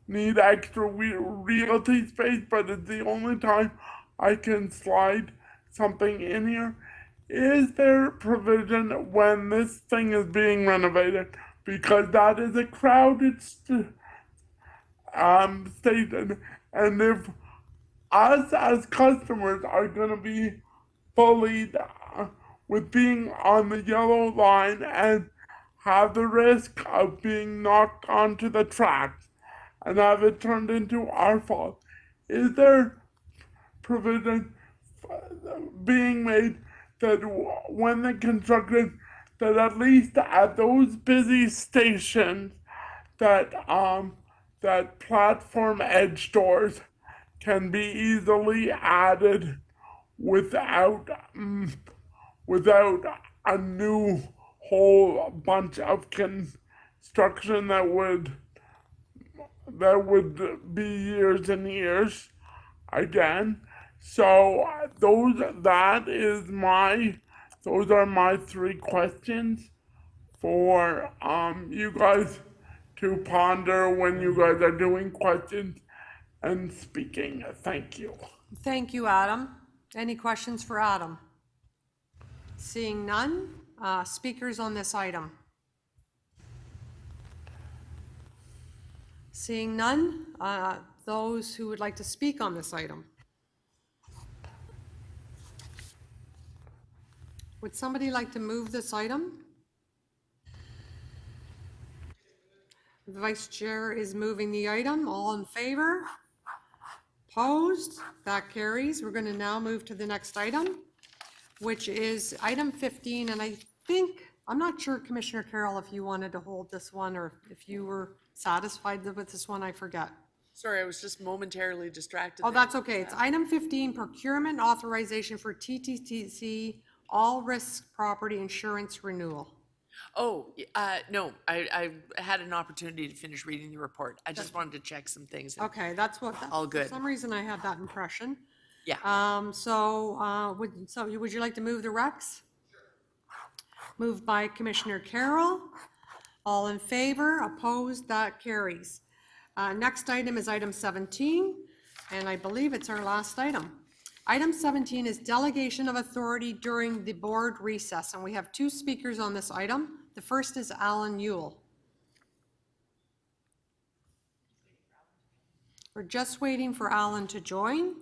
need extra realty space, but it's the only time I can slide something in here. Is there provision when this thing is being renovated? Because that is a crowded station, and if us as customers are gonna be bullied with being on the yellow line and have the risk of being knocked onto the tracks and have it turned into our fault, is there provision being made that when they constructed, that at least at those busy stations, that that platform edge doors can be easily added without a new whole bunch of construction that would be years and years again. So those are my three questions for you guys to ponder when you guys are doing questions and speaking. Thank you. Thank you, Adam. Any questions for Adam? Seeing none, speakers on this item? Seeing none, those who would like to speak on this item? Would somebody like to move this item? The Vice Chair is moving the item. All in favor? Opposed? That carries. We're going to now move to the next item, which is item 15. And I think, I'm not sure, Commissioner Carroll, if you wanted to hold this one or if you were satisfied with this one, I forget. Sorry, I was just momentarily distracted. Oh, that's okay. It's item 15, procurement authorization for TTC all risk property insurance renewal. Oh, no, I had an opportunity to finish reading the report. I just wanted to check some things. Okay, that's what, all good. For some reason I had that impression. Yeah. Would you like to move the recs? Moved by Commissioner Carroll. All in favor? Opposed? That carries. Next item is item 17, and I believe it's our last item. Item 17 is delegation of authority during the board recess, and we have two speakers on this item. The first is Alan Yule. We're just waiting for Alan to join.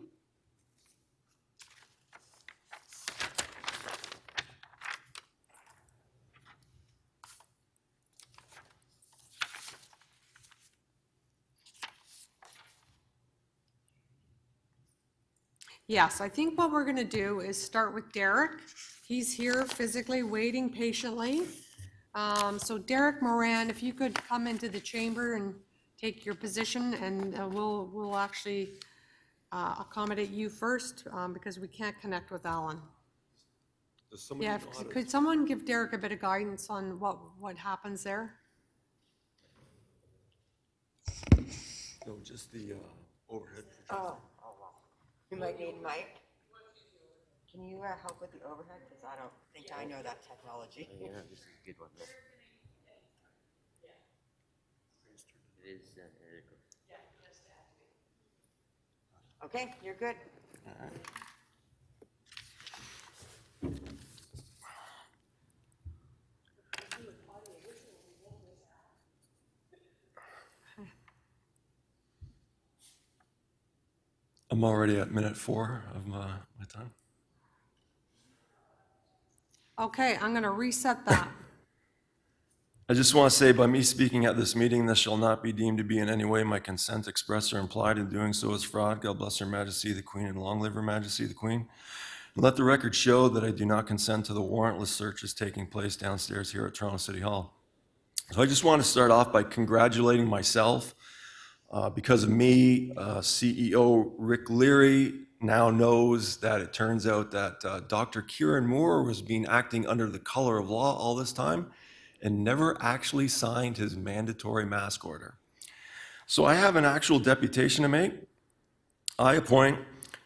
Yes, I think what we're going to do is start with Derek. He's here physically waiting patiently. So Derek Moran, if you could come into the chamber and take your position, and we'll actually accommodate you first because we can't connect with Alan. Yeah, could someone give Derek a bit of guidance on what happens there? No, just the overhead. Oh, wow. You might need Mike. Can you help with the overhead? Because I don't think I know that technology. Yeah, this is a good one. It is, there it goes. Okay, you're good. I'm already at minute 4 of my time. Okay, I'm going to reset that. I just want to say, by me speaking at this meeting, this shall not be deemed to be in any way my consent expressed or implied. In doing so is fraud. God bless Her Majesty the Queen, and long live Her Majesty the Queen. And let the record show that I do not consent to the warrantless searches taking place downstairs here at Toronto City Hall. So I just want to start off by congratulating myself. Because of me, CEO Rick Leary, now knows that it turns out that Dr. Kieran Moore was acting under the color of law all this time and never actually signed his mandatory mask order. So I have an actual deputation to make. I appoint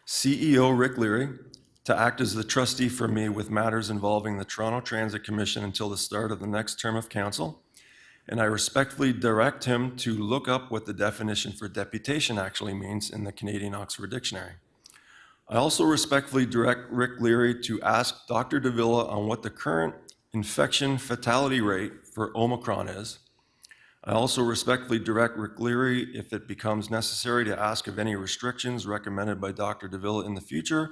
CEO Rick Leary to act as the trustee for me with matters involving the Toronto Transit Commission until the start of the next term of council. And I respectfully direct him to look up what the definition for deputation actually means in the Canadian Oxford Dictionary. I also respectfully direct Rick Leary to ask Dr. Davila on what the current infection fatality rate for Omicron is. I also respectfully direct Rick Leary, if it becomes necessary, to ask of any restrictions recommended by Dr. Davila in the future,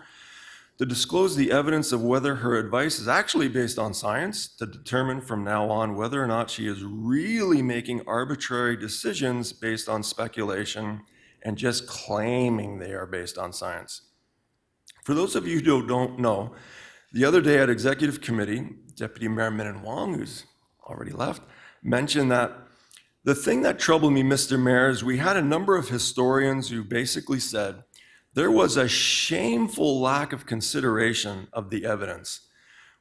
to disclose the evidence of whether her advice is actually based on science, to determine from now on whether or not she is really making arbitrary decisions based on speculation and just claiming they are based on science. For those of you who don't know, the other day at Executive Committee, Deputy Mayor Min Wong, who's already left, mentioned that the thing that troubled me, Mr. Mayor, is we had a number of historians who basically said there was a shameful lack of consideration of the evidence.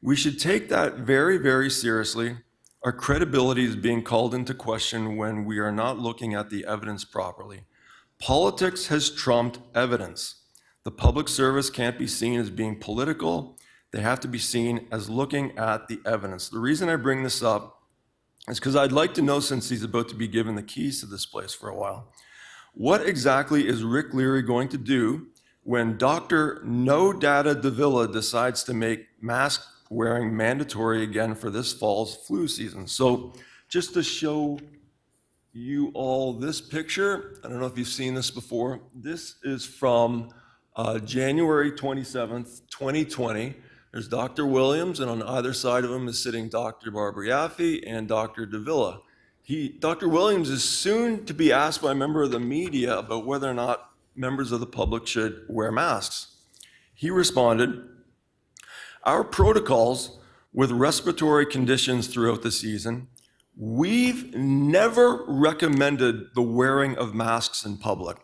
We should take that very, very seriously. Our credibility is being called into question when we are not looking at the evidence properly. Politics has trumped evidence. The public service can't be seen as being political. They have to be seen as looking at the evidence. The reason I bring this up is because I'd like to know, since he's about to be given the keys to this place for a while, what exactly is Rick Leary going to do when Dr. No Data Davila decides to make mask wearing mandatory again for this fall's flu season? So just to show you all this picture, I don't know if you've seen this before. This is from January 27th, 2020. There's Dr. Williams, and on either side of him is sitting Dr. Barbara Yaffe and Dr. Davila. Dr. Williams is soon to be asked by a member of the media about whether or not members of the public should wear masks. He responded, "Our protocols with respiratory conditions throughout the season, we've never recommended the wearing of masks in public.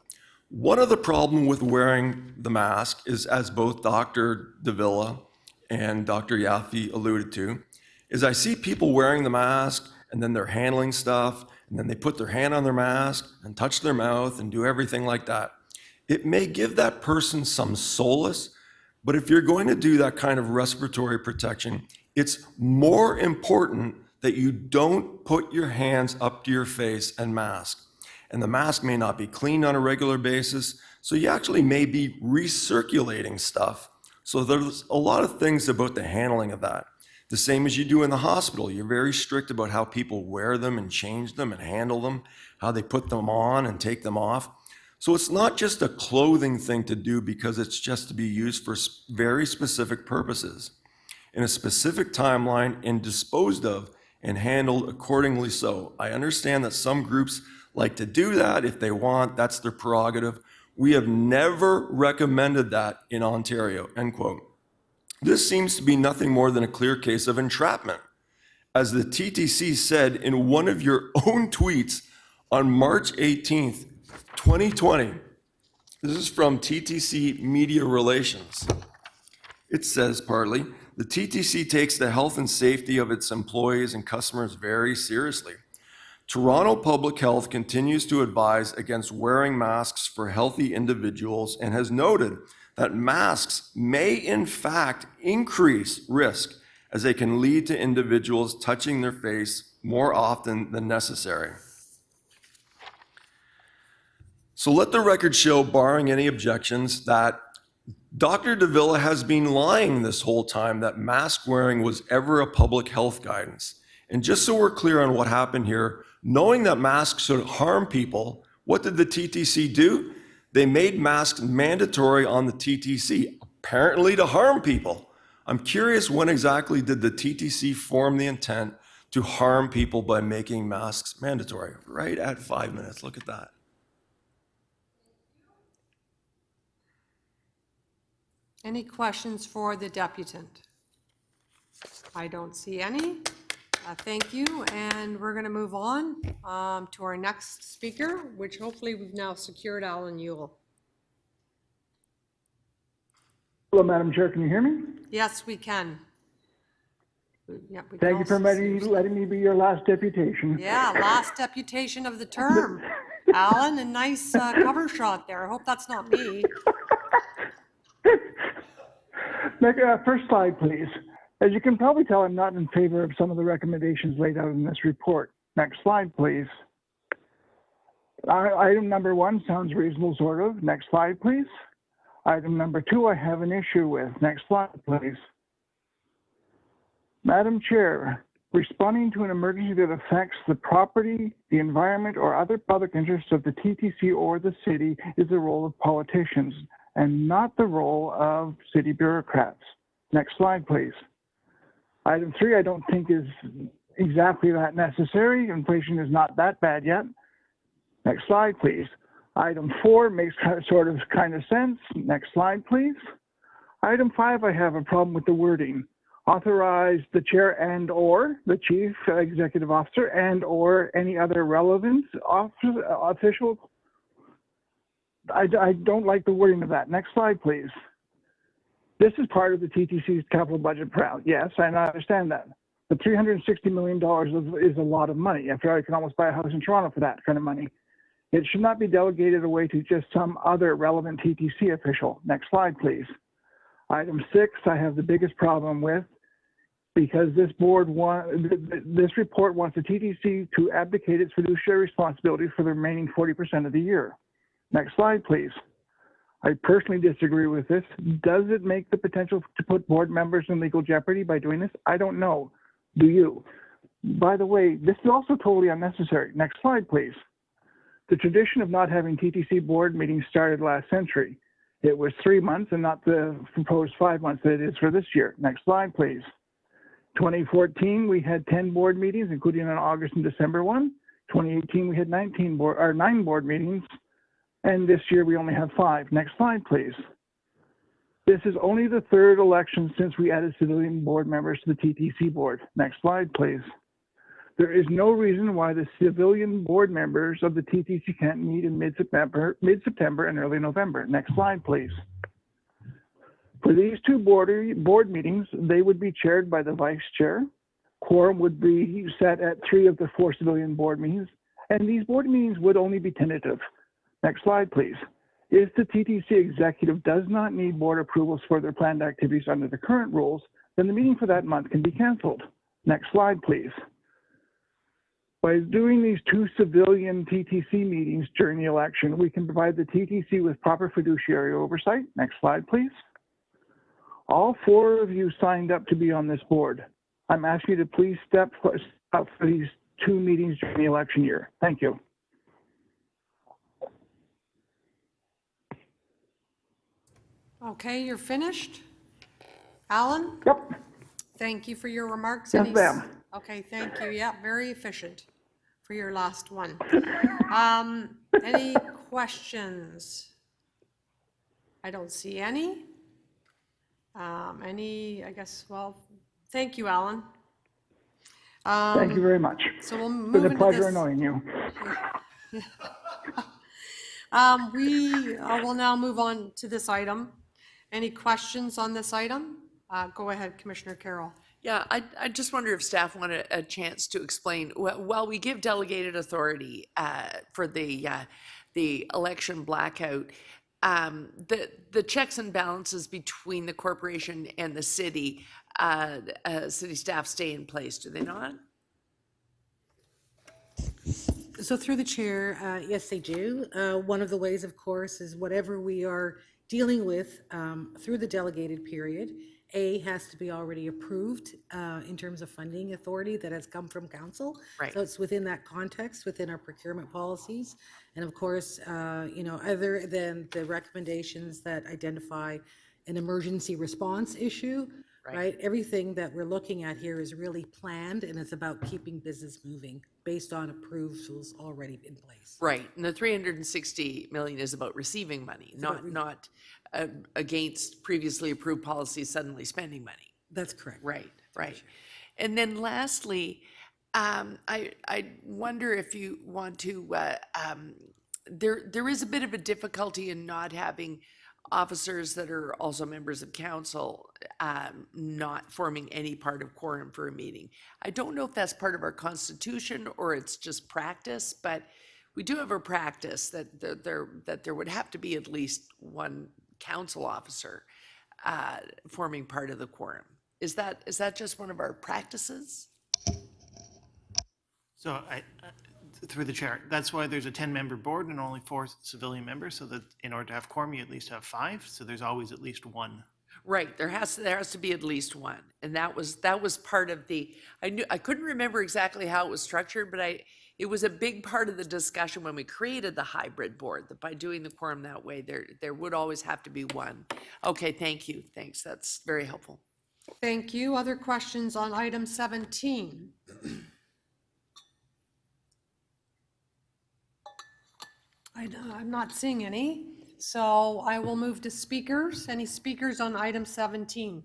One of the problems with wearing the mask is, as both Dr. Davila and Dr. Yaffe alluded to, is I see people wearing the mask and then they're handling stuff and then they put their hand on their mask and touch their mouth and do everything like that. It may give that person some solace, but if you're going to do that kind of respiratory protection, it's more important that you don't put your hands up to your face and mask. And the mask may not be cleaned on a regular basis, so you actually may be recirculating stuff. So there's a lot of things about the handling of that. The same as you do in the hospital. You're very strict about how people wear them and change them and handle them, how they put them on and take them off. So it's not just a clothing thing to do because it's just to be used for very specific purposes, in a specific timeline, and disposed of and handled accordingly so. I understand that some groups like to do that if they want, that's their prerogative. We have never recommended that in Ontario," end quote. This seems to be nothing more than a clear case of entrapment. As the TTC said in one of your own tweets on March 18th, 2020, this is from TTC Media Relations. It says partly, "The TTC takes the health and safety of its employees and customers very seriously. Toronto Public Health continues to advise against wearing masks for healthy individuals and has noted that masks may in fact increase risk as they can lead to individuals touching their face more often than necessary." So let the record show, barring any objections, that Dr. Davila has been lying this whole time that mask wearing was ever a public health guidance. And just so we're clear on what happened here, knowing that masks should harm people, what did the TTC do? They made masks mandatory on the TTC, apparently to harm people. I'm curious, when exactly did the TTC form the intent to harm people by making masks mandatory? Right at 5 minutes, look at that. Any questions for the deputant? I don't see any. Thank you, and we're going to move on to our next speaker, which hopefully we've now secured Alan Ewell. Hello, Madam Chair, can you hear me? Yes, we can. Yeah, we can Thank you for also see letting me be your last deputation. Yeah, last deputation of the term. Alan, a nice cover shot there. I hope that's not me. First slide, please. As you can probably tell, I'm not in favor of some of the recommendations laid out in this report. Next slide, please. Item number 1 sounds reasonable, sort of. Next slide, please. Item number 2, I have an issue with. Next slide, please. Madam Chair, responding to an emergency that affects the property, the environment, or other public interests of the TTC or the city is the role of politicians and not the role of city bureaucrats. Next slide, please. Item 3, I don't think is exactly that necessary. Inflation is not that bad yet. Next slide, please. Item 4 makes kind of sense. Next slide, please. Item 5, I have a problem with the wording. Authorize the chair and or the chief executive officer and or any other relevant official. I don't like the wording of that. Next slide, please. This is part of the TTC's capital budget route. Yes, and I understand that. But $360 million is a lot of money. I feel like I can almost buy a house in Toronto for that kind of money. It should not be delegated away to just some other relevant TTC official. Next slide, please. Item 6, I have the biggest problem with because this report wants the TTC to abdicate its fiduciary responsibility for the remaining 40% of the year. Next slide, please. I personally disagree with this. Does it make the potential to put board members in legal jeopardy by doing this? I don't know. Do you? By the way, this is also totally unnecessary. Next slide, please. The tradition of not having TTC board meetings started last century. It was 3 months and not the proposed 5 months that it is for this year. Next slide, please. 2014, we had 10 board meetings, including an August and December one. 2018, we had 9 board meetings, and this year we only have 5. Next slide, please. This is only the 3rd election since we added civilian board members to the TTC board. Next slide, please. There is no reason why the civilian board members of the TTC can't meet in mid-September and early November. Next slide, please. For these 2 board meetings, they would be chaired by the vice chair. Quorum would be set at 3 of the 4 civilian board meetings, and these board meetings would only be tentative. Next slide, please. If the TTC executive does not need board approvals for their planned activities under the current rules, then the meeting for that month can be canceled. Next slide, please. By doing these 2 civilian TTC meetings during the election, we can provide the TTC with proper fiduciary oversight. Next slide, please. All 4 of you signed up to be on this board. I'm asking you to please step up for these 2 meetings during the election year. Thank you. Okay, you're finished? Alan? Yep. Thank you for your remarks. Yes, ma'am. Okay, thank you. Yeah, very efficient for your last one. Any questions? I don't see any. I guess, well, thank you, Alan. Thank you very much. So we'll move It's been a into pleasure this. annoying you. We will now move on to this item. Any questions on this item? Go ahead, Commissioner Carroll. Yeah, I just wonder if staff want a chance to explain, while we give delegated authority for the election blackout, the checks and balances between the corporation and the city, city staff stay in place, do they not? So through the chair, yes, they do. One of the ways, of course, is whatever we are dealing with through the delegated period, has to be already approved in terms of funding authority that has come from council. Right. So it's within that context, within our procurement policies. And of course, other than the recommendations that identify an emergency response issue, right? Everything that we're looking at here is really planned, and it's about keeping business moving based on approvals already in place. Right, and the 360 million is about receiving money, not against previously approved policies suddenly spending money. That's correct. Right. And then lastly, I wonder if you want to, there is a bit of a difficulty in not having officers that are also members of council not forming any part of quorum for a meeting. I don't know if that's part of our constitution or it's just practice, but we do have a practice that there would have to be at least one council officer forming part of the quorum. Is that just one of our practices? So through the chair, that's why there's a 10-member board and only 4 civilian members, so that in order to have quorum, you at least have 5, so there's always at least 1. Right, there has to be at least one, and that was part of the. I couldn't remember exactly how it was structured, but it was a big part of the discussion when we created the hybrid board, that by doing the quorum that way, there would always have to be one. Okay, thank you, thanks, that's very helpful. Thank you. Other questions on item 17? I'm not seeing any, so I will move to speakers. Any speakers on item 17?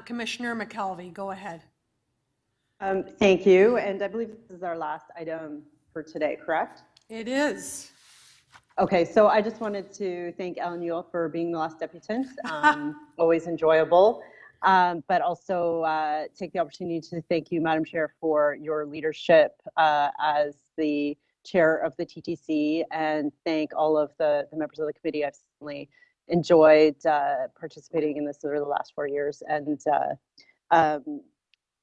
Commissioner McKelvey, go ahead. Thank you, and I believe this is our last item for today, correct? It is. Okay, so I just wanted to thank Ellen Yule for being the last deputant. Always enjoyable, but also take the opportunity to thank you, Madam Chair, for your leadership as the chair of the TTC, and thank all of the members of the committee. I've certainly enjoyed participating in this over the last 4 years, and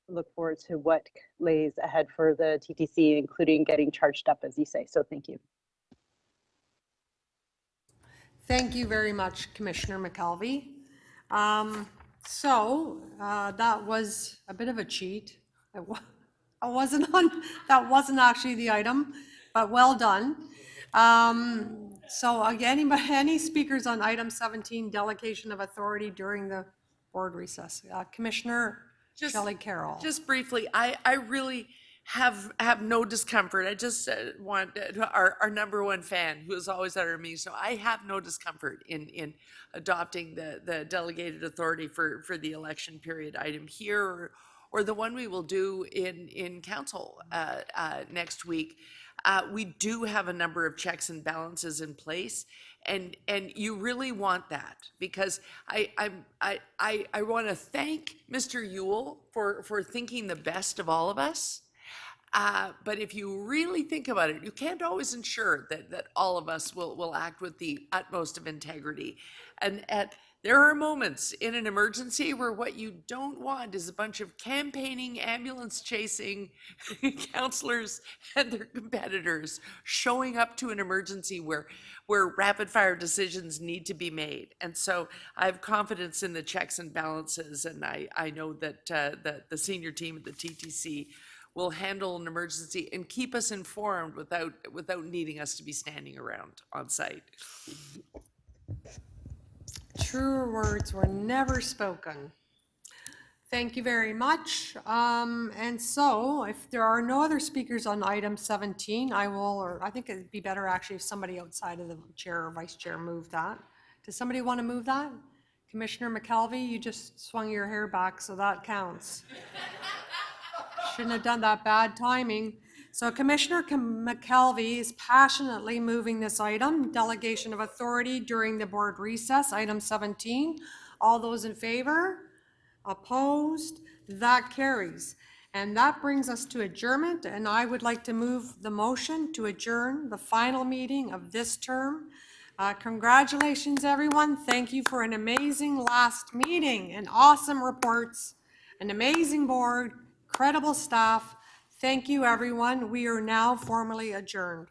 look forward to what lays ahead for the TTC, including getting charged up, as you say. So thank you. Thank you very much, Commissioner McKelvey. That was a bit of a cheat. That wasn't actually the item, but well done. So again, any speakers on item 17, delegation of authority during the board recess? Commissioner Shelley Carroll. Just briefly, I really have no discomfort. I just want our number one fan, who is always at our meetings, so I have no discomfort in adopting the delegated authority for the election period item here, or the one we will do in council next week. We do have a number of checks and balances in place, and you really want that, because I want to thank Mr. Yule for thinking the best of all of us. But if you really think about it, you can't always ensure that all of us will act with the utmost of integrity. And there are moments in an emergency where what you don't want is a bunch of campaigning, ambulance chasing counselors and their competitors showing up to an emergency where rapid fire decisions need to be made. And so I have confidence in the checks and balances, and I know that the senior team at the TTC will handle an emergency and keep us informed without needing us to be standing around on site. Truer words were never spoken. Thank you very much. And so if there are no other speakers on item 17, I think it'd be better actually if somebody outside of the chair or vice chair moved that. Does somebody want to move that? Commissioner McKelvey, you just swung your hair back, so that counts. Shouldn't have done that, bad timing. So Commissioner McKelvey is passionately moving this item, delegation of authority during the board recess, item 17. All those in favor? Opposed? That carries. And that brings us to adjournment, and I would like to move the motion to adjourn the final meeting of this term. Congratulations, everyone. Thank you for an amazing last meeting and awesome reports, an amazing board, credible staff. Thank you, everyone. We are now formally adjourned.